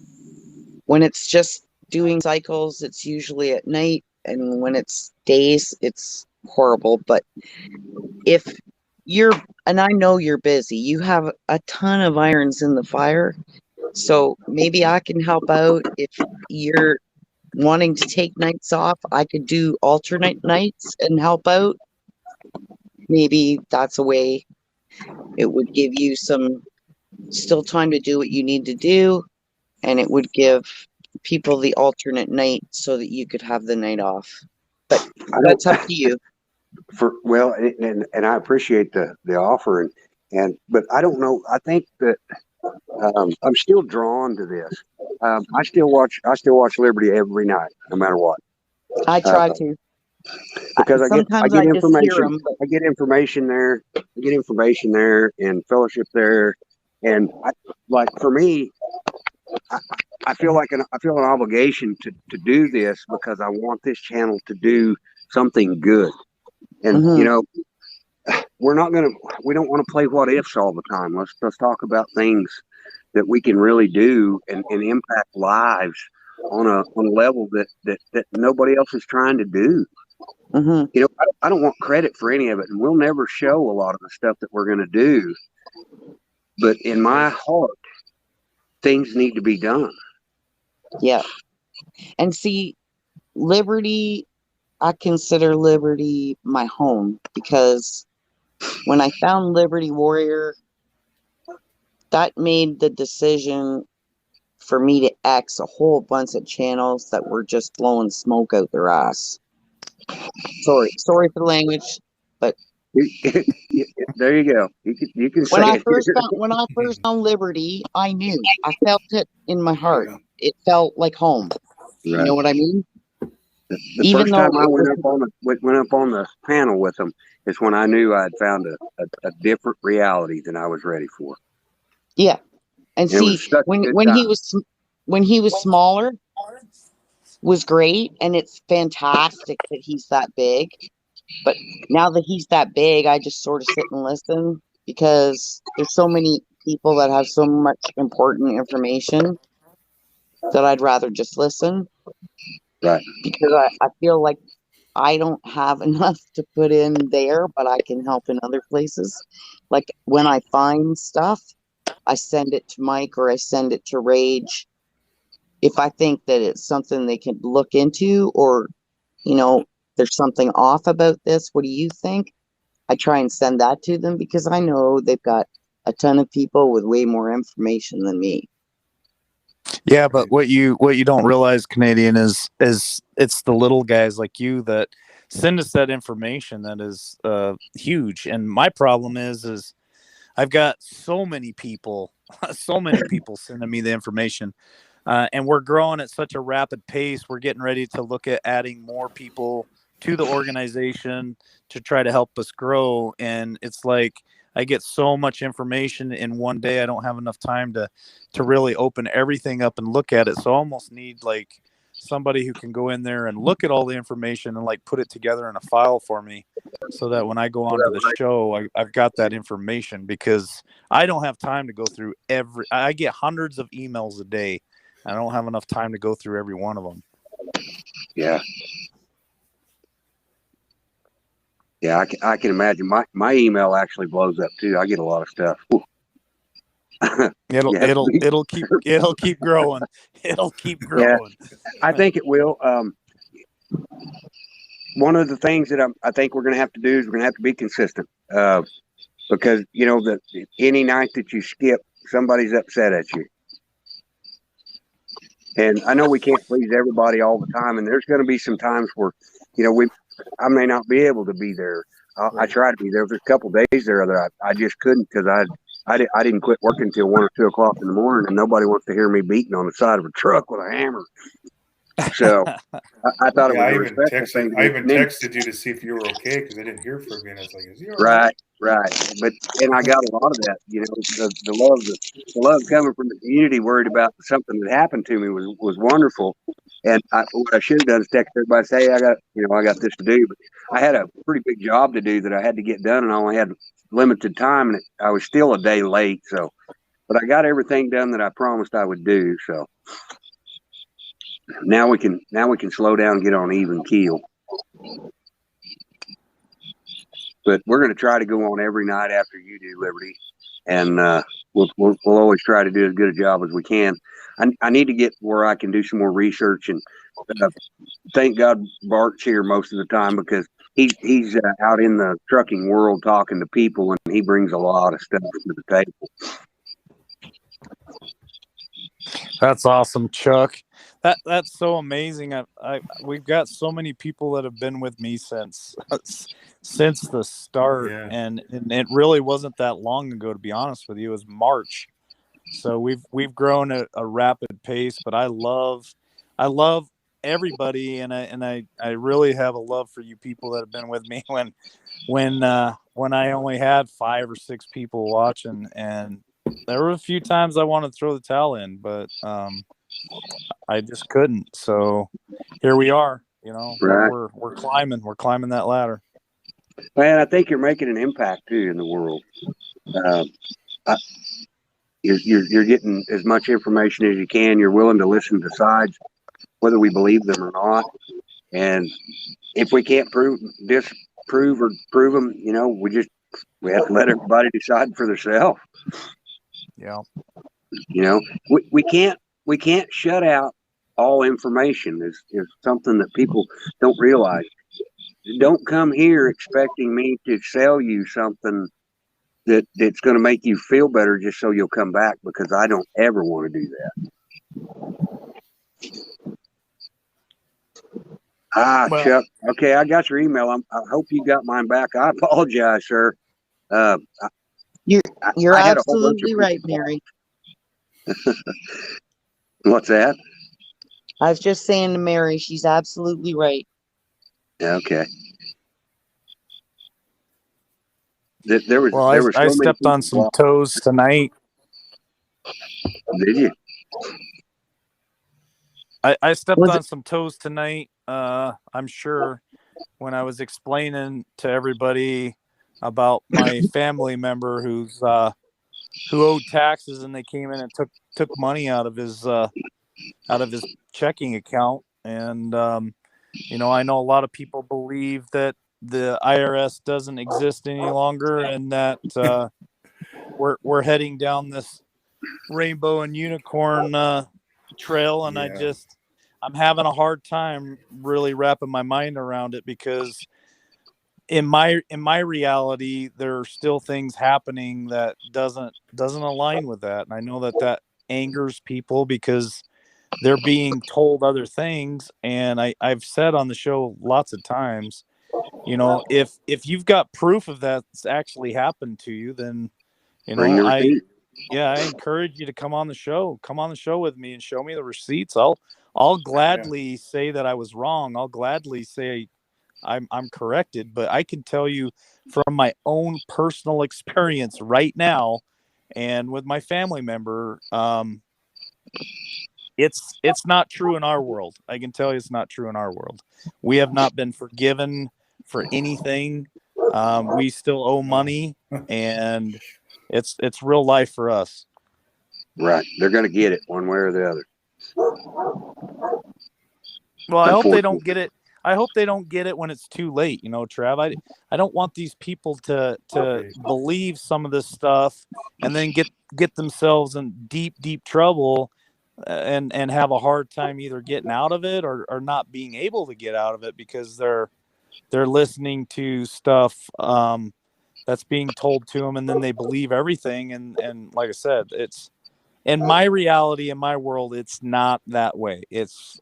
when it's just doing cycles, it's usually at night, and when it's days, it's horrible. But if you're, and I know you're busy, you have a ton of irons in the fire, so maybe I can help out. If you're wanting to take nights off, I could do alternate nights and help out. Maybe that's a way. It would give you some still time to do what you need to do, and it would give people the alternate night so that you could have the night off. But that's up to you. And I appreciate the offer, but I don't know. I think that I'm still drawn to this. I still watch Liberty every night, no matter what. I try to. Because I get information. I get information there and fellowship there, and for me, I feel an obligation to do this because I want this channel to do something good, and we don't want to play what ifs all the time. Let's talk about things that we can really do and impact lives on a level that nobody else is trying to do. I don't want credit for any of it, and we'll never show a lot of the stuff that we're going to do. But in my heart, things need to be done. Yeah. And see, Liberty, I consider Liberty my home, because when I found Liberty Warrior, that made the decision for me to X a whole bunch of channels that were just blowing smoke out their ass. Sorry for the language, but there you go. You can say when I first found Liberty, I knew. I felt it in my heart. It felt like home. Right. You know what I mean? The first time I went up on the panel with them is when I knew I had found a different reality than I was ready for. Yeah, and see, when he was smaller, was great, and it's fantastic that he's that big. But now that he's that big, I just sort of sit and listen, because there's so many people that have so much important information that I'd rather just listen. Right. Because I feel like I don't have enough to put in there, but I can help in other places. Like when I find stuff, I send it to Mike or I send it to Rage. If I think that it's something they can look into, or, there's something off about this, what do you think? I try and send that to them, because I know they've got a ton of people with way more information than me. Yeah, but what you don't realize, Canadian, is it's the little guys like you that send us that information that is huge. And my problem is I've got so many people sending me the information. And we're growing at such a rapid pace. We're getting ready to look at adding more people to the organization to try to help us grow. And it's like I get so much information in one day. I don't have enough time to really open everything up and look at it. So I almost need like somebody who can go in there and look at all the information and like put it together in a file for me, so that when I go on to the show, I've got that information, because I don't have time to go through I get hundreds of emails a day. I don't have enough time to go through every one of them. Yeah. Yeah, I can imagine. My email actually blows up too. I get a lot of stuff. It'll keep growing. It'll keep growing. Yeah, I think it will. One of the things that I think we're going to have to do is we're going to have to be consistent. Because that any night that you skip, somebody's upset at you. And I know we can't please everybody all the time, and there's going to be some times where, I may not be able to be there. I try to be there. There's a couple days there that I just couldn't, because I didn't quit working until 1 or 2 o'clock in the morning, and nobody wants to hear me beating on the side of a truck with a hammer. So I thought it Yeah, was a respectful thing. to I do. even And then- texted you to see if you were okay because I didn't hear from you. And I was like, "Is he all Right, right. But and I got a lot of that. You know, the love coming from the community, worried about something that happened to me was wonderful. And what I should have done is text everybody, and say, hey, I got this to do. But I had a pretty big job to do that I had to get done, and I only had limited time, and I was still a day late. So, but I got everything done that I promised I would do. So now we can slow down and get on even keel. But we're going to try to go on every night after you do, Liberty, and we'll always try to do as good a job as we can. I need to get where I can do some more research, and thank God Bart's here most of the time because he's out in the trucking world talking to people, and he brings a lot of stuff to the table. That's awesome, Chuck. That's so amazing. We've got so many people that have been with me since the start, Yeah. and it really wasn't that long ago, to be honest with you. It was March, so we've grown at a rapid pace. But I love everybody, and I really have a love for you people that have been with me when I only had 5 or 6 people watching, and there were a few times I wanted to throw the towel in, but I just couldn't. So here we are. You know, Right. we're climbing that ladder. Man, I think you're making an impact too in the world. You're getting as much information as you can. You're willing to listen to sides, whether we believe them or not. And if we can't disprove or prove them, you know, we have to let everybody decide for themselves. Yeah. You know, we can't shut out all information. Is something that people don't realize. Don't come here expecting me to sell you something that's going to make you feel better just so you'll come back, because I don't ever want to do that. Well, Chuck. Okay, I got your email. I hope you got mine back. I apologize, sir. You're I had a whole bunch of absolutely right, Mary. What's that? I was just saying to Mary, she's absolutely right. Yeah, okay. There was well, so I many stepped on people some toes tonight. involved. Did you? I stepped Was on it- some toes tonight. I'm sure when I was explaining to everybody about my family member who owed taxes, and they came in and took money out of his checking account. And you know, I know a lot of people believe that the IRS doesn't exist any longer, and that we're heading down this rainbow and unicorn trail. And Yeah. I'm having a hard time really wrapping my mind around it, because in my reality, there are still things happening that doesn't align with that. And I know that angers people because they're being told other things. And I've said on the show lots of times, you know, if you've got proof of that's actually happened to you, then, you Bring know, the receipt. I encourage you to come on the show with me and show me the receipts. I'll gladly say that I was wrong. I'll gladly say I'm corrected, but I can tell you from my own personal experience right now, and with my family member, it's not true in our world. I can tell you it's not true in our world. We have not been forgiven for anything. We still owe money, and it's real life for us. Right. They're going to get it one way or the other. Well, I hope they don't get it. I hope they don't get it when it's too late, you know, Trav. I don't want these people to believe some of this stuff and then get themselves in deep trouble, and have a hard time either getting out of it or not being able to get out of it because they're listening to stuff that's being told to them, and then they believe everything. And like I said, it's in my reality, in my world, it's not that way. It's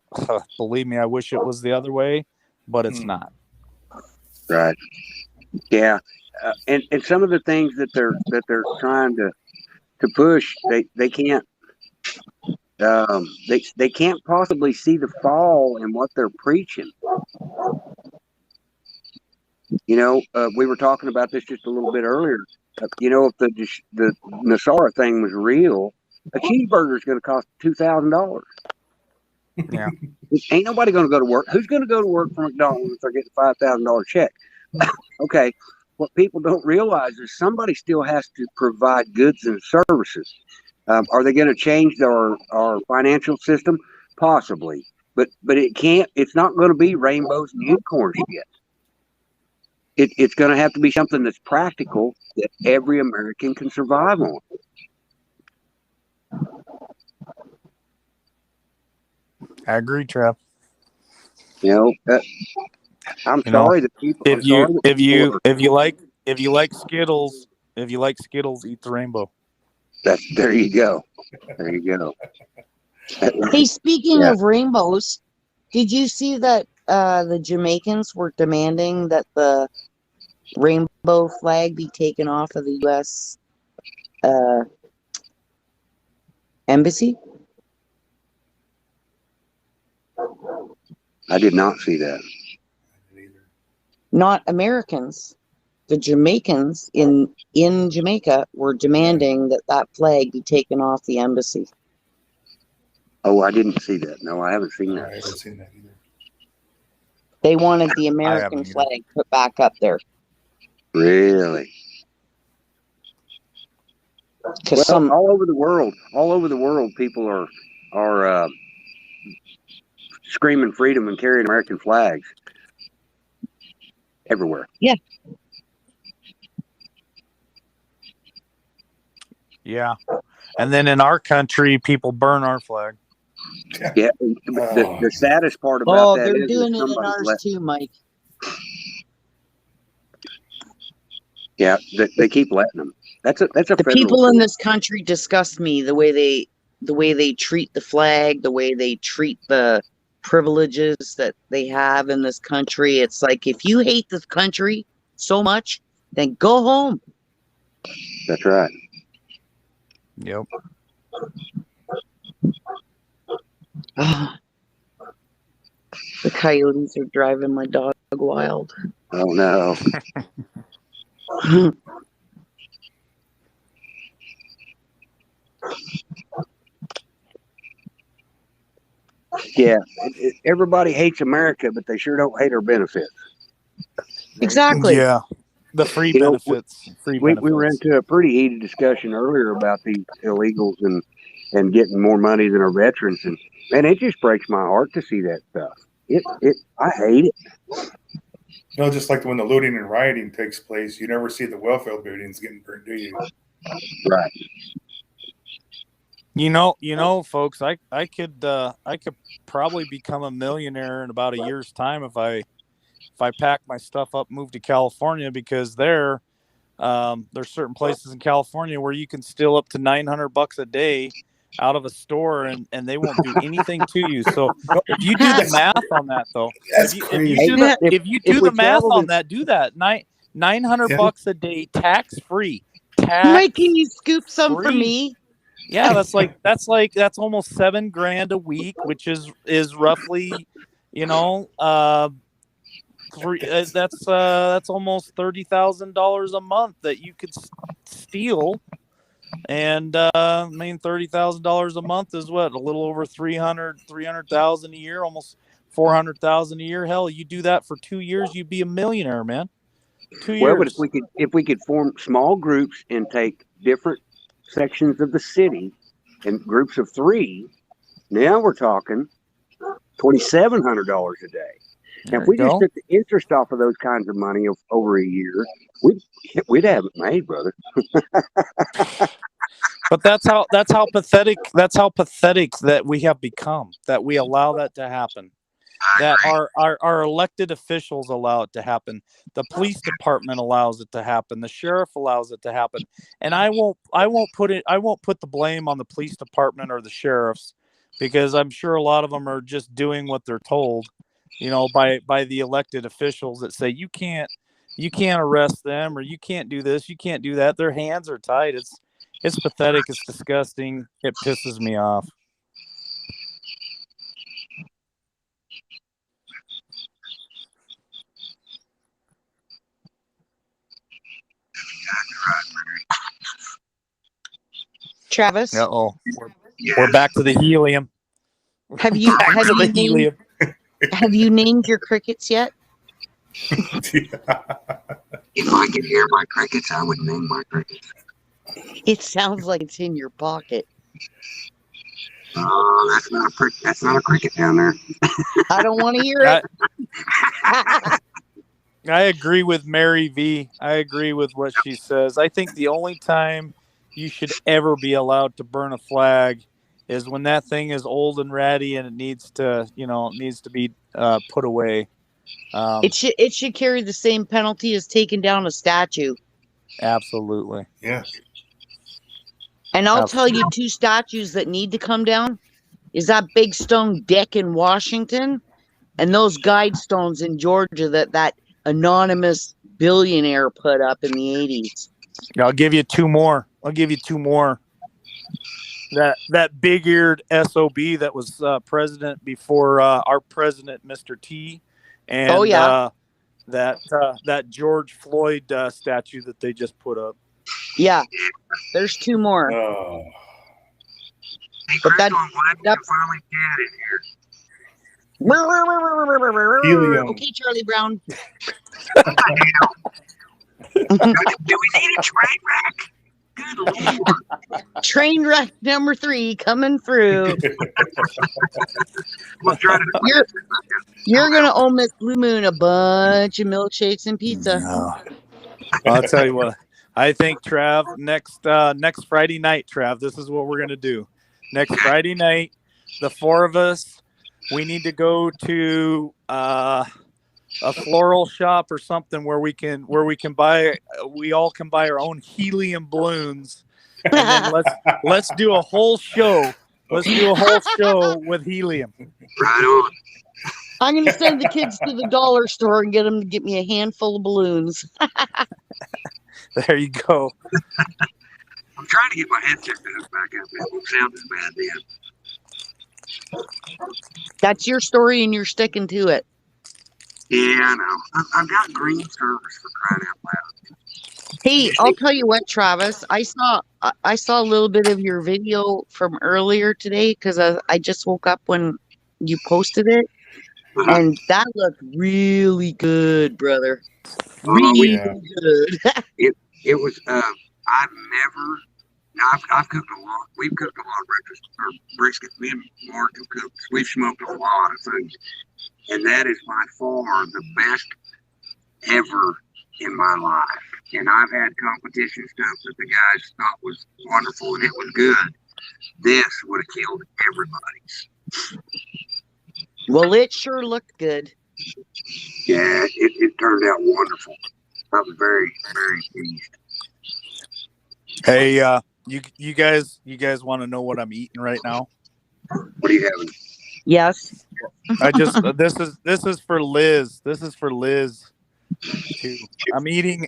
believe me, I wish it was the other way, but it's not. Right. Yeah. And some of the things that they're trying to push, they can't They can't possibly see the fall in what they're preaching. We were talking about this just a little bit earlier. If the Nasara thing was real, a cheeseburger is going to cost $2,000. Yeah. Ain't nobody going to go to work. Who's going to go to work for McDonald's if they're getting a $5,000 check? Okay. What people don't realize is somebody still has to provide goods and services. Are they going to change our financial system? Possibly, but it can't. It's not going to be rainbows and unicorns yet. It's going to have to be something that's practical that every American can survive on. I agree, Trev. I'm sorry that people. If you like Skittles, eat the rainbow. There you go. There you go. Hey, speaking Yeah. of rainbows, did you see that the Jamaicans were demanding that the rainbow flag be taken off of the U.S. Embassy? I did not see that. Not Americans. The Jamaicans in Jamaica were demanding that flag be taken off the embassy. Oh, I didn't see that. No, I haven't seen I that. haven't seen that either. They wanted the American haven't either. flag put back up there. Really? Because Well, all over the world, people are screaming freedom and carrying American flags everywhere. Yeah. And then in our country, people burn our flag. Yeah. The saddest part about that they're is doing that it in somebody's ours let. too, Mike. Yeah, they keep letting them. That's a The federal people in thing. this country disgust me. The way they treat the flag, the way they treat the privileges that they have in this country. It's like, if you hate this country so much, then go home. That's right. Yep. The coyotes are driving my dog wild. Oh no. Yeah, everybody hates America, but they sure don't hate our benefits. Exactly. Yeah. The free You know, benefits. We were into a pretty heated discussion earlier about the illegals and getting more money than our veterans, and man, it just breaks my heart to see that stuff. I hate it. Just like when the looting and rioting takes place, you never see the welfare buildings getting burned, do you? Right. You know, folks, I could probably become a millionaire in about a year's time if I pack my stuff up, move to California, because there's certain places in California where you can steal up to $900 a day out of a store and they won't do anything to you. So if you do the math on that, though, That's if you crazy. do the If math traveled on in- that, do that. $900 a day, tax free. Mike, can you scoop some for free. me? Yeah, that's almost $7,000 a week, which is roughly, that's almost $30,000 a month that you could steal. And $30,000 a month is what, a little over 300,000 a year, almost 400,000 a year. Hell, you do that for 2 years, you'd be a millionaire, man. 2 years. Well, but if we could form small groups and take different sections of the city in groups of 3, now we're talking $2,700 a day. Now, if we just took the interest off of those kinds of money over a year, we'd have it made, brother. But that's how pathetic that we have become, that we allow that to happen, that our elected officials allow it to happen. The police department allows it to happen. The sheriff allows it to happen. And I won't put the blame on the police department or the sheriffs, because I'm sure a lot of them are just doing what they're told, by the elected officials that say you can't arrest them, or you can't do this, you can't do that. Their hands are tied. It's pathetic. It's disgusting. It pisses me off. Travis, Uh-oh. We're back to the helium. have you Back have to the you named, helium. have you named your crickets yet? If I could hear my crickets, I would name my crickets. It sounds like it's in your pocket. Oh, that's not a cricket down there. I don't want to hear it. I agree with Mary V. I agree with what she says. I think the only time you should ever be allowed to burn a flag is when that thing is old and ratty and it needs to be put away. It should carry the same penalty as taking down a statue. Absolutely. Yeah. And I'll tell you, two statues that need to come down is that big stone dick in Washington and those guide stones in Georgia that anonymous billionaire put up in the 80s. I'll give you two more. That big-eared SOB that was president before our president, Mr. T, and that George Floyd statue that they just put up. Yeah, there's two more. Oh. Hey, But Crystal, that- I'm glad that- you finally got in here. Helium. Okay, Charlie Brown. Do we need a train wreck? Good Lord. Train wreck number 3 coming through. We'll try to You're gonna owe Miss Blue Moon a bunch of milkshakes and pizza. No. I'll tell you what. I think, Trav, next Friday night, Trav, this is what we're gonna do. Next Friday night, the 4 of us, we need to go to a floral shop or something where we can buy. We all can buy our own helium balloons, and then let's do a whole show. Let's do a whole show with helium. right on. I'm gonna send the kids to the dollar store and get them to get me a handful of balloons. There you go. I'm trying to get my headset back up. It won't sound as bad then. That's your story, and you're sticking to it. Yeah, I know. I've got green service for crying out loud. Hey, I'll tell you what, Travis. I saw a little bit of your video from earlier today because I just woke up when you posted it, and that looked really good, brother. Really yeah. good. It was, I've cooked a lot. We've cooked a lot of breakfast or brisket. Me and Mark have cooked. We've smoked a lot of things. And that is by far the best ever in my life. And I've had competition stuff that the guys thought was wonderful and it was good. This would have killed everybody's. Well, it sure looked good. Yeah, it turned out wonderful. I was very, very pleased. Hey, you guys want to know what I'm eating right now? What are you having? Yes. I just this is for Liz. This is for Liz too. I'm eating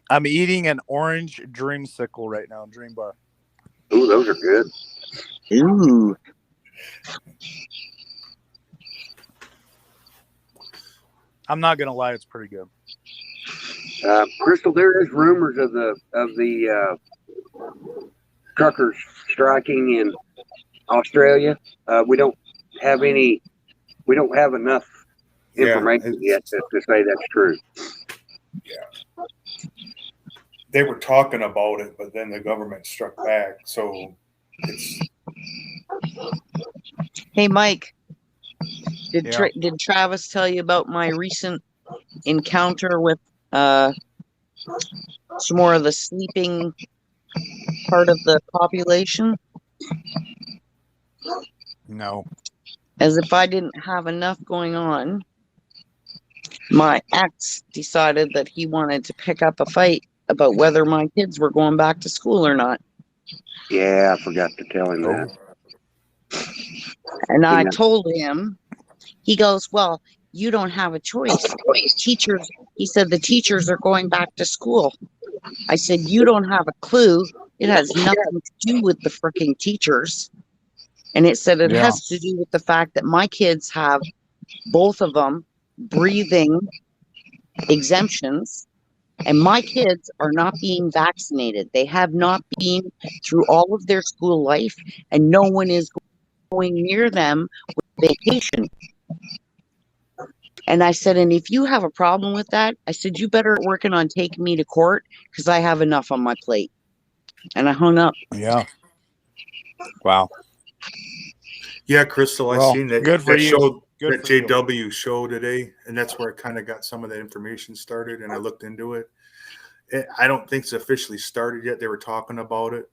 an orange dreamsicle right now, Dream Bar. Ooh, those are good. Ooh. I'm not gonna lie, it's pretty good. Crystal, there is rumors of the truckers striking in Australia. We don't have enough information yet to say that's true. Yeah. They were talking about it, but then the government struck back. So it's. Hey, Mike. Did Yeah. did Travis tell you about my recent encounter with some more of the sleeping part of the population? No. As if I didn't have enough going on, my ex decided that he wanted to pick up a fight about whether my kids were going back to school or not. Yeah, I forgot to tell him that. And I Yeah. told him, he goes, well, you don't have a choice. Teachers, he said, the teachers are going back to school. I said, you don't have a clue. It has nothing to do with the freaking teachers. And it said it Yeah. has to do with the fact that my kids have, both of them, breathing exemptions. And my kids are not being vaccinated. They have not been through all of their school life, and no one is going near them with vacation. And I said, and if you have a problem with that, I said, you better working on taking me to court because I have enough on my plate. And I hung up. Yeah. Wow. Yeah, Crystal, I Well, seen that good for that you. show, Good that for you. JW show today, and that's where I kind of got some of that information started, and I looked into it. I don't think it's officially started yet. They were talking about it,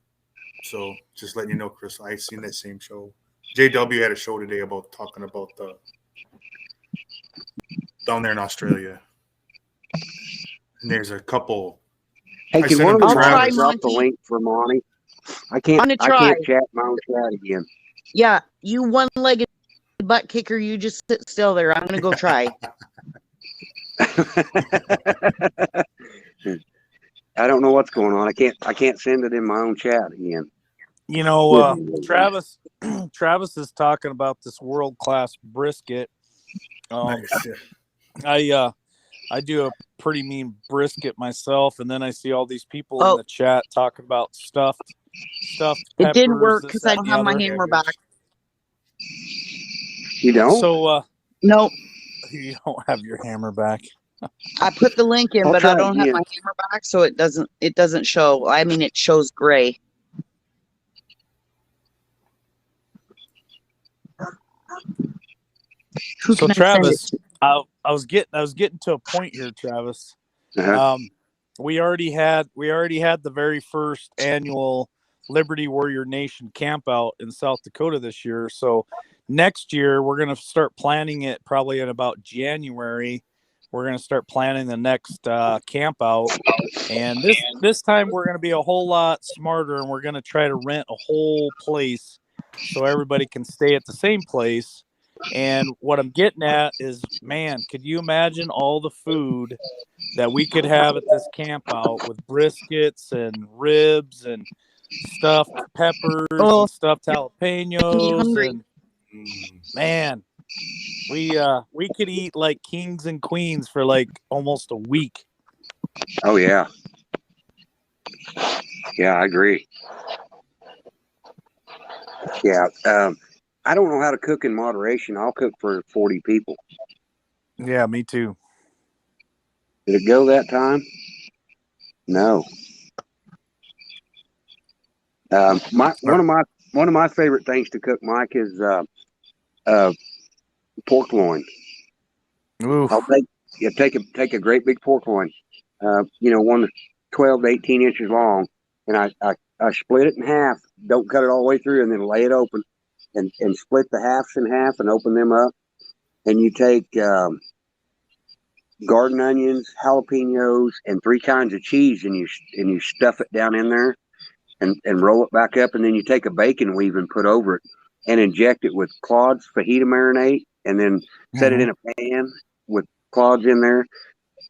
so just letting you know, Crystal, I seen that same show. JW had a show today about talking about the down there in Australia, and there's a couple. Hey, I can sent one him of to the I'll try, mods Travis. drop the Monty. link for Monty? I I'm can't. gonna I try. can't chat my own chat again. Yeah, you one-legged butt kicker, you just sit still there. I'm gonna go try. I don't know what's going on. I can't send it in my own chat again. You know, Travis is talking about this world-class brisket. Nice. I do a pretty mean brisket myself, and then I see all these people in Oh, the chat talking about stuffed it didn't peppers, work this, because that, I and don't the have my other. hammer back. You don't? So No, you don't have your hammer back. I put the link in, I'll but I try don't have again. my hammer back, so it doesn't show. I mean, it shows gray. Who So can I send it Travis, to? I was getting to a point here, Travis. Uh-huh. We already had the very first annual Liberty Warrior Nation camp out in South Dakota this year. So next year we're going to start planning it probably in about January. We're going to start planning the next camp out. And this time we're going to be a whole lot smarter, and we're going to try to rent a whole place so everybody can stay at the same place. And what I'm getting at is, man, could you imagine all the food that we could have at this camp out with briskets and ribs and stuffed peppers Oh, and stuffed me jalapenos, hungry. and man, we could eat like kings and queens for like almost a week. Oh yeah. Yeah, I agree. Yeah. I don't know how to cook in moderation. I'll cook for 40 people. Yeah, me too. Did it go that time? No. One of my favorite things to cook, Mike, is pork loin. Ooh. I'll take a great big pork loin, one 12 to 18 inches long, and I split it in half. Don't cut it all the way through, and then lay it open, and split the halves in half and open them up. And you take garden onions, jalapenos, and 3 kinds of cheese, and you stuff it down in there, and roll it back up, and then you take a bacon weave and put over it, and inject it with Claude's fajita marinade, and then set it in a pan with Claude's in there.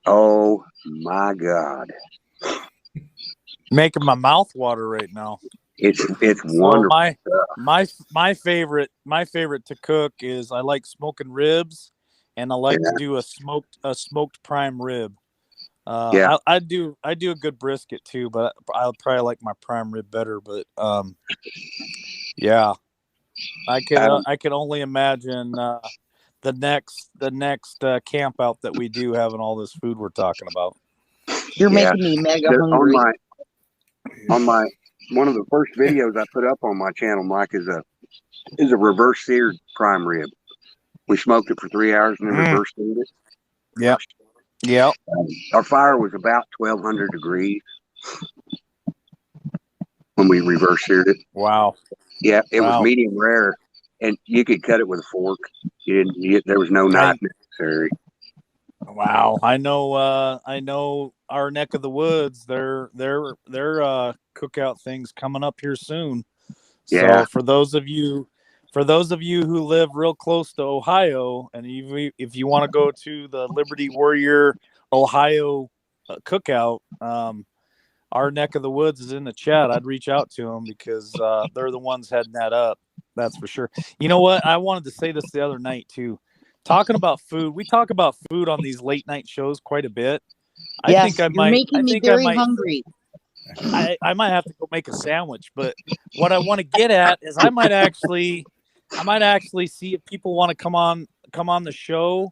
Oh my God! Making my mouth water right now. It's So wonderful. my favorite to cook is I like smoking ribs, and I like to do a smoked prime rib. Yeah. I do a good brisket too, but I'll probably like my prime rib better. But yeah, I could only imagine the next camp out that we do having all this food we're talking about. You're Yeah. making me mega hungry. On my one of the first videos I put up on my channel, Mike, is a reverse seared prime rib. We smoked it for 3 hours and then reverse seared it. Yep. Yep. Our fire was about 1200 degrees when we reverse seared it. Wow. Yeah, it was Wow. medium rare, and you could cut it with a fork. There was no knife necessary. Wow. I know our neck of the woods, their cookout things coming up here soon. Yeah. So for those of you who live real close to Ohio, and if you want to go to the Liberty Warrior Ohio cookout, our neck of the woods is in the chat. I'd reach out to them because they're the ones heading that up. That's for sure. You know what? I wanted to say this the other night too. Talking about food, we talk about food on these late night shows quite a bit. I Yes, think I you're might. making I me think very I might. hungry. I might have to go make a sandwich. But what I want to get at is I might actually see if people want to come on the show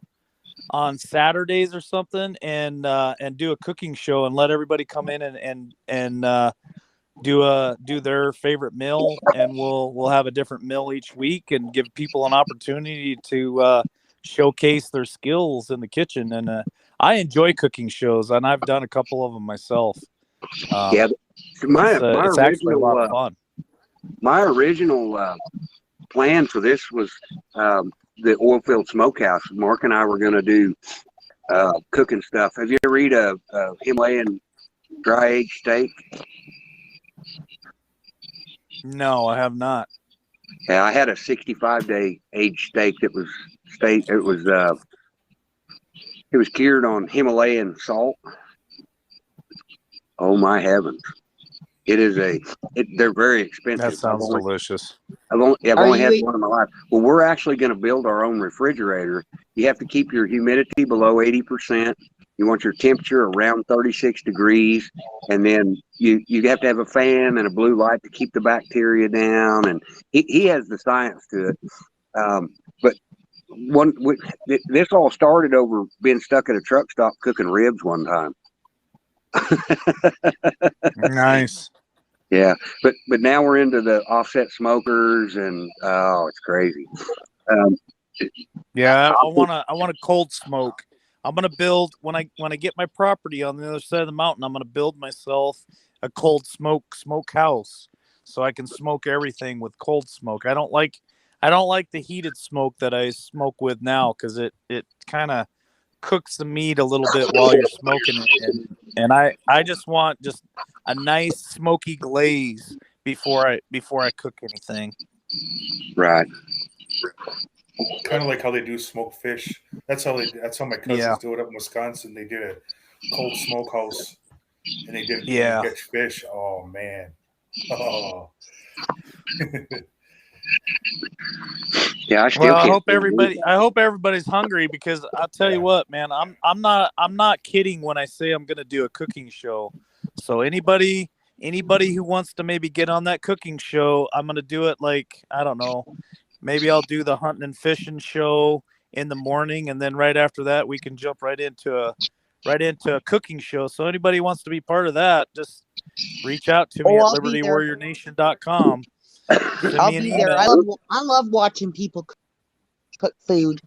on Saturdays or something and do a cooking show and let everybody come in and do their favorite meal, and we'll have a different meal each week and give people an opportunity to showcase their skills in the kitchen. And I enjoy cooking shows, and I've done a couple of them myself. Yeah, my It's actually a lot of fun. My original plan for this was the Oilfield Smokehouse. Mark and I were going to do cooking stuff. Have you ever eat a Himalayan dry aged steak? No, I have not. Yeah, I had a 65-day aged steak that was it was cured on Himalayan salt. Oh my heavens! They're very expensive. That sounds delicious. I've only had you- one in my life. Well, we're actually going to build our own refrigerator. You have to keep your humidity below 80%. You want your temperature around 36 degrees, and then you have to have a fan and a blue light to keep the bacteria down. And he has the science to it. But this all started over being stuck at a truck stop cooking ribs one time. Nice. Yeah, but now we're into the offset smokers, and oh, it's crazy. Yeah, I want to cold smoke. I'm gonna build when I get my property on the other side of the mountain. I'm gonna build myself a cold smoke house, so I can smoke everything with cold smoke. I don't like the heated smoke that I smoke with now, because it kind of cooks the meat a little bit while you're smoking it, and I just want a nice smoky glaze before I cook anything. Right. Kind of like how they do smoked fish. That's how my cousins do it up in Wisconsin. They did a cold smokehouse, and they did catch fish. Oh man. Oh. Yeah, I hope everybody's hungry, because I'll tell you what, man, I'm not kidding when I say I'm gonna do a cooking show. So anybody who wants to maybe get on that cooking show, I'm gonna do it like, I don't know, maybe I'll do the hunting and fishing show in the morning, and then right after that we can jump right into a cooking show. So anybody who wants to be part of that, just reach out to me at libertywarriornation.com. I'll be there. I love watching people cook food.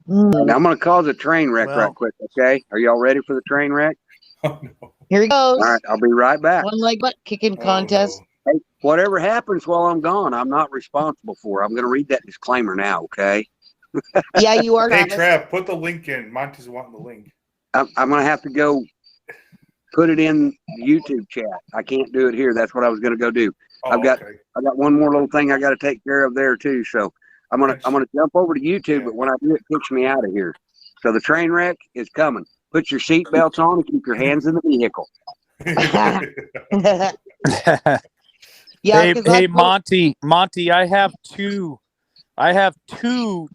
Now I'm going to cause a train wreck right quick, okay? Are y'all ready for the train wreck? Oh, no. Here he goes. All right, I'll be right back. One leg butt kicking contest. No. Hey, whatever happens while I'm gone, I'm not responsible for. I'm going to read that disclaimer now, okay? Yeah, you are. Hey, Travis. Trav, put the link in. Monty's wanting the link. I'm going to have to go put it in the YouTube chat. I can't do it here. That's what I was going to go do. Oh, I got one more little thing I got to take care of there too. So I'm gonna jump over to YouTube, but when I do, it kicks me out of here. So the train wreck is coming. Put your seat belts on and keep your hands in the vehicle. Yeah. Hey, Monty, I have two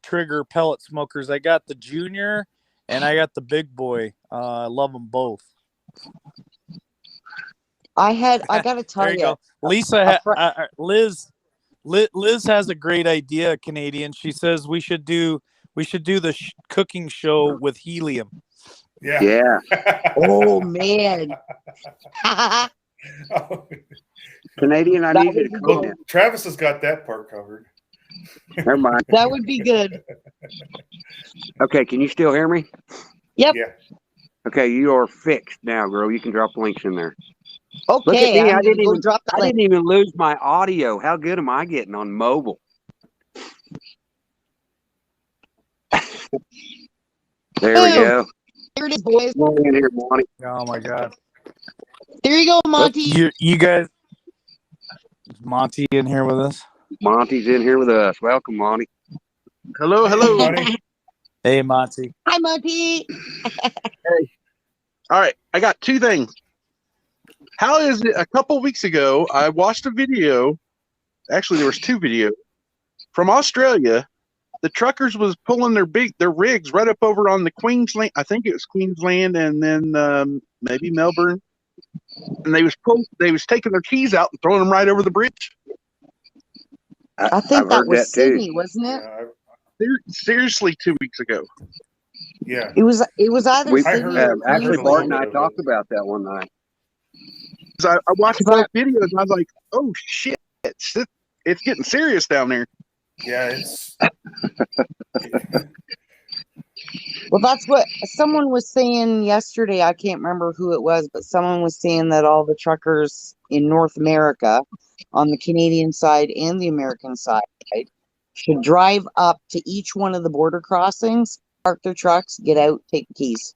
Trigger pellet smokers. I got the Junior and I got the Big Boy. I love them both. I gotta tell you, Go. Lisa, Liz has a great idea, Canadian. She says we should do the cooking show with helium. Yeah. Oh man. Canadian, I need you to come in. Travis has got that part covered. Never mind. That would be good. Okay, can you still hear me? Yep. Yeah. Okay, you are fixed now, girl. You can drop links in there. Okay. Look at me. I I didn't even lose my audio. How good am I getting on mobile? There we go. Here it is, boys. Come on in here, Monty. Oh my God! There you go, Monty. You guys, is Monty in here with us? Monty's in here with us. Welcome, Monty. Hello. Monty. Hey, Monty. Hi, Monty. All right, I got two things. How is it? A couple weeks ago, I watched a video. Actually, there was two videos from Australia the truckers was pulling their rigs right up over on the Queensland. I think it was Queensland, and then maybe Melbourne. And they was taking their keys out and throwing them right over the bridge. I think I've that heard was that too. Sydney, wasn't it? Seriously, 2 weeks ago. Yeah. It was either We Sydney or actually, Queensland. Bart and I talked about that one night. 'Cause I watched both videos and I was like, oh shit, it's getting serious down there. Yeah, it's Well, that's what someone was saying yesterday. I can't remember who it was, but someone was saying that all the truckers in North America, on the Canadian side and the American side, should drive up to each one of the border crossings, park their trucks, get out, take the keys.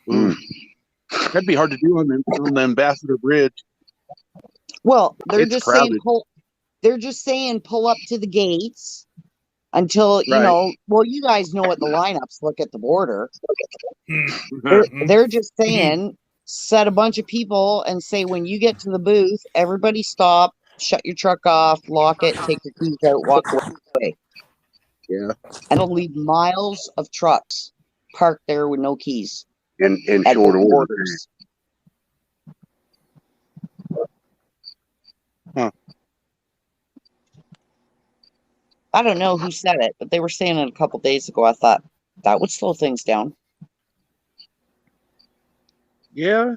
That'd be hard to do on the Ambassador Bridge. Well, they're It's just crowded. saying pull. They're just saying pull up to the gates until you Right. know. Well, you guys know what the lineups look at the border. Mhm. They're just saying set a bunch of people and say when you get to the booth, everybody stop, shut your truck off, lock it, take your keys out, walk away. Yeah. And it'll leave miles of trucks parked there with no keys In at short the order. borders. Huh. I don't know who said it, but they were saying it a couple days ago. I thought that would slow things down. Yeah.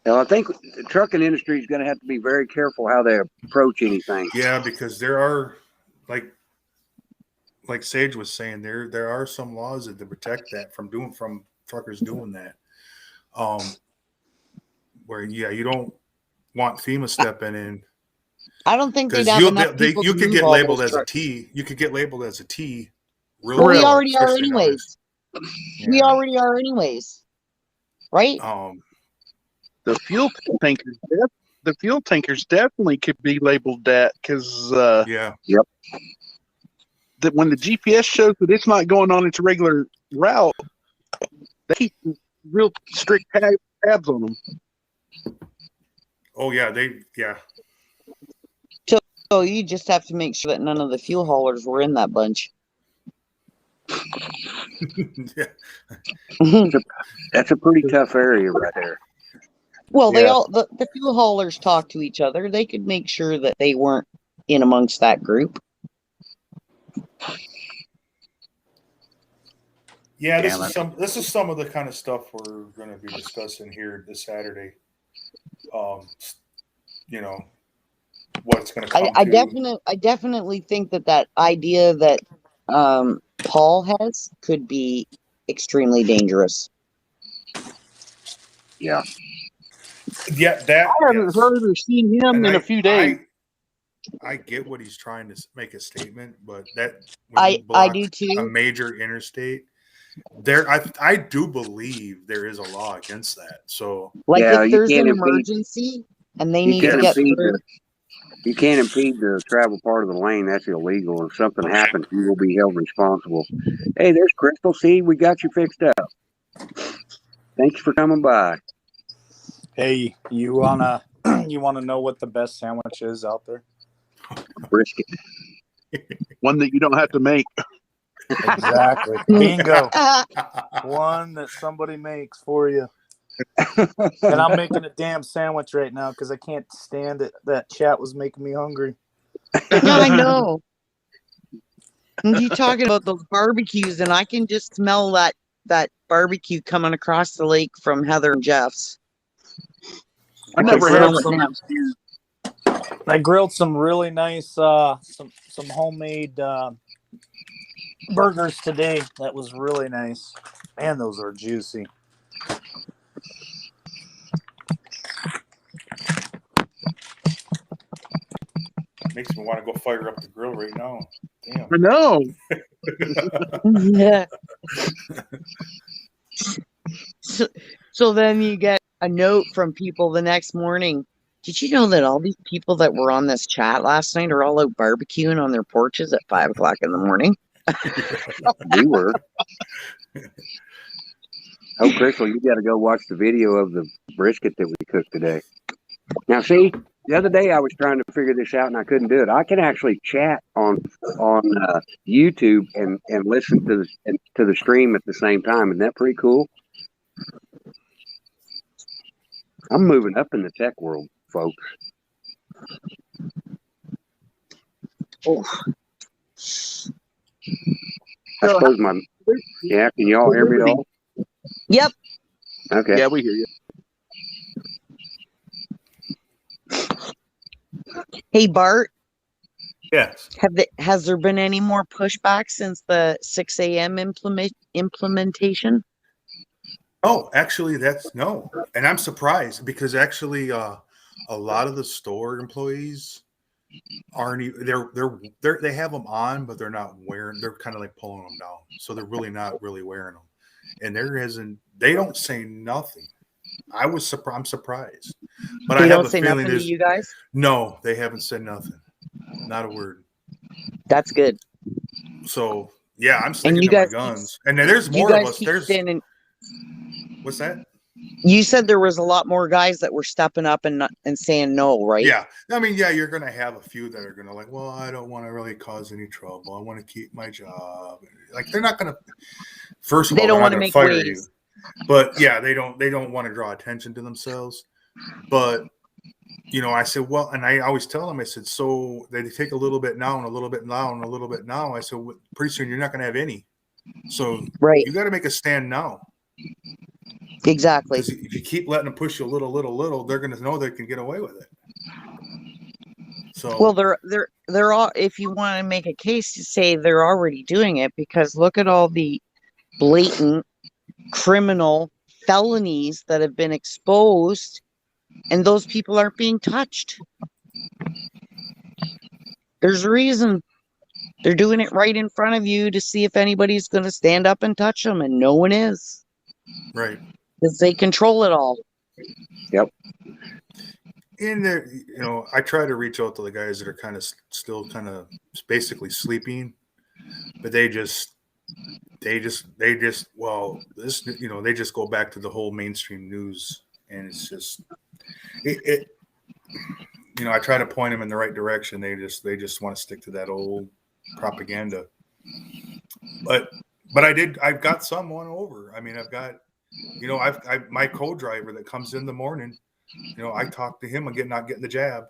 Well, I think the trucking industry is going to have to be very careful how they approach anything. Yeah, because there are like Sage was saying, there are some laws that protect that from truckers doing that. Where you don't want FEMA stepping in. I don't think they'd Because have enough people you to could move get all labeled those as a trucks. T. You could get labeled as a T. Well, we already are especially nowadays. anyways. We already are anyways. Right? The fuel tankers definitely could be labeled that because Yeah. that when the GPS shows that it's not going on its regular route, they keep real strict tabs on them. Oh yeah, So you just have to make sure that none of the fuel haulers were in that bunch. yeah. That's a pretty tough area right there. Well, they Yeah. all the fuel haulers talk to each other. They could make sure that they weren't in amongst that group. Yeah, Damn this is some of the kind of stuff we're going to be discussing here this Saturday. You know, what it's going to come to. I definitely think that idea that Paul has could be extremely dangerous. Yeah, that I haven't heard or seen him in a few days. I get what he's trying to make a statement, but that I do a too. major interstate. I do believe there is a law against that. So Like Yeah, if you there's an can't impede- emergency and they You need to can't get impede through. You can't impede the travel part of the lane. That's illegal. If something happens, you will be held responsible. Hey, there's Crystal. See, we got you fixed up. Thanks for coming by. Hey, you wanna know what the best sandwich is out there? Brisket. One that you don't have to make. Exactly. Bingo. One that somebody makes for you. And I'm making a damn sandwich right now because I can't stand it. That chat was making me hungry. Yeah, I know. And you talking about those barbecues, and I can just smell that barbecue coming across the lake from Heather and Jeff's. I never Smell had it some. now. I grilled some really nice some homemade burgers today. That was really nice. Man, those are juicy. makes me want to go fire up the grill right now. Damn. I know. Yeah. So then you get a note from people the next morning. Did you know that all these people that were on this chat last night are all out barbecuing on their porches at 5 o'clock in the morning? We were. Oh, Crystal, you got to go watch the video of the brisket that we cooked today. Now, see, the other day I was trying to figure this out and I couldn't do it. I can actually chat on YouTube and listen to the stream at the same time. Isn't that pretty cool? I'm moving up in the tech world, folks. Oh, I suppose can y'all hear me at all? yep. Okay. Yeah, we hear you. Hey, Bart, Yes. has there been any more pushback since the 6 a.m. implementation? Oh, actually, no, and I'm surprised because actually, a lot of the store employees aren't even they have them on, but they're not wearing. They're kind of like pulling them down, so they're really not really wearing them. And they don't say nothing. I'm surprised, but They I have don't a say feeling nothing to you guys? no, they haven't said nothing, not a word. That's good. So yeah, I'm sticking you to my guys keep- guns. And then there's You more of guys us. keep There's standing. what's that? You said there was a lot more guys that were stepping up and saying no, right? Yeah. I mean, yeah, you're going to have a few that are going to like, well, I don't want to really cause any trouble. I want to keep my job. Like they're not going to, first of They all, don't they're not wanna going to make fire waves. you. But yeah, they don't want to draw attention to themselves. But, you know, I said, well, and I always tell them, I said, so they take a little bit now and a little bit now and a little bit now. I said, well, pretty soon you're not going to have any. So Right. you got to make a stand now. Exactly. Because if you keep letting them push you a little, they're going to know they can get away with it. So Well, they're all. If you want to make a case to say they're already doing it, because look at all the blatant criminal felonies that have been exposed, and those people aren't being touched. There's a reason. They're doing it right in front of you to see if anybody's going to stand up and touch them, and no one is, right. because they control it all. Yep. In there, you know, I try to reach out to the guys that are kind of still kind of basically sleeping, but they just well, this, you know, they just go back to the whole mainstream news, and it's just it you know, I try to point them in the right direction. They just want to stick to that old propaganda. But I've got someone over. I mean, I've got, you know, I've my co-driver that comes in the morning. You know, I talked to him again, not getting the jab,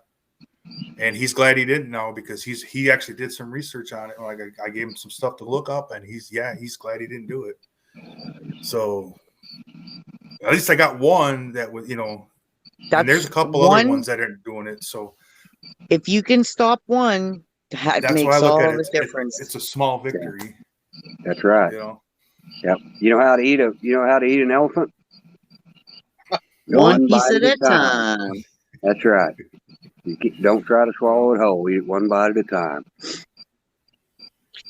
and he's glad he didn't know, because he actually did some research on it. Like I gave him some stuff to look up, and he's glad he didn't do it. So at least I got one that was, you know, and there's a couple other ones that aren't doing it. So if you can stop one, that that's makes why I look all at it. the difference. It's a small victory. That's right. You know. Yep. You know how to eat an elephant? One piece bite at a time. That's right. Don't try to swallow it whole. Eat it one bite at a time.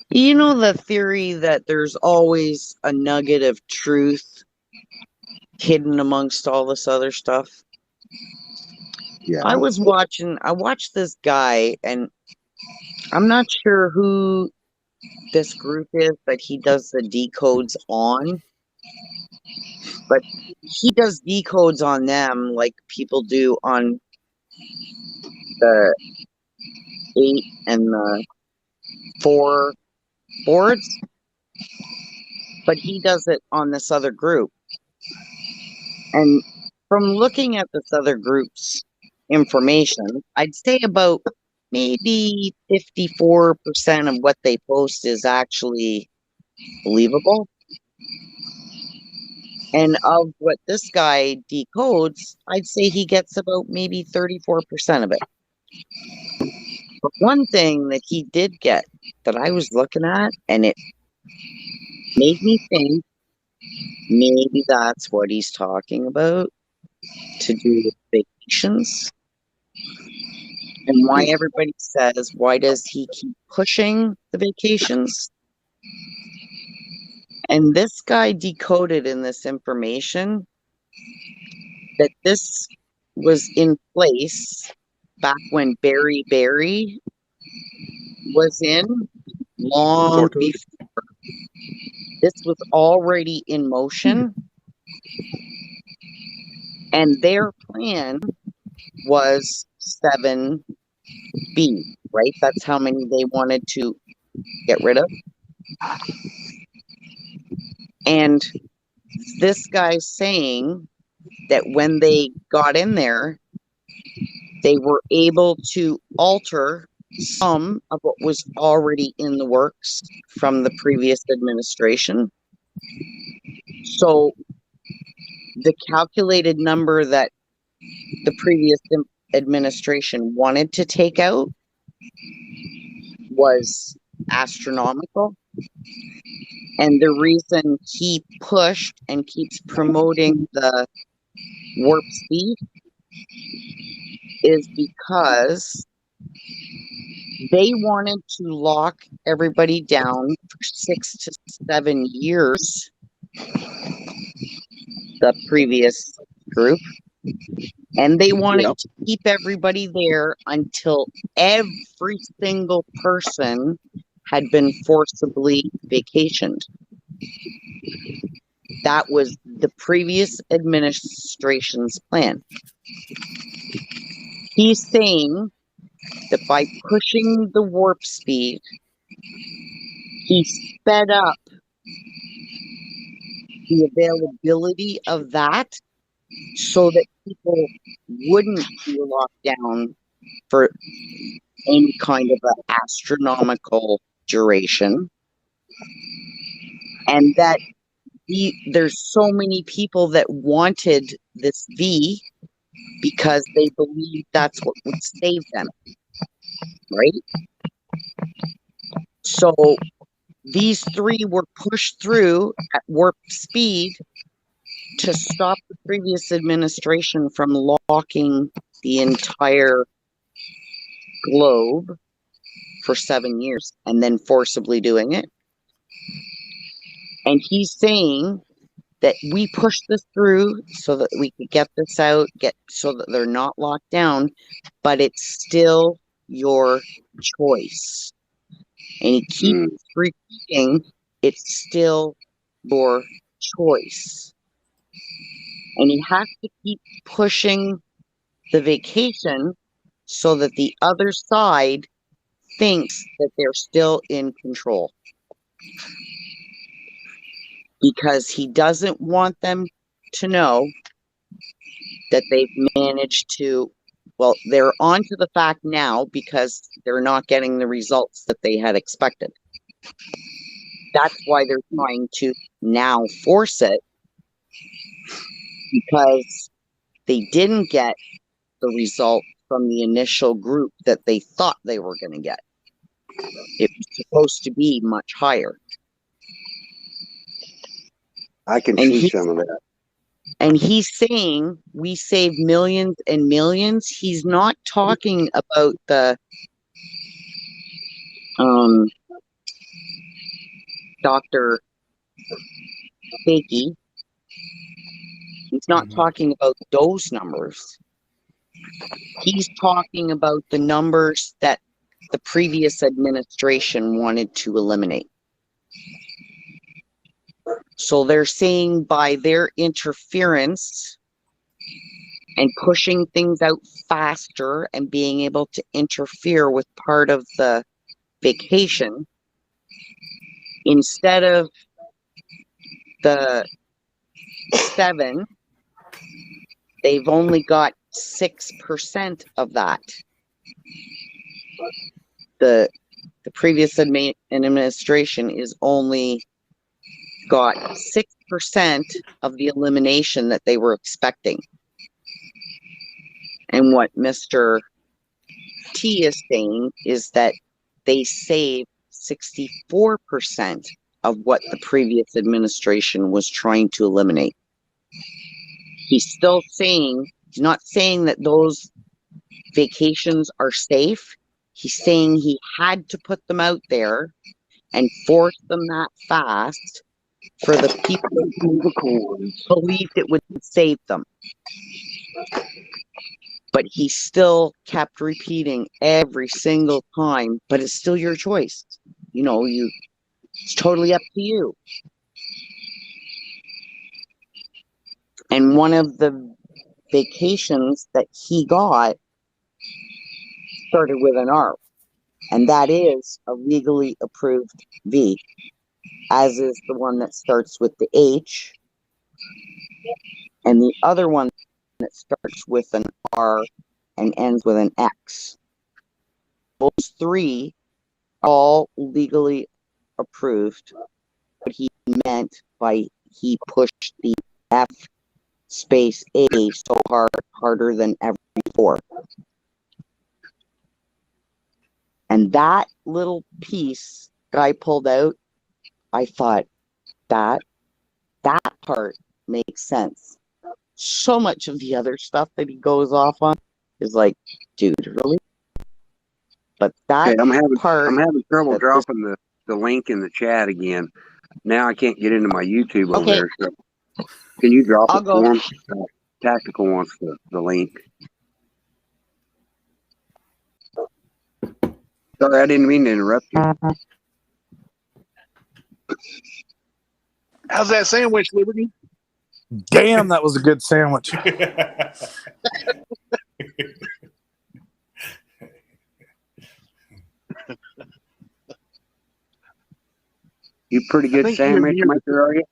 You know the theory that there's always a nugget of truth hidden amongst all this other stuff? Yeah. I watched this guy, and I'm not sure who this group is that he does the decodes on, but he does decodes on them like people do on the 8 and the 4 boards, but he does it on this other group. And from looking at this other group's information, I'd say about maybe 54% of what they post is actually believable. And of what this guy decodes, I'd say he gets about maybe 34% of it. But one thing that he did get that I was looking at, and it made me think maybe that's what he's talking about, to do with vacations. And why everybody says, why does he keep pushing the vacations? And this guy decoded in this information that this was in place back when Barry was in, long before. This was already in motion. And their plan was 7B, right? That's how many they wanted to get rid of. And this guy's saying that when they got in there, they were able to alter some of what was already in the works from the previous administration. So the calculated number that the previous administration wanted to take out was astronomical. And the reason he pushed and keeps promoting the warp speed is because they wanted to lock everybody down for 6 to 7 years, the previous group, and they wanted to keep everybody there until every single person had been forcibly vacationed. That was the previous administration's plan. He's saying that by pushing the warp speed, he sped up the availability of that so that people wouldn't be locked down for any kind of an astronomical duration. And that there's so many people that wanted this V because they believed that's what would save them, right? So these three were pushed through at warp speed to stop the previous administration from locking the entire globe for 7 years and then forcibly doing it. And he's saying that we pushed this through so that we could get this out, so that they're not locked down, but it's still your choice. And he keeps repeating, it's still your choice. And he has to keep pushing the vacation so that the other side thinks that they're still in control. Because he doesn't want them to know that they've managed to, well, they're on to the fact now because they're not getting the results that they had expected. That's why they're trying to now force it, because they didn't get the result from the initial group that they thought they were going to get. It was supposed to be much higher. I can see some of that. And he's saying we save millions and millions. He's not talking about the Dr. Fakey. He's not talking about those numbers. He's talking about the numbers that the previous administration wanted to eliminate. So they're saying by their interference and pushing things out faster and being able to interfere with part of the vacation, instead of the 7, they've only got 6% of that. The previous administration is only got 6% of the elimination that they were expecting. And what Mr. T is saying is that they saved 64% of what the previous administration was trying to eliminate. He's still saying, he's not saying that those vacations are safe. He's saying he had to put them out there and force them that fast for the people who believed it would save them. But he still kept repeating every single time, but it's still your choice. You know, it's totally up to you. And one of the vacations that he got started with an R. And that is a legally approved V, as is the one that starts with the H. And the other one that starts with an R and ends with an X. Those three are all legally approved. What he meant by he pushed the F space A so harder than ever before. And that little piece guy pulled out, I thought that part makes sense. So much of the other stuff that he goes off on is like, dude, really? But that Okay, I'm having trouble that dropping the link in the chat again. Now I can't get into my YouTube on Okay. there. So can you drop I'll it go. for him? Tactical wants the link. Sorry, I didn't mean to interrupt you. How's that sandwich, Liberty? Damn, that was a good sandwich. You pretty I good think sandwich you're- maker, are you?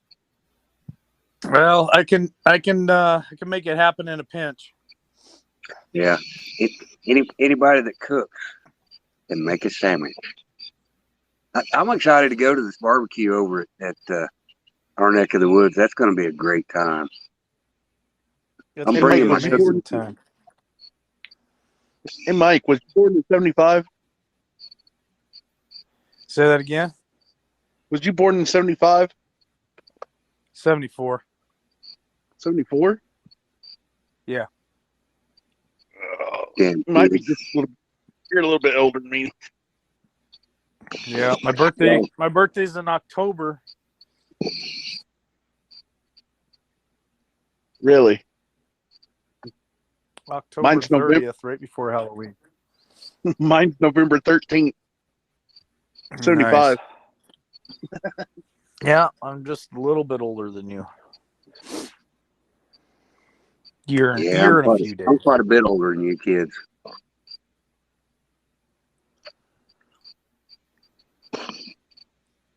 Well, I can make it happen in a pinch. Yeah. Anybody that cooks can make a sandwich. I'm excited to go to this barbecue over at our neck of the woods. That's going to be a great time. It's I'm an bringing my amazing time. Hey, Mike, was you born in 75? Say that again. Was you born in 75? 74. 74? Yeah. Damn, Might be kitty. just a little, you're a little bit older than me. Yeah. My birthday's in October. Really? October Mine's November. 30th, right before Halloween. Mine's November 13th. 75. Nice. Yeah, I'm just a little bit older than you. Year and a few days. I'm quite a bit older than you kids.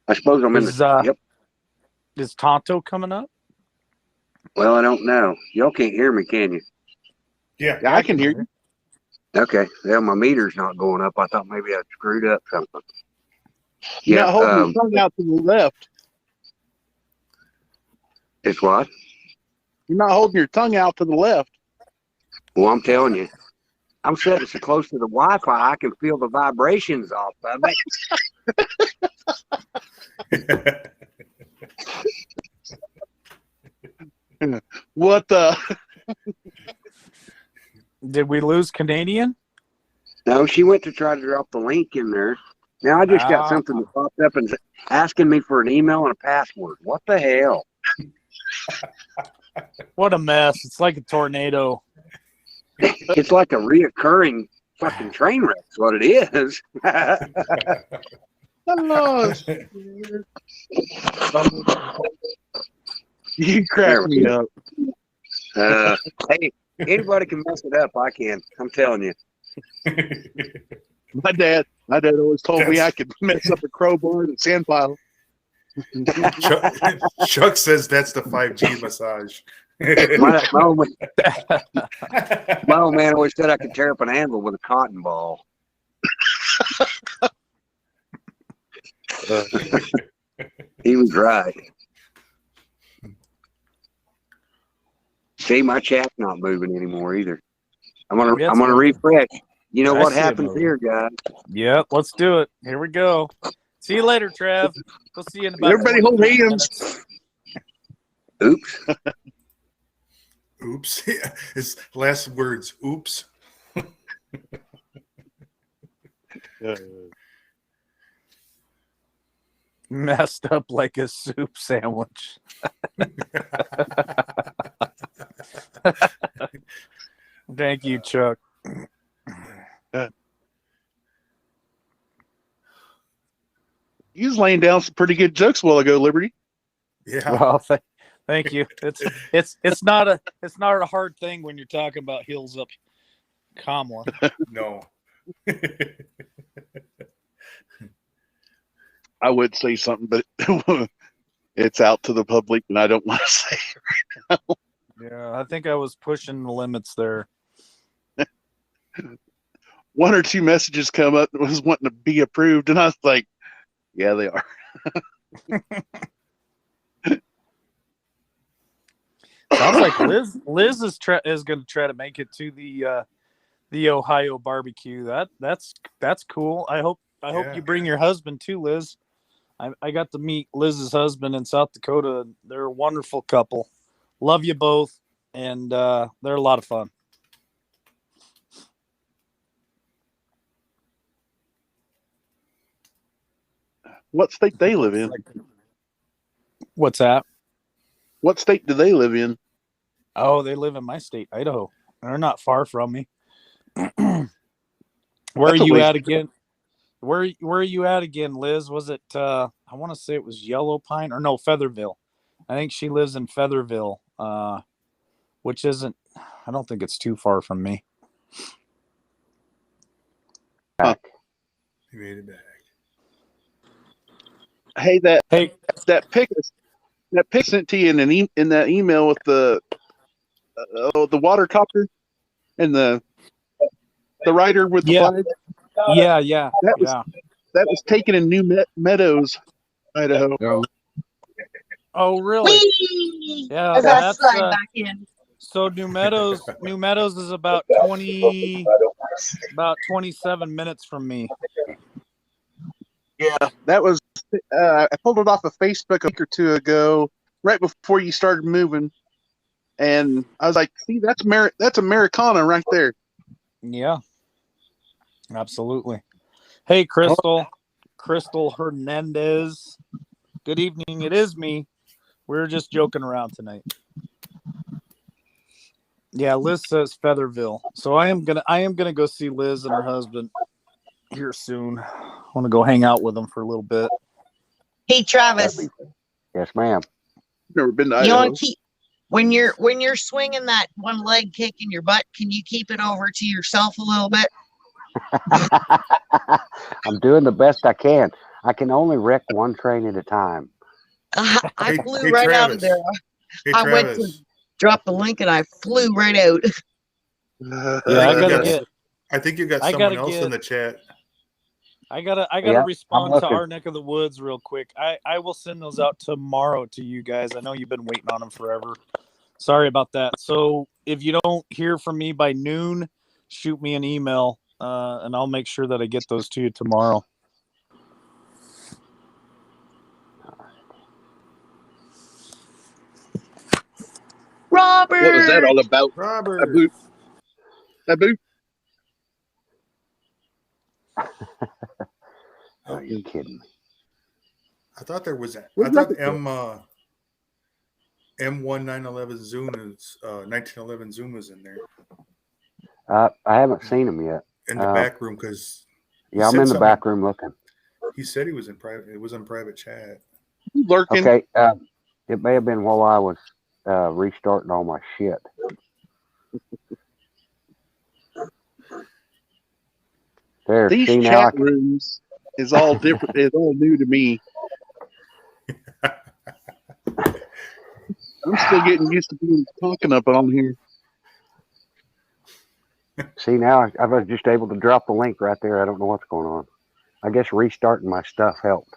I suppose I'm in the. Yep. Is Tonto coming up? Well, I don't know. Y'all can't hear me, can you? Yeah. Yeah, I can hear you. Okay. Well, my meter's not going up. I thought maybe I screwed up something. You're Yeah. not holding your tongue out to the left. It's what? You're not holding your tongue out to the left. Well, I'm telling you, I'm sitting so close to the Wi-Fi, I can feel the vibrations off of it. What the? Did we lose Canadian? No, she went to try to drop the link in there. Now I just got something that popped up and asking me for an email and a password. What the hell? What a mess. It's like a tornado. It's like a reoccurring fucking train wreck is what it is. Hello. You crack me up. Hey, anybody can mess it up. I can. I'm telling you. My dad always told me I could mess up a crowbar and a sand pile. Chuck says that's the 5G massage. My old man always said I could tear up an anvil with a cotton ball. He was right. See, my chat's not moving anymore either. I'm gonna refresh. You know what happens here, guys? Yep, let's do it. Here we go. See you later, Trev. We'll see you in about. Everybody hold hands. Oops. Oops. His last words. Oops. Messed up like a soup sandwich. Thank you, Chuck. You was laying down some pretty good jokes a while ago, Liberty. Yeah. Well, thank you. It's not a hard thing when you're talking about Hills Up Kamla. No. I would say something, but it's out to the public, and I don't want to say it. Yeah, I think I was pushing the limits there. One or two messages come up that was wanting to be approved, and I was like, "Yeah, they are." Sounds like Liz is going to try to make it to the Ohio barbecue. That's cool. I hope you bring your husband too, Liz. I got to meet Liz's husband in South Dakota. They're a wonderful couple. Love you both, and they're a lot of fun. What state they live in? What's that? What state do they live in? Oh, they live in my state, Idaho. They're not far from me. Where are you at again? Where are you at again, Liz? Was it I want to say it was Yellow Pine or no, Featherville. I think she lives in Featherville, which isn't, I don't think it's too far from me. Huh. He made it back. Hey, that pic sent to you in that email with the water copter and the rider with the flag. Yeah. That was taken in New Meadows, Idaho. Oh, really? Whee! Yeah, As I that's slide back in. so New Meadows is about 27 minutes from me. Yeah, that was. I pulled it off of Facebook a week or two ago, right before you started moving, and I was like, "See, that's Americana right there." Yeah, absolutely. Hey, Crystal Hernandez. Good evening. It is me. We're just joking around tonight. Yeah, Liz says Featherville. So I am gonna go see Liz and her husband here soon. I want to go hang out with them for a little bit. Hey, Travis, Yes, ma'am. Never been to you Idaho. want to keep when you're swinging that one leg kick in your butt? Can you keep it over to yourself a little bit? I'm doing the best I can. I can only wreck one train at a time. I Hey, flew hey, right out of Travis. there. Hey, I went Travis. to drop the link and I flew right out. Yeah, I think you got I someone gotta else get- in the chat. I gotta Yeah, respond I'm to looking. our neck of the woods real quick. I will send those out tomorrow to you guys. I know you've been waiting on them forever. Sorry about that. So if you don't hear from me by noon, shoot me an email, and I'll make sure that I get those to you tomorrow. Robert, What was that all about? Robert. Abu? Are you kidding me? I thought there was. I Where's thought Robert? M1911 Zoom is 1911 Zoom was in there I haven't seen him yet. in the back room because Yeah, I'm said in the something. back room looking. he said he was in private. It was in private chat. Lurking. Okay, it may have been while I was restarting all my shit. There, These see now. chat rooms is all different. It's all new to me. I'm still getting used to being talking up on here. See now, I was just able to drop the link right there. I don't know what's going on. I guess restarting my stuff helped.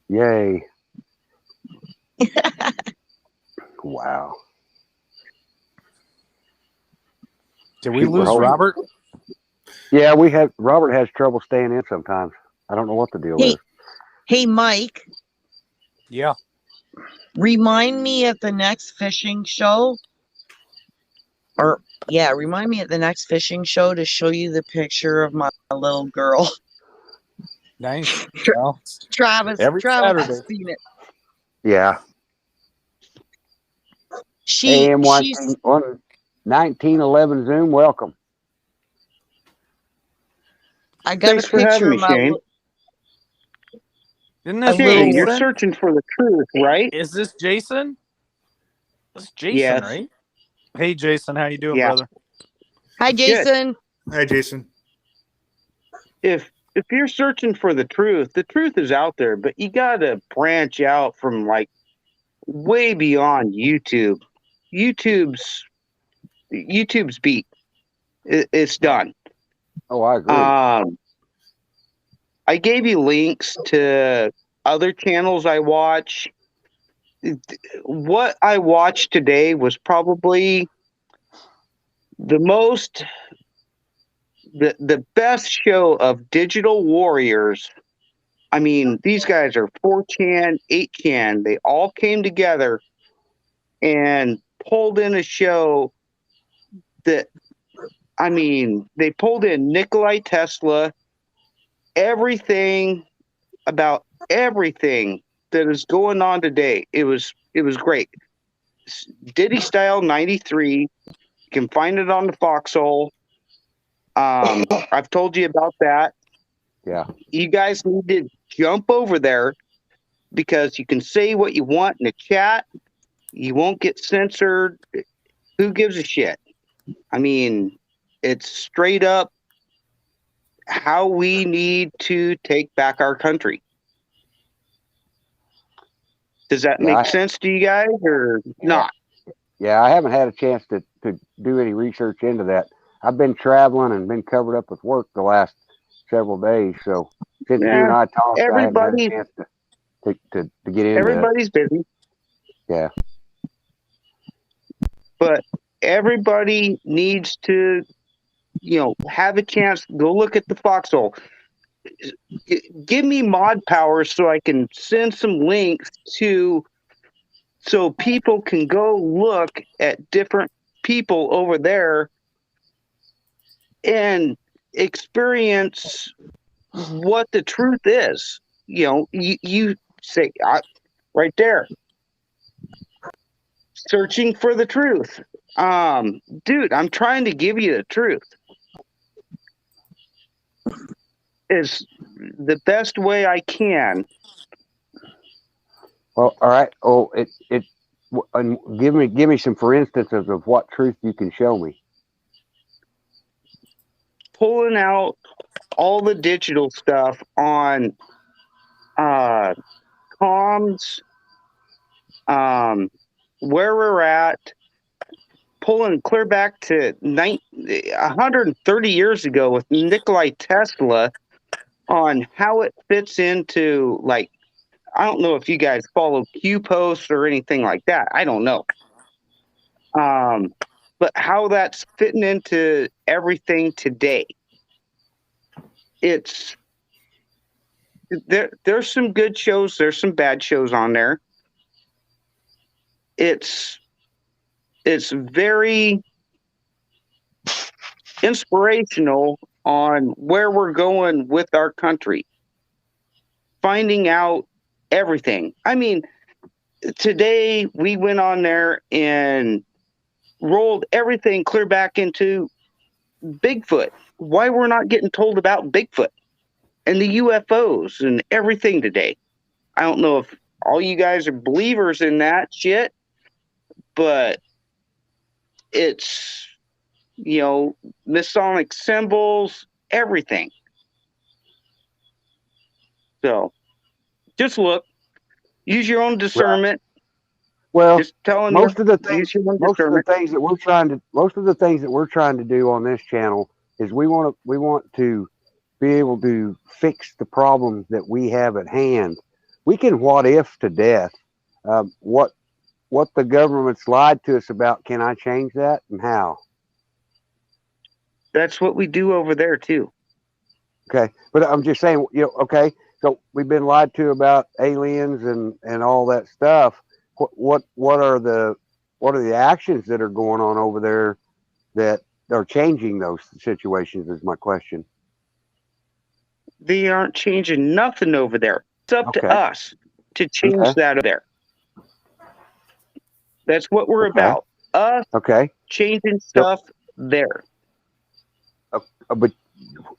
Yay! Wow. Did we Shoot, we're lose holding. Robert? Yeah, Robert has trouble staying in sometimes. I don't know what the deal Hey. is. hey Mike, Yeah. remind me at the next fishing show. Remind me at the next fishing show to show you the picture of my little girl. Nice. Tra- Well, Travis Every has Saturday. seen it. Yeah. She's 1911 Zoom, welcome. I got Thanks a for picture having me, of my Shane. Isn't A this little- Shane, you're Jason? searching for the truth, right? Is this Jason? This Jason, Yes. right? Hey, Jason, how you doing, Yeah. brother? Hi Jason. Hi, Jason. if you're searching for the truth is out there, but you got to branch out from like way beyond YouTube. YouTube's beat. It's done. Oh, I agree. I gave you links to other channels I watch. What I watched today was probably the best show of digital warriors. I mean, these guys are 4chan, 8chan. They all came together and pulled in a show that, I mean, they pulled in Nikolai Tesla, everything about everything that is going on today. It was great. Diddy Style 93. You can find it on the Foxhole. I've told you about that. Yeah. You guys need to jump over there because you can say what you want in the chat. You won't get censored. Who gives a shit? I mean, it's straight up how we need to take back our country. Does that make sense to you guys or not? Yeah, I haven't had a chance to do any research into that. I've been traveling and been covered up with work the last several days. So since you and I talked, I haven't had a chance to get into everybody's busy. Yeah. But everybody needs to, have a chance. Go look at the Foxhole. Give me mod powers so I can send some links so people can go look at different people over there and experience what the truth is. You say right there, searching for the truth. Dude, I'm trying to give you the truth. Is the best way I can. Well, all right. Oh, and give me some for instances of what truth you can show me. Pulling out all the digital stuff on comms, where we're at, pulling clear back to 130 years ago with Nikolai Tesla on how it fits into, like, I don't know if you guys follow Q posts or anything like that. I don't know. But how that's fitting into everything today. There's some good shows. There's some bad shows on there. It's very inspirational on where we're going with our country. Finding out everything. I mean, today we went on there and rolled everything clear back into Bigfoot. Why we're not getting told about Bigfoot and the UFOs and everything today. I don't know if all you guys are believers in that shit, but it's, Masonic symbols, everything. So just look, use your own discernment. Well, just telling most of the things that we're trying to do on this channel is we want to be able to fix the problem that we have at hand. We can what if to death. What the government's lied to us about, can I change that, and how? That's what we do over there too. Okay, but I'm just saying, okay, so we've been lied to about aliens and all that stuff. What are the actions that are going on over there that are changing those situations is my question. They aren't changing nothing over there. It's up to us to change that over there. That's what we're about. Us changing stuff there. But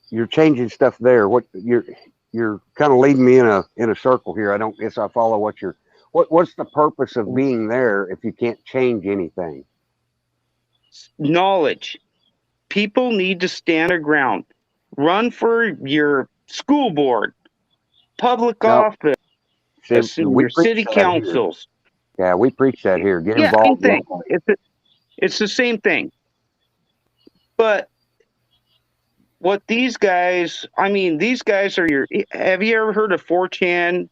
you're changing stuff there. What you're kind of leading me in a circle here. I don't guess I follow what's the purpose of being there if you can't change anything? Knowledge. People need to stand their ground. run for your school board, public No, office, see, and we your preach city that here. councils. Yeah, we preach that here. Get Yeah, same involved thing. locally. It's the same thing. But what these guys, I mean, these guys are your. Have you ever heard of 4chan?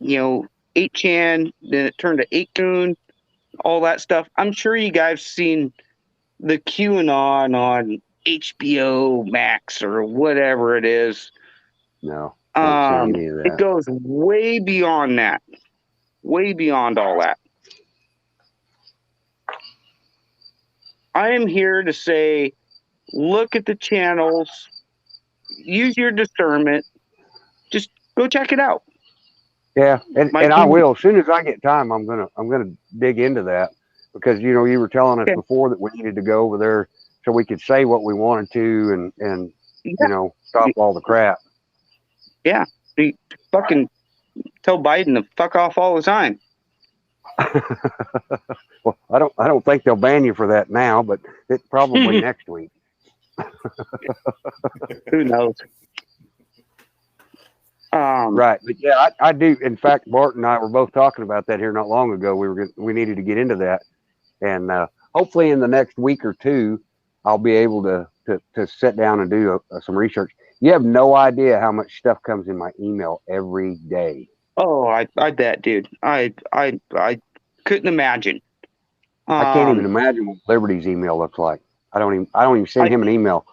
8chan, then it turned to 8kun, all that stuff. I'm sure you guys seen the QAnon on HBO Max or whatever it is. No, haven't seen any of It that. goes way beyond that, way beyond all that. I am here to say, look at the channels, use your discernment, just go check it out. Yeah, and Might I be- will. As soon as I get time, I'm gonna dig into that, because you were telling us Okay. before that we needed to go over there so we could say what we wanted to and Yeah. stop all the crap. Yeah, you fucking tell Biden to fuck off all the time. Well, I don't think they'll ban you for that now, but it probably next week. Who knows? Right, but yeah, I do. In fact, Bart and I were both talking about that here not long ago. We needed to get into that, and hopefully in the next week or two, I'll be able to sit down and do some research. You have no idea how much stuff comes in my email every day. Oh, I bet, dude. I couldn't imagine. I can't even imagine what Liberty's email looks like. I don't even send him an email.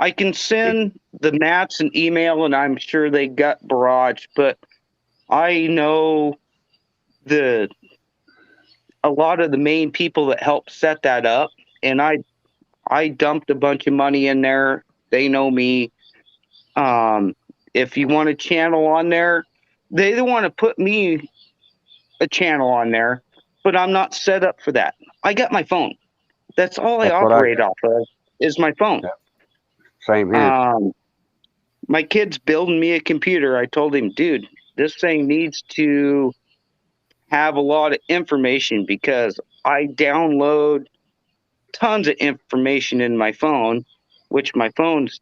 I can send the Nats an email, and I'm sure they got barrage, but I know a lot of the main people that helped set that up, and I dumped a bunch of money in there. They know me. If you want a channel on there, they want to put me a channel on there, but I'm not set up for that. I got my phone. That's all I That's what I operate got. off of is my phone. Yeah. Same here. My kid's building me a computer. I told him, dude, this thing needs to have a lot of information because I download tons of information in my phone, which my phone's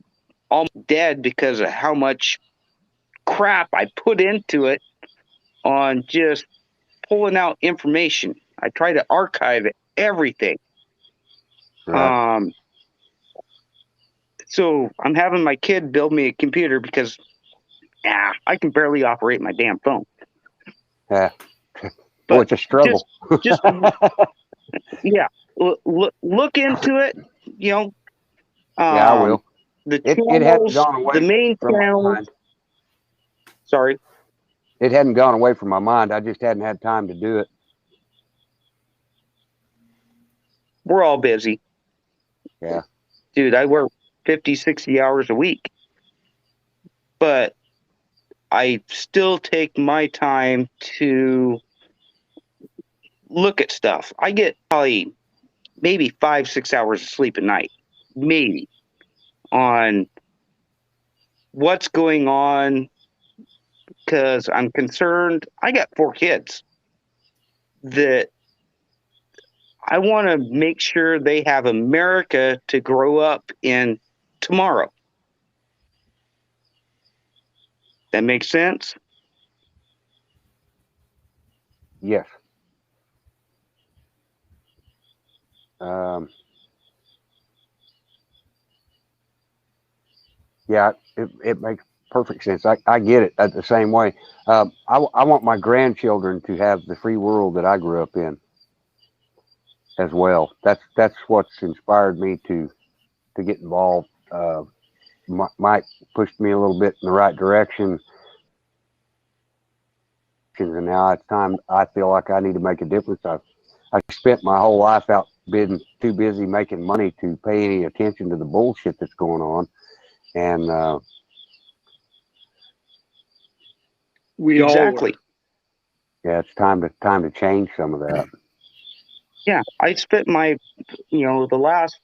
almost dead because of how much crap I put into it on just pulling out information. I try to archive everything. Right. So I'm having my kid build me a computer because I can barely operate my damn phone. Yeah. But It's a struggle. Just yeah, look into it. Yeah, I will. The It hadn't channels, gone away the main from my channels. mind. Sorry. It hadn't gone away from my mind. I just hadn't had time to do it. We're all busy. Yeah. Dude, I work 50, 60 hours a week. But I still take my time to look at stuff. I get probably maybe 5, 6 hours of sleep a night. Maybe. On what's going on, because I'm concerned. I got 4 kids that I want to make sure they have America to grow up in tomorrow. That makes sense? Yes. Yeah, it makes perfect sense. I get it the same way. I want my grandchildren to have the free world that I grew up in as well. That's what's inspired me to get involved. Mike pushed me a little bit in the right direction, and now it's time. I feel like I need to make a difference. I spent my whole life out being too busy making money to pay any attention to the bullshit that's going on, and Exactly. yeah, it's time to change some of that. Yeah, I spent my, the last,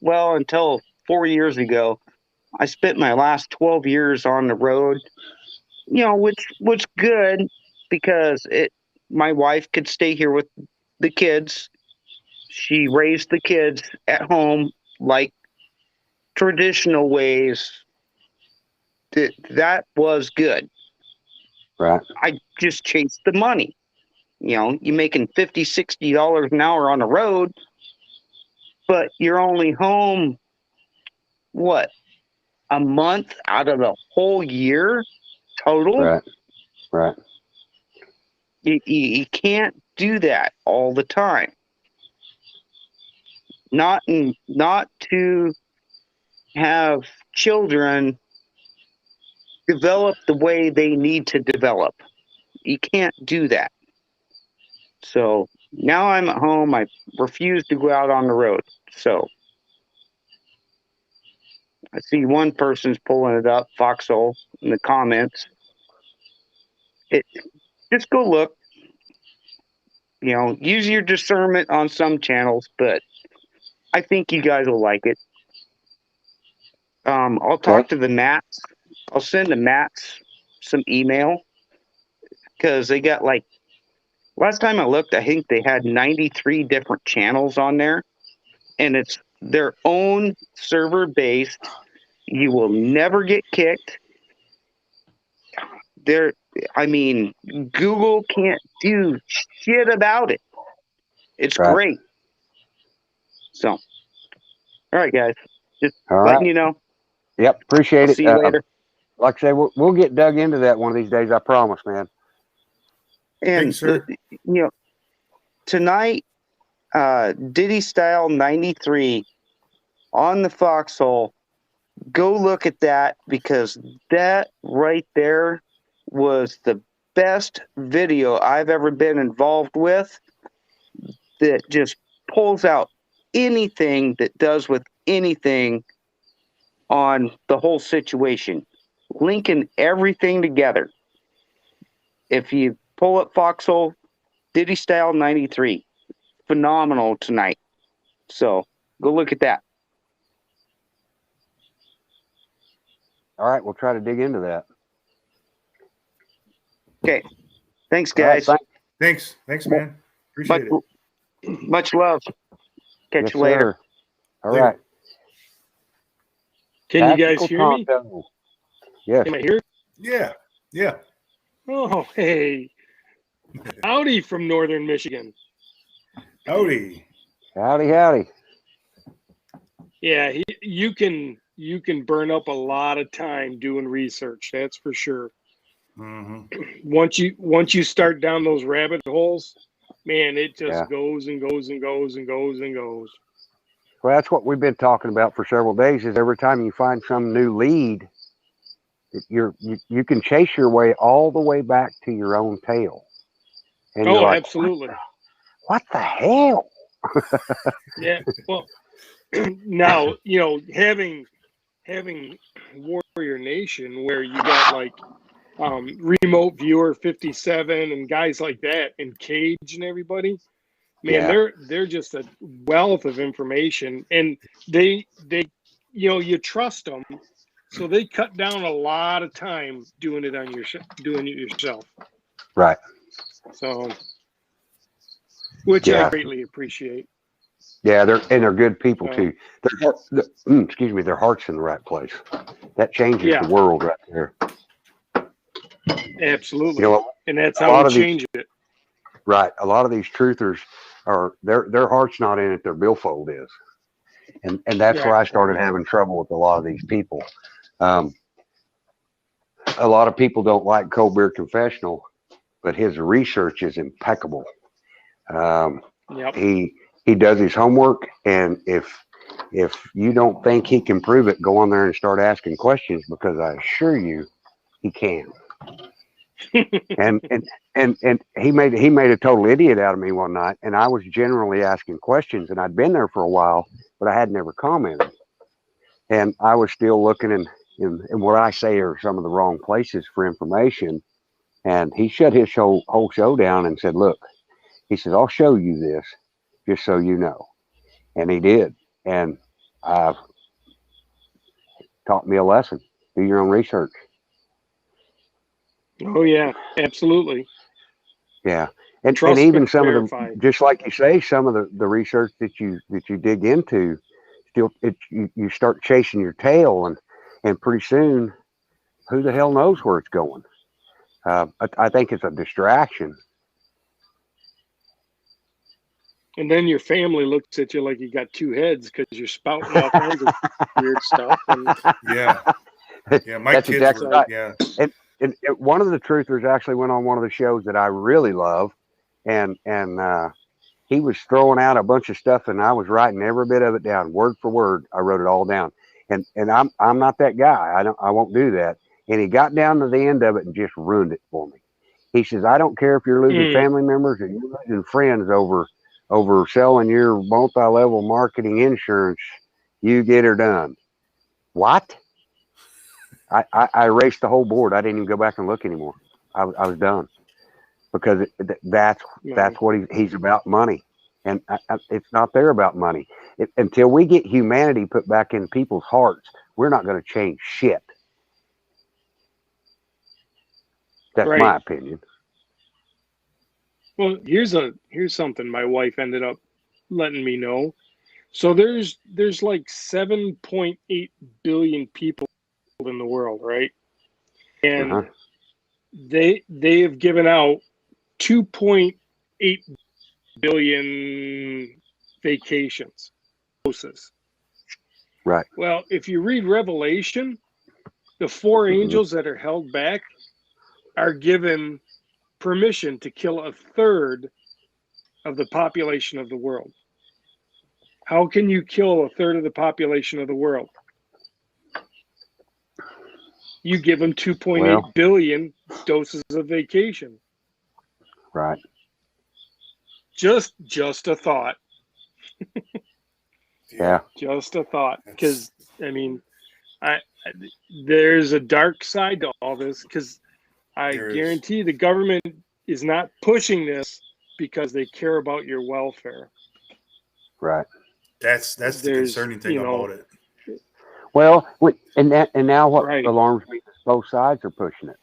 until 4 years ago, I spent my last 12 years on the road, which was good because my wife could stay here with the kids. She raised the kids at home like traditional ways, that was good. Right. I just chased the money. You making $50, $60 an hour on the road, but you're only home, what, a month out of the whole year total? Right. Right. You can't do that all the time. Not to have children develop the way they need to develop. You can't do that. So now I'm at home. I refuse to go out on the road. So I see one person's pulling it up, Foxhole, in the comments. Just go look. Use your discernment on some channels, but I think you guys will like it. I'll talk to the Mats. I'll send the Mats some email because they got last time I looked, I think they had 93 different channels on there, and it's their own server based. You will never get kicked. Google can't do shit about it. It's Right. great. So, all right, guys, just All letting right. you know. Yep. Appreciate I'll it. see you later. Like I say, we'll get dug into that one of these days. I promise, man. And Thanks, sir. tonight, Diddy Style 93 on the Foxhole. Go look at that because that right there was the best video I've ever been involved with that just pulls out anything that does with anything on the whole situation, linking everything together. If you pull up Foxhole, Diddy Style 93, phenomenal tonight. So go look at that. All right. We'll try to dig into that. Okay. Thanks, All right, guys. Thanks, man. Appreciate it. Much love. Catch Yes, you later. sir. All Later. right. Can you guys Tactical hear me? Tonto. Yes. Am I here? Yeah. Oh, hey. Howdy from northern Michigan. Howdy. Howdy. Yeah, you can burn up a lot of time doing research. That's for sure. Mm-hmm. Once you start down those rabbit holes, man, it just Yeah. goes and goes and goes and goes and goes. Well, that's what we've been talking about for several days. Is every time you find some new lead, you can chase your way all the way back to your own tail. And you're Oh, like, absolutely. What the hell? Yeah. Well, now having Warrior Nation, where you got Remote Viewer 57 and guys like that, and Cage and everybody, man, Yeah. they're just a wealth of information, and they you trust them, so they cut down a lot of time doing it yourself. Right. So, which Yeah. I greatly appreciate. Yeah, they're good people So, too. Excuse me, their heart's in the right place. That changes Yeah. the world right there. absolutely, You know, and that's a how lot we of these- change it. right. A lot of these truthers are their heart's not in it, their billfold is. And that's where I started having trouble with a lot of these people. A lot of people don't like Cold Beer Confessional, but his research is impeccable. Yep. He does his homework, and if you don't think he can prove it, go on there and start asking questions, because I assure you he can. and he made a total idiot out of me one night, and I was generally asking questions, and I'd been there for a while, but I had never commented, and I was still looking in what I say are some of the wrong places for information. And he shut his whole show down and said, look, he says, I'll show you this just so you know. And he did. And taught me a lesson. Do your own research. Oh yeah, absolutely. Yeah. And Trust even but some verify. of the, just like you say, some of the research that you dig into, you start chasing your tail, and pretty soon, who the hell knows where it's going? I think it's a distraction. And then your family looks at you like you got two heads because you're spouting all kinds of weird stuff. And Yeah, my That's kids exactly were, right. yeah. And one of the truthers actually went on one of the shows that I really love, and he was throwing out a bunch of stuff, and I was writing every bit of it down, word for word. I wrote it all down, and I'm not that guy. I won't do that. And he got down to the end of it and just ruined it for me. He says, I don't care if you're losing family members or you're losing friends over selling your multi-level marketing insurance. You get her done. What? I erased the whole board. I didn't even go back and look anymore. I was done, because that's what he's about, money, and it's not there about money. Until we get humanity put back in people's hearts, we're not going to change shit. That's Right. my opinion. Well, here's something my wife ended up letting me know. So there's like 7.8 billion people in the world, right? And they have given out 2.8 billion vacations doses. Right. Well, if you read Revelation, the four angels that are held back are given permission to kill a third of the population of the world. How can you kill a third of the population of the world? You give them 2.8 billion doses of vacation. Right. Just a thought. Yeah. Just a thought. Because I mean, there's a dark side to all this, because I guarantee the government is not pushing this because they care about your welfare. Right. That's the concerning thing about it. Well, and now what alarms me is both sides are pushing it.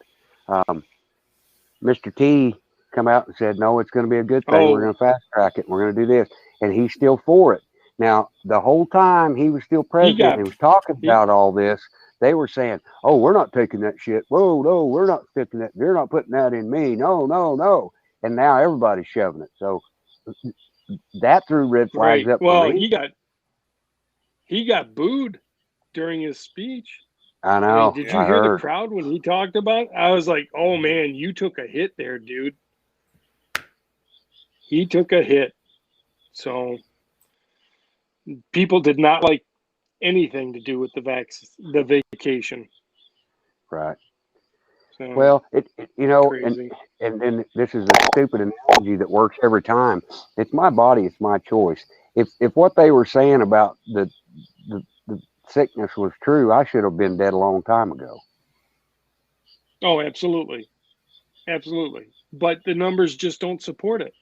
Mr. T come out and said, no, it's going to be a good thing. We're going to fast track it. We're going to do this. And he's still for it. Now, the whole time he was still president and he was talking about all this, they were saying, oh, we're not taking that shit. Whoa, no, we're not sticking that. They're not putting that in me. No, no, no. And now everybody's shoving it. So that threw red flags up Well, for me. he got booed during his speech. I know. Did you hear the crowd when he talked about it? I was like, oh man, you took a hit there, dude. He took a hit. So people did not like anything to do with the vacation. Right. So, well, you know, crazy. and this is a stupid analogy that works every time. It's my body, it's my choice. If what they were saying about the sickness was true, I should have been dead a long time ago. Oh, absolutely. Absolutely. But the numbers just don't support it.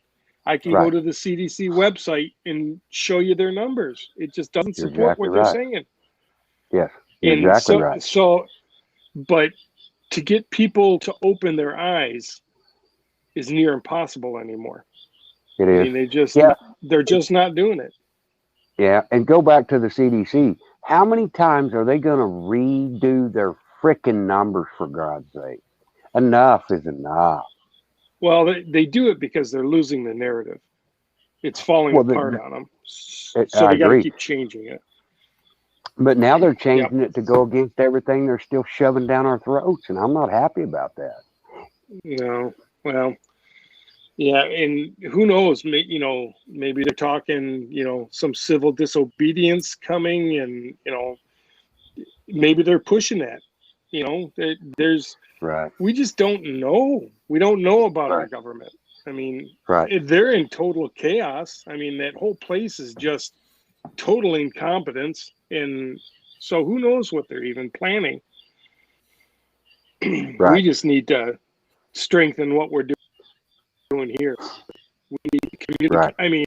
I can go to the CDC website and show you their numbers. It just doesn't support what they're saying. Yes, exactly right. So, but to get people to open their eyes is near impossible anymore. It is. I mean, they're just not doing it. Yeah, and go back to the CDC. How many times are they going to redo their frickin' numbers, for God's sake? Enough is enough. Well, they do it because they're losing the narrative. It's falling apart on them. So they got to keep changing it. But now they're changing it to go against everything they're still shoving down our throats, and I'm not happy about that. No, well, yeah, and who knows? You know, maybe they're talking, you know, some civil disobedience coming, and you know, maybe they're pushing that. You know, there's we just don't know. We don't know about our government. I mean, they're in total chaos. I mean, that whole place is just total incompetence, and so who knows what they're even planning. We just need to strengthen what we're doing here. We need to communicate. I mean,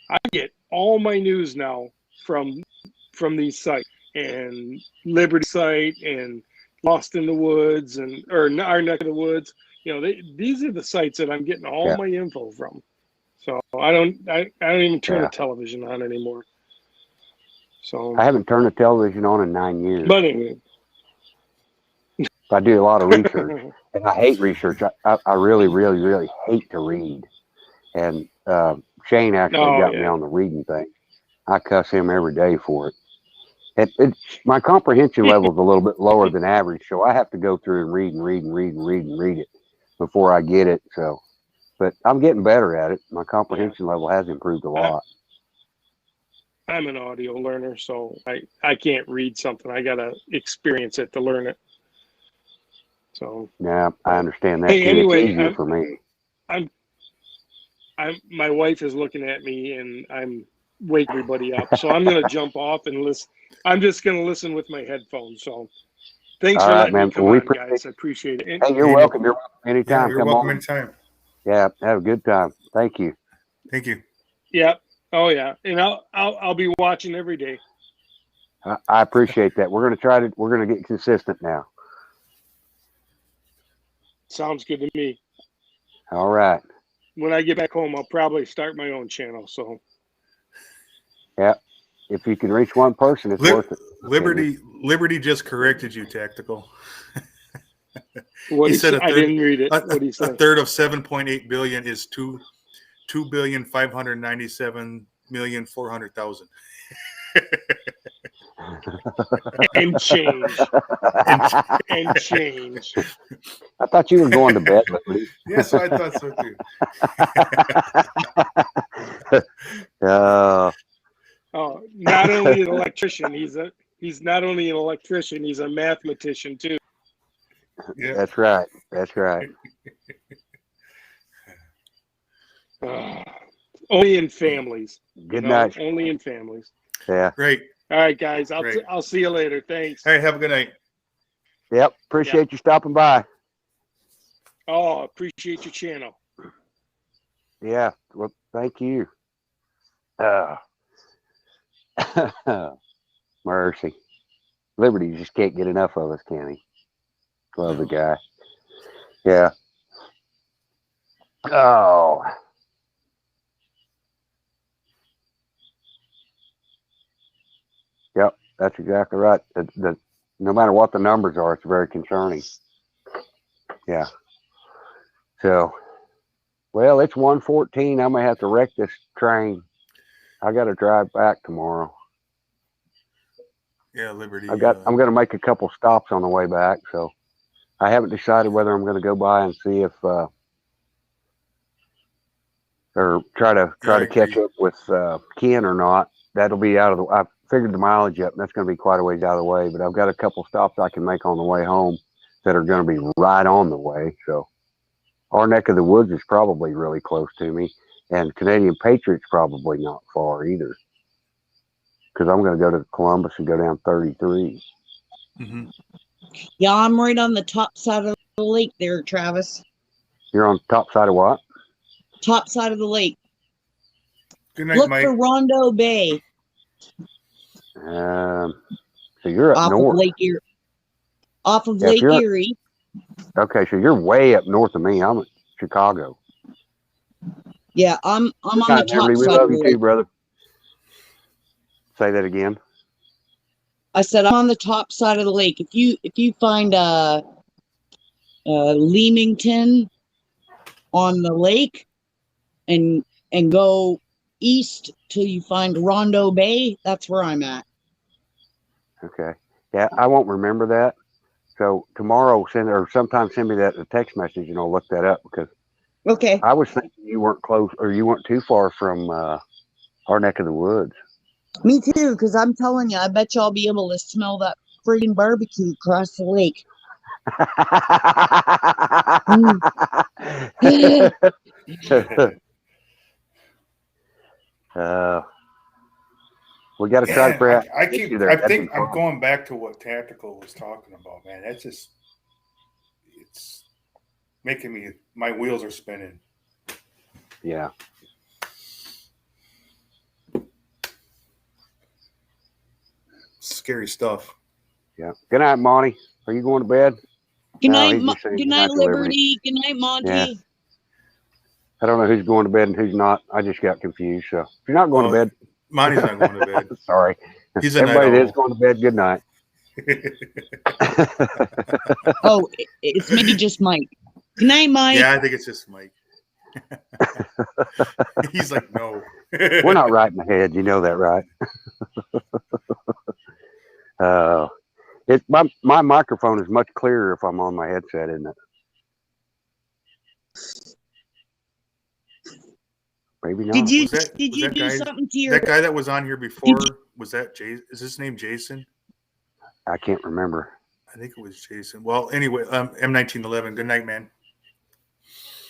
I get all my news now from these sites, and Liberty site and Lost in the Woods or Our Neck of the Woods. You know, these are the sites that I'm getting all my info from. So I don't even turn the television on anymore. So, I haven't turned the television on in 9 years. but anyway, I do a lot of research, and I hate research. I really, really, really hate to read. And Shane actually Oh, got me yeah. on the reading thing. I cuss him every day for it. My comprehension level is a little bit lower than average, so I have to go through and read it before I get it. So, but I'm getting better at it. My comprehension level has improved a lot. I'm an audio learner, so I can't read something. I gotta experience it to learn it. So Yeah, I understand that. Hey, too. anyway, It's easier for me. my wife is looking at me, and I'm waking everybody up. So I'm gonna jump off and listen. I'm just gonna listen with my headphones. So thanks All for right, letting man. me come Well, we on, guys. I appreciate it. Hey, you're welcome. You're welcome anytime. Yeah, you're Come welcome on. anytime. Yeah, have a good time. Thank you. Thank you. Yeah. Oh yeah. And I'll be watching every day. I appreciate that. We're gonna get consistent now. Sounds good to me. All right. When I get back home, I'll probably start my own channel. So Yeah. If you can reach one person, it's worth it. Liberty just corrected you, Tactical. what He said I didn't read it. What he a said. third of 7.8 billion is 2,597,400,000. And change. And change. I thought you were going to bed, Liberty. Yes, I thought so too. Oh, not only an electrician, he's not only an electrician, he's a mathematician too. Yeah. That's right. That's right. Only in families. Good night. Only in families. Yeah. Great. All right, guys. Great. I'll see you later. Thanks. Hey, have a good night. Yep. Appreciate you stopping by. Oh, appreciate your channel. Yeah. Well, thank you. Mercy. Liberty just can't get enough of us, can he? Love the guy. Yeah. Oh. Yep, that's exactly right. No matter what the numbers are, it's very concerning. Yeah. So, well, it's 1:14. I may have to wreck this train. I got to drive back tomorrow. Yeah, Liberty. I'm going to make a couple stops on the way back. So, I haven't decided whether I'm going to go by and see if, or try to catch up with Ken or not. That'll be out of the. I figured the mileage up, and that's going to be quite a ways out of the way. But I've got a couple stops I can make on the way home that are going to be right on the way. So, our neck of the woods is probably really close to me, and Canadian Patriots probably not far either. Because I'm going to go to Columbus and go down 33. Mm-hmm. Yeah, I'm right on the top side of the lake there, Travis. You're on the top side of what? Top side of the lake. Good night, Look Mike. for Rondo Bay. So you're up Off north. of Lake Erie. Off of Yeah, Lake Erie. Okay, so you're way up north of me. I'm at Chicago. Yeah, I'm on the Good night, top Liberty. We side love of the you lake. too, brother. Say that again. I said I'm on the top side of the lake. If you find Leamington on the lake and go east till you find Rondo Bay, that's where I'm at. Okay. Yeah, I won't remember that. So tomorrow, sometime send me that a text message, and I'll look that up because. Okay. I was thinking you weren't close, or you weren't too far from our neck of the woods. Me too, because I'm telling you, I bet you I'll be able to smell that friggin' barbecue across the lake. We got to try to Yeah, I think I'm going back to what Tactical was talking about, man. That's just, it's making my wheels are spinning. Yeah. Scary stuff. Yeah. Good night, Monty. Are you going to bed? Good No, night, he's just saying good good night, night to Liberty. Liberty. Good night, Monty. Yeah. I don't know who's going to bed and who's not. I just got confused. So if you're not going to bed, Monty's not going to bed. Sorry. He's a night Everybody that's owl. going to bed, good night. Oh, it's maybe just Mike. Good night, Mike. Yeah, I think it's just Mike. He's like, no. We're not right in the head. You know that, right? My microphone is much clearer if I'm on my headset, isn't it? Maybe not. Did you Was that do guy, something to your? that guy that was on here before? Was that Jason? Is his name Jason? I can't remember. I think it was Jason. Well, anyway, M1911. Good night, man.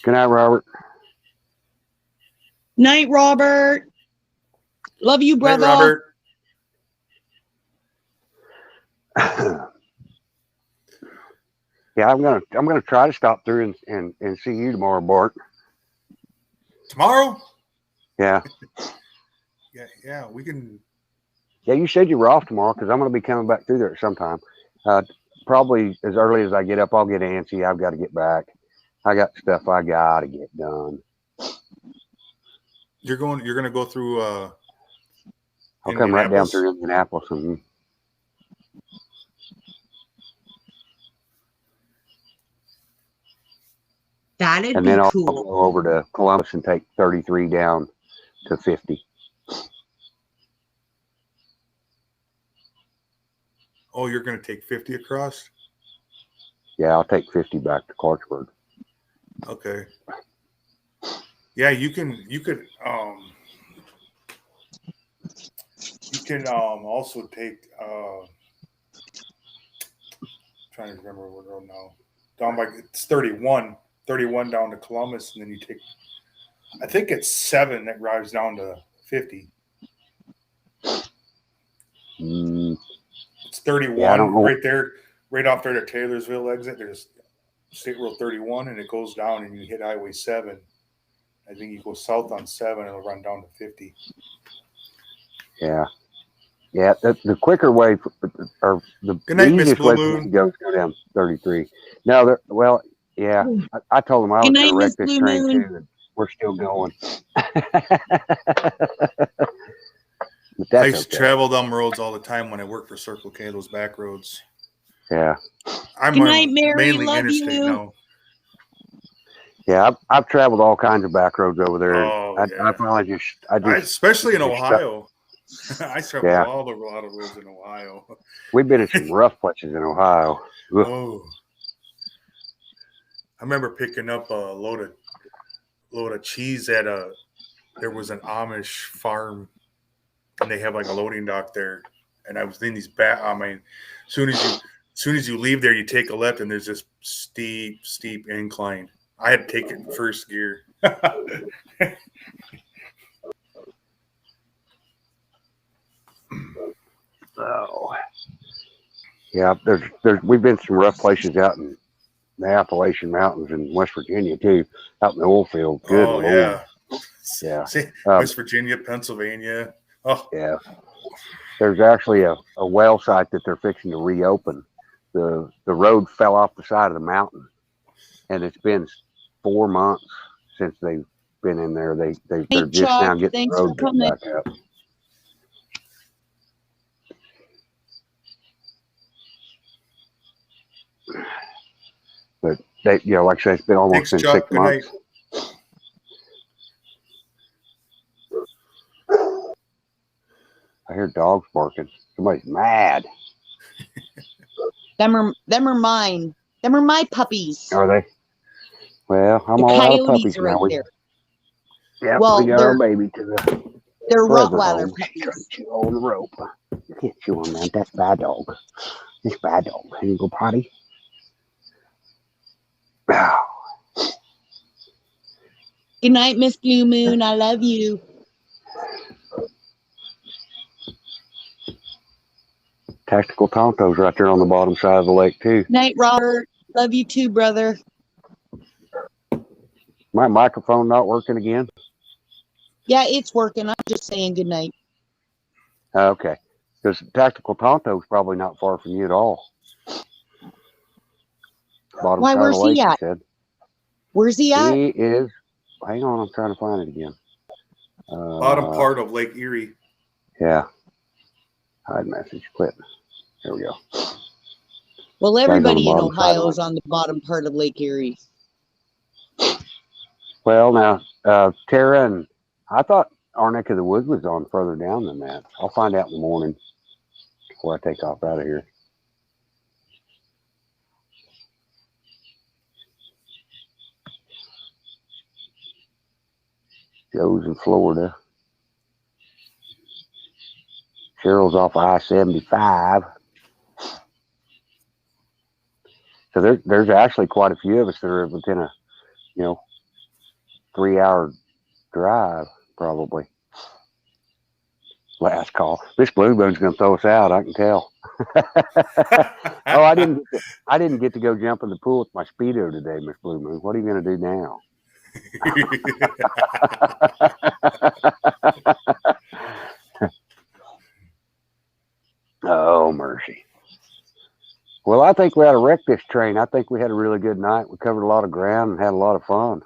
Good night, Robert. Night, Robert. Love you, Night, brother. Robert. Yeah, I'm gonna try to stop through and see you tomorrow, Bart. Tomorrow? Yeah. Yeah, we can. Yeah, you said you were off tomorrow because I'm gonna be coming back through there at some time. Probably as early as I get up, I'll get antsy. I've got to get back. I got stuff I gotta get done. You're gonna go through. I'll come right down through Indianapolis and. That'd And be then I'll cool. go over to Columbus and take 33 down to 50. Oh, you're going to take 50 across? Yeah, I'll take 50 back to Clarksburg. Okay. Yeah, you could also take trying to remember what road now. Down by it's 31 down to Columbus, and then you take, I think it's 7 that drives down to 50. It's 31 Yeah, I don't know. right there, right off there at Taylorsville exit. There's State Road 31, and it goes down, and you hit Highway 7. I think you go south on 7, and it'll run down to 50. Yeah. Yeah, the quicker way, or the Good night, Miss easiest Blue way for me to go is go down 33. No, well, yeah, I told them I was Good going night, to wreck Miss this Blue train Moon. too, and we're still going. But I that's used to okay. travel them roads all the time when I worked for Circle K, those back roads. Yeah. I'm Good night, Mary. mainly Love interstate you. now. Yeah, I've traveled all kinds of back roads over there. Oh, I yeah. finally I Especially in just stuck- Ohio. I traveled Yeah. all the lot of roads in Ohio. We've been in some rough places in Ohio. Ugh. Oh, I remember picking up a load of cheese at there was an Amish farm, and they have like a loading dock there. And I was in these as soon as you leave there, you take a left, and there's this steep incline. I had to take it in first gear. Oh. Yeah, we've been some rough places out in the Appalachian Mountains in West Virginia too, out in the oil field. Good Oh Lord. yeah, Yeah. See, Um, West Virginia, Pennsylvania. Oh, Yeah. There's actually a well site that they're fixing to reopen. The road fell off the side of the mountain, and it's been 4 months since they've been in there. They're Hey, just now Chuck, getting the thanks for road built coming. back up. But they, like I said, it's been almost thanks, been Chuck. 6 Good night. months. I hear dogs barking. Somebody's mad. Them are mine. Them are my puppies. Are they? Well, I'm The all out of coyotes puppies are now. right there. Yeah, Well, we got our they're- baby to the They're present Rottweiler home. She's trying puppies. to chew on the rope. You can't chew on that. That's bad dog. It's bad dog. Can you go potty? Good night, Miss Blue Moon. I love you. Tactical Tonto's right there on the bottom side of the lake too. Night, Robert. Love you too, brother. My microphone not working again? Yeah, it's working. I'm just saying good night. Okay. Because Tactical Tonto's probably not far from you at all. Bottom Why, side where's of the lake, he at? said. Where's he at? He is, hang on, I'm trying to find it again. Bottom part of Lake Erie. Yeah. Hide message, quit. There we go. Well, Guys on the everybody in bottom Ohio sideline. is on the bottom part of Lake Erie. Well, now, Tara, and I thought our neck of the woods was on further down than that. I'll find out in the morning before I take off out of here. Joe's in Florida. Cheryl's off I-75. So there's actually quite a few of us that are within a, 3-hour drive, probably. Last call. This Blue Moon's going to throw us out. I can tell. Oh, I didn't get to go jump in the pool with my Speedo today, Miss Blue Moon. What are you going to do now? Oh, mercy. Well, I think we had to wreck this train. I think we had a really good night. We covered a lot of ground and had a lot of fun.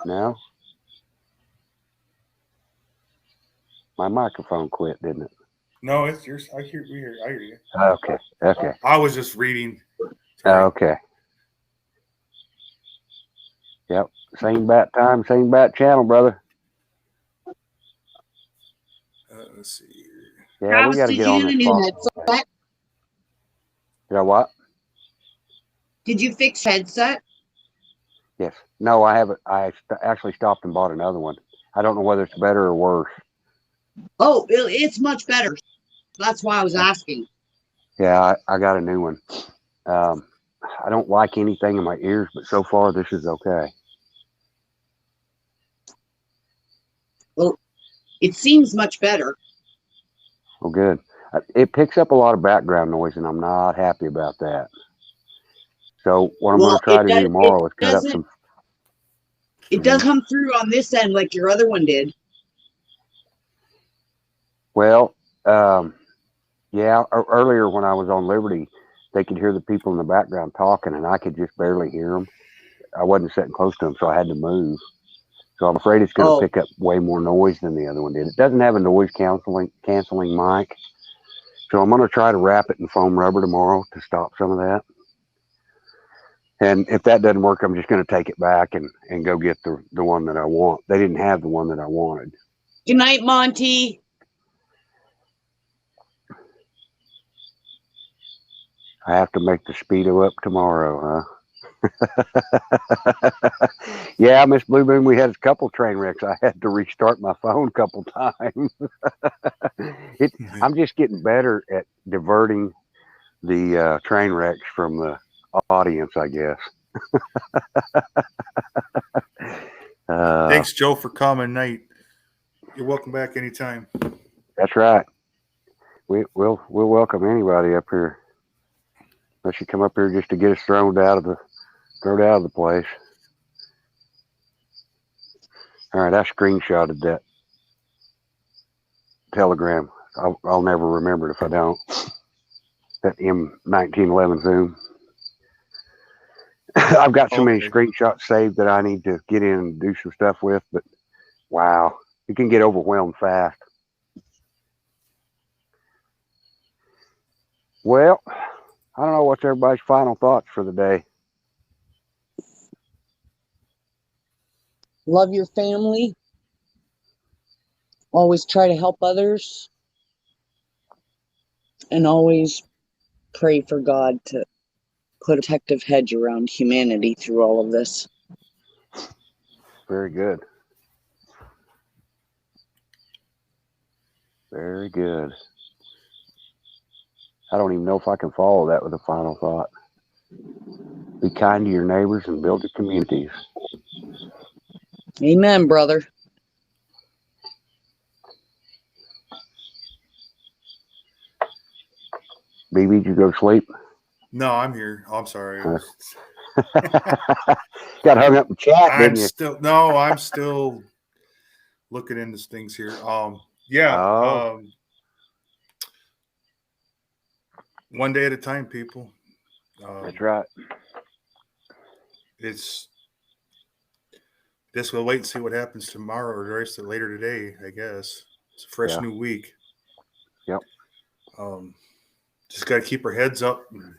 No? My microphone quit, didn't it? No, it's yours. I hear you. Okay. Okay. I was just reading. Okay. Yep. Same bat time, same bat channel, brother. Let's see here. Yeah, Travis, we got to did get you on get a this. new Phone. headset? You know what? Did you fix headset? Yes. No, I haven't. Actually stopped and bought another one. I don't know whether it's better or worse. Oh, it's much better. That's why I was asking. Yeah, I got a new one. I don't like anything in my ears, but so far this is okay. Well, it seems much better. Well, good. It picks up a lot of background noise, and I'm not happy about that. So what I'm going to try to do tomorrow is cut up some. It does come through on this end like your other one did. Well, yeah. Earlier when I was on Liberty, they could hear the people in the background talking, and I could just barely hear them. I wasn't sitting close to them, so I had to move. So I'm afraid it's going to pick up way more noise than the other one did. It doesn't have a noise canceling mic. So I'm going to try to wrap it in foam rubber tomorrow to stop some of that. And if that doesn't work, I'm just going to take it back and go get the one that I want. They didn't have the one that I wanted. Good night, Monty. I have to make the Speedo up tomorrow, huh? Yeah, Miss Blue Moon, we had a couple train wrecks. I had to restart my phone a couple times. I'm just getting better at diverting the train wrecks from the audience, I guess. Thanks, Joe, for coming, Nate. You're welcome back anytime. That's right. We'll welcome anybody up here. Unless you come up here just to get us thrown out of the place. All right, I screenshotted that telegram. I'll never remember it if I don't. That M1911 Zoom. I've got so many screenshots saved that I need to get in and do some stuff with, but wow, you can get overwhelmed fast. Well, I don't know what's everybody's final thoughts for the day. Love your family. Always try to help others. And always pray for God to put a protective hedge around humanity through all of this. Very good. Very good. I don't even know if I can follow that with a final thought. Be kind to your neighbors and build your communities. Amen, brother. BB, did you go to sleep? No, I'm here. Oh, I'm sorry. Got hung up in chat, didn't you? I'm still looking into things here. One day at a time, people. That's right. It's Guess we'll wait and see what happens tomorrow or the rest of later today. I guess it's a fresh Yeah. new week. Yep. Just got to keep our heads up. And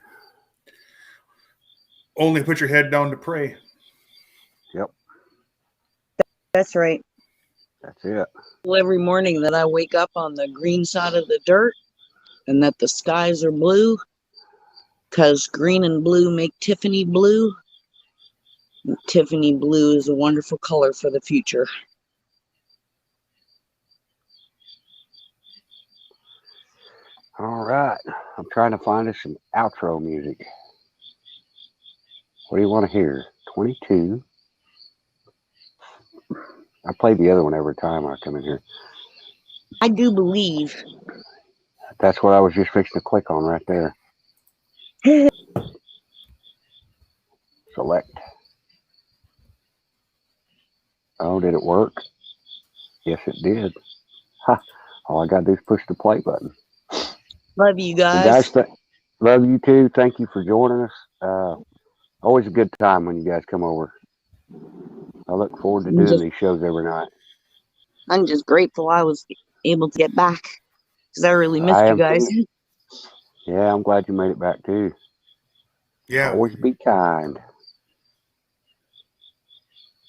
only put your head down to pray. Yep. That's right. That's it. Well, every morning that I wake up on the green side of the dirt and that the skies are blue, because green and blue make Tiffany blue. And Tiffany blue is a wonderful color for the future. All right. I'm trying to find us some outro music. What do you want to hear? 22. I play the other one every time I come in here. I do believe. That's what I was just fixing to click on right there. Select. Oh, did it work? Yes, it did. Ha! All I gotta do is push the play button. Love you And guys. guys, love you too. Thank you for joining us. Always a good time when you guys come over. I look forward to doing these shows every night. I'm just grateful I was able to get back because I really missed I you am guys. too. Yeah, I'm glad you made it back too. Yeah. Always be kind.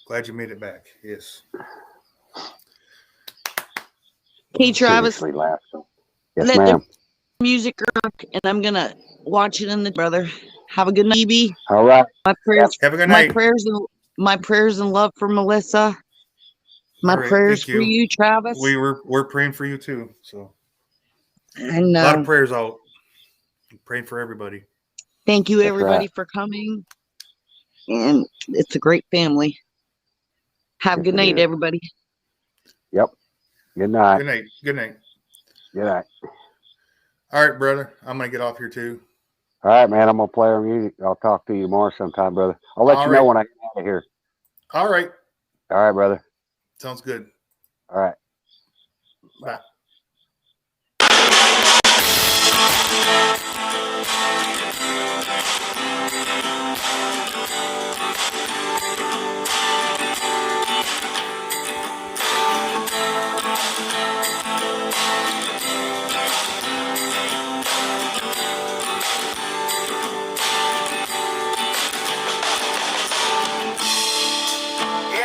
Glad you made it back. Yes. Hey, Travis, Seriously, Lasco. Yes, let ma'am. the music rock, and I'm gonna watch it in the brother. Have a good night, EB. All right. My prayers, Have a good my night. prayers and love for Melissa. My All right, prayers thank for you. you, Travis. We're praying for you too. So I a lot of know. prayers out. Praying for everybody. Thank you, That's everybody, right. for coming. And it's a great family. Have a Yes, good it night, is. everybody. Yep. Good night. Good night. Good night. Good night. All right, brother. I'm gonna get off here too. All right, man. I'm gonna play our music. I'll talk to you tomorrow sometime, brother. I'll let All you know right. when I get out of here. All right. All right, brother. Sounds good. All right. Bye.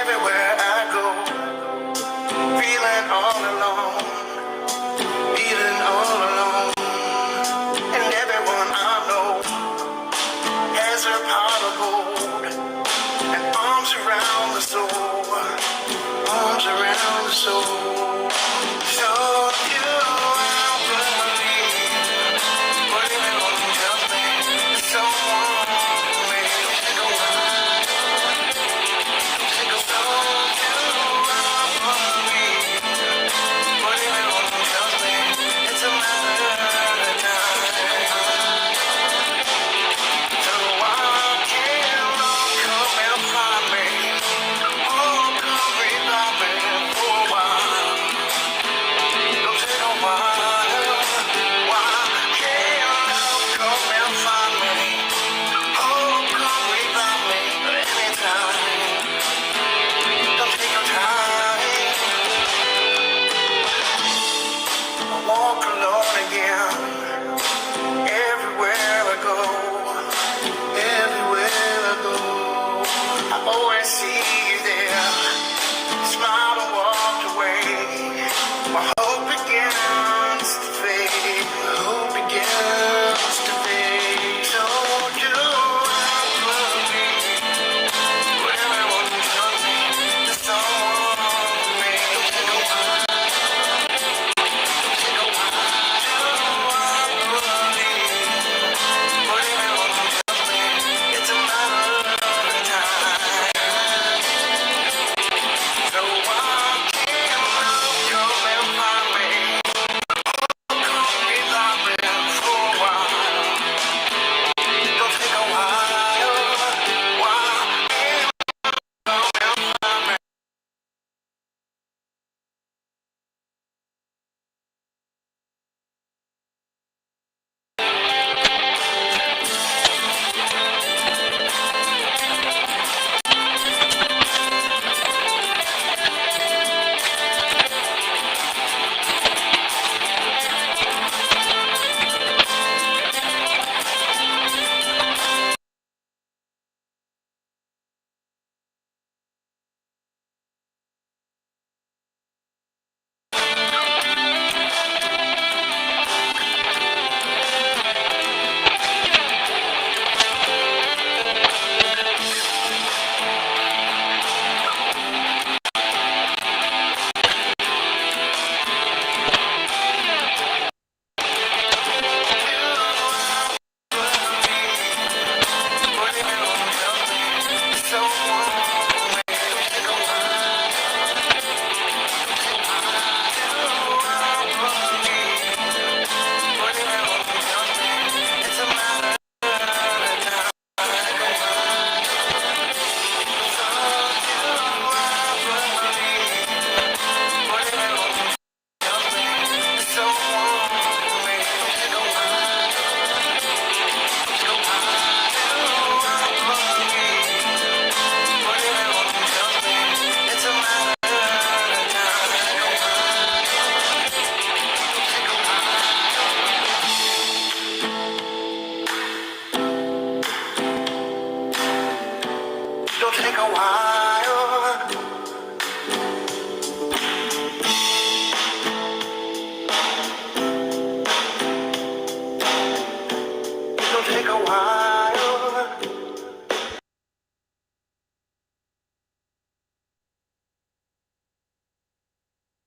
Everywhere I go, feeling all alone, feeling all alone. And everyone I know has a pot of gold and arms around the soul, arms around the soul.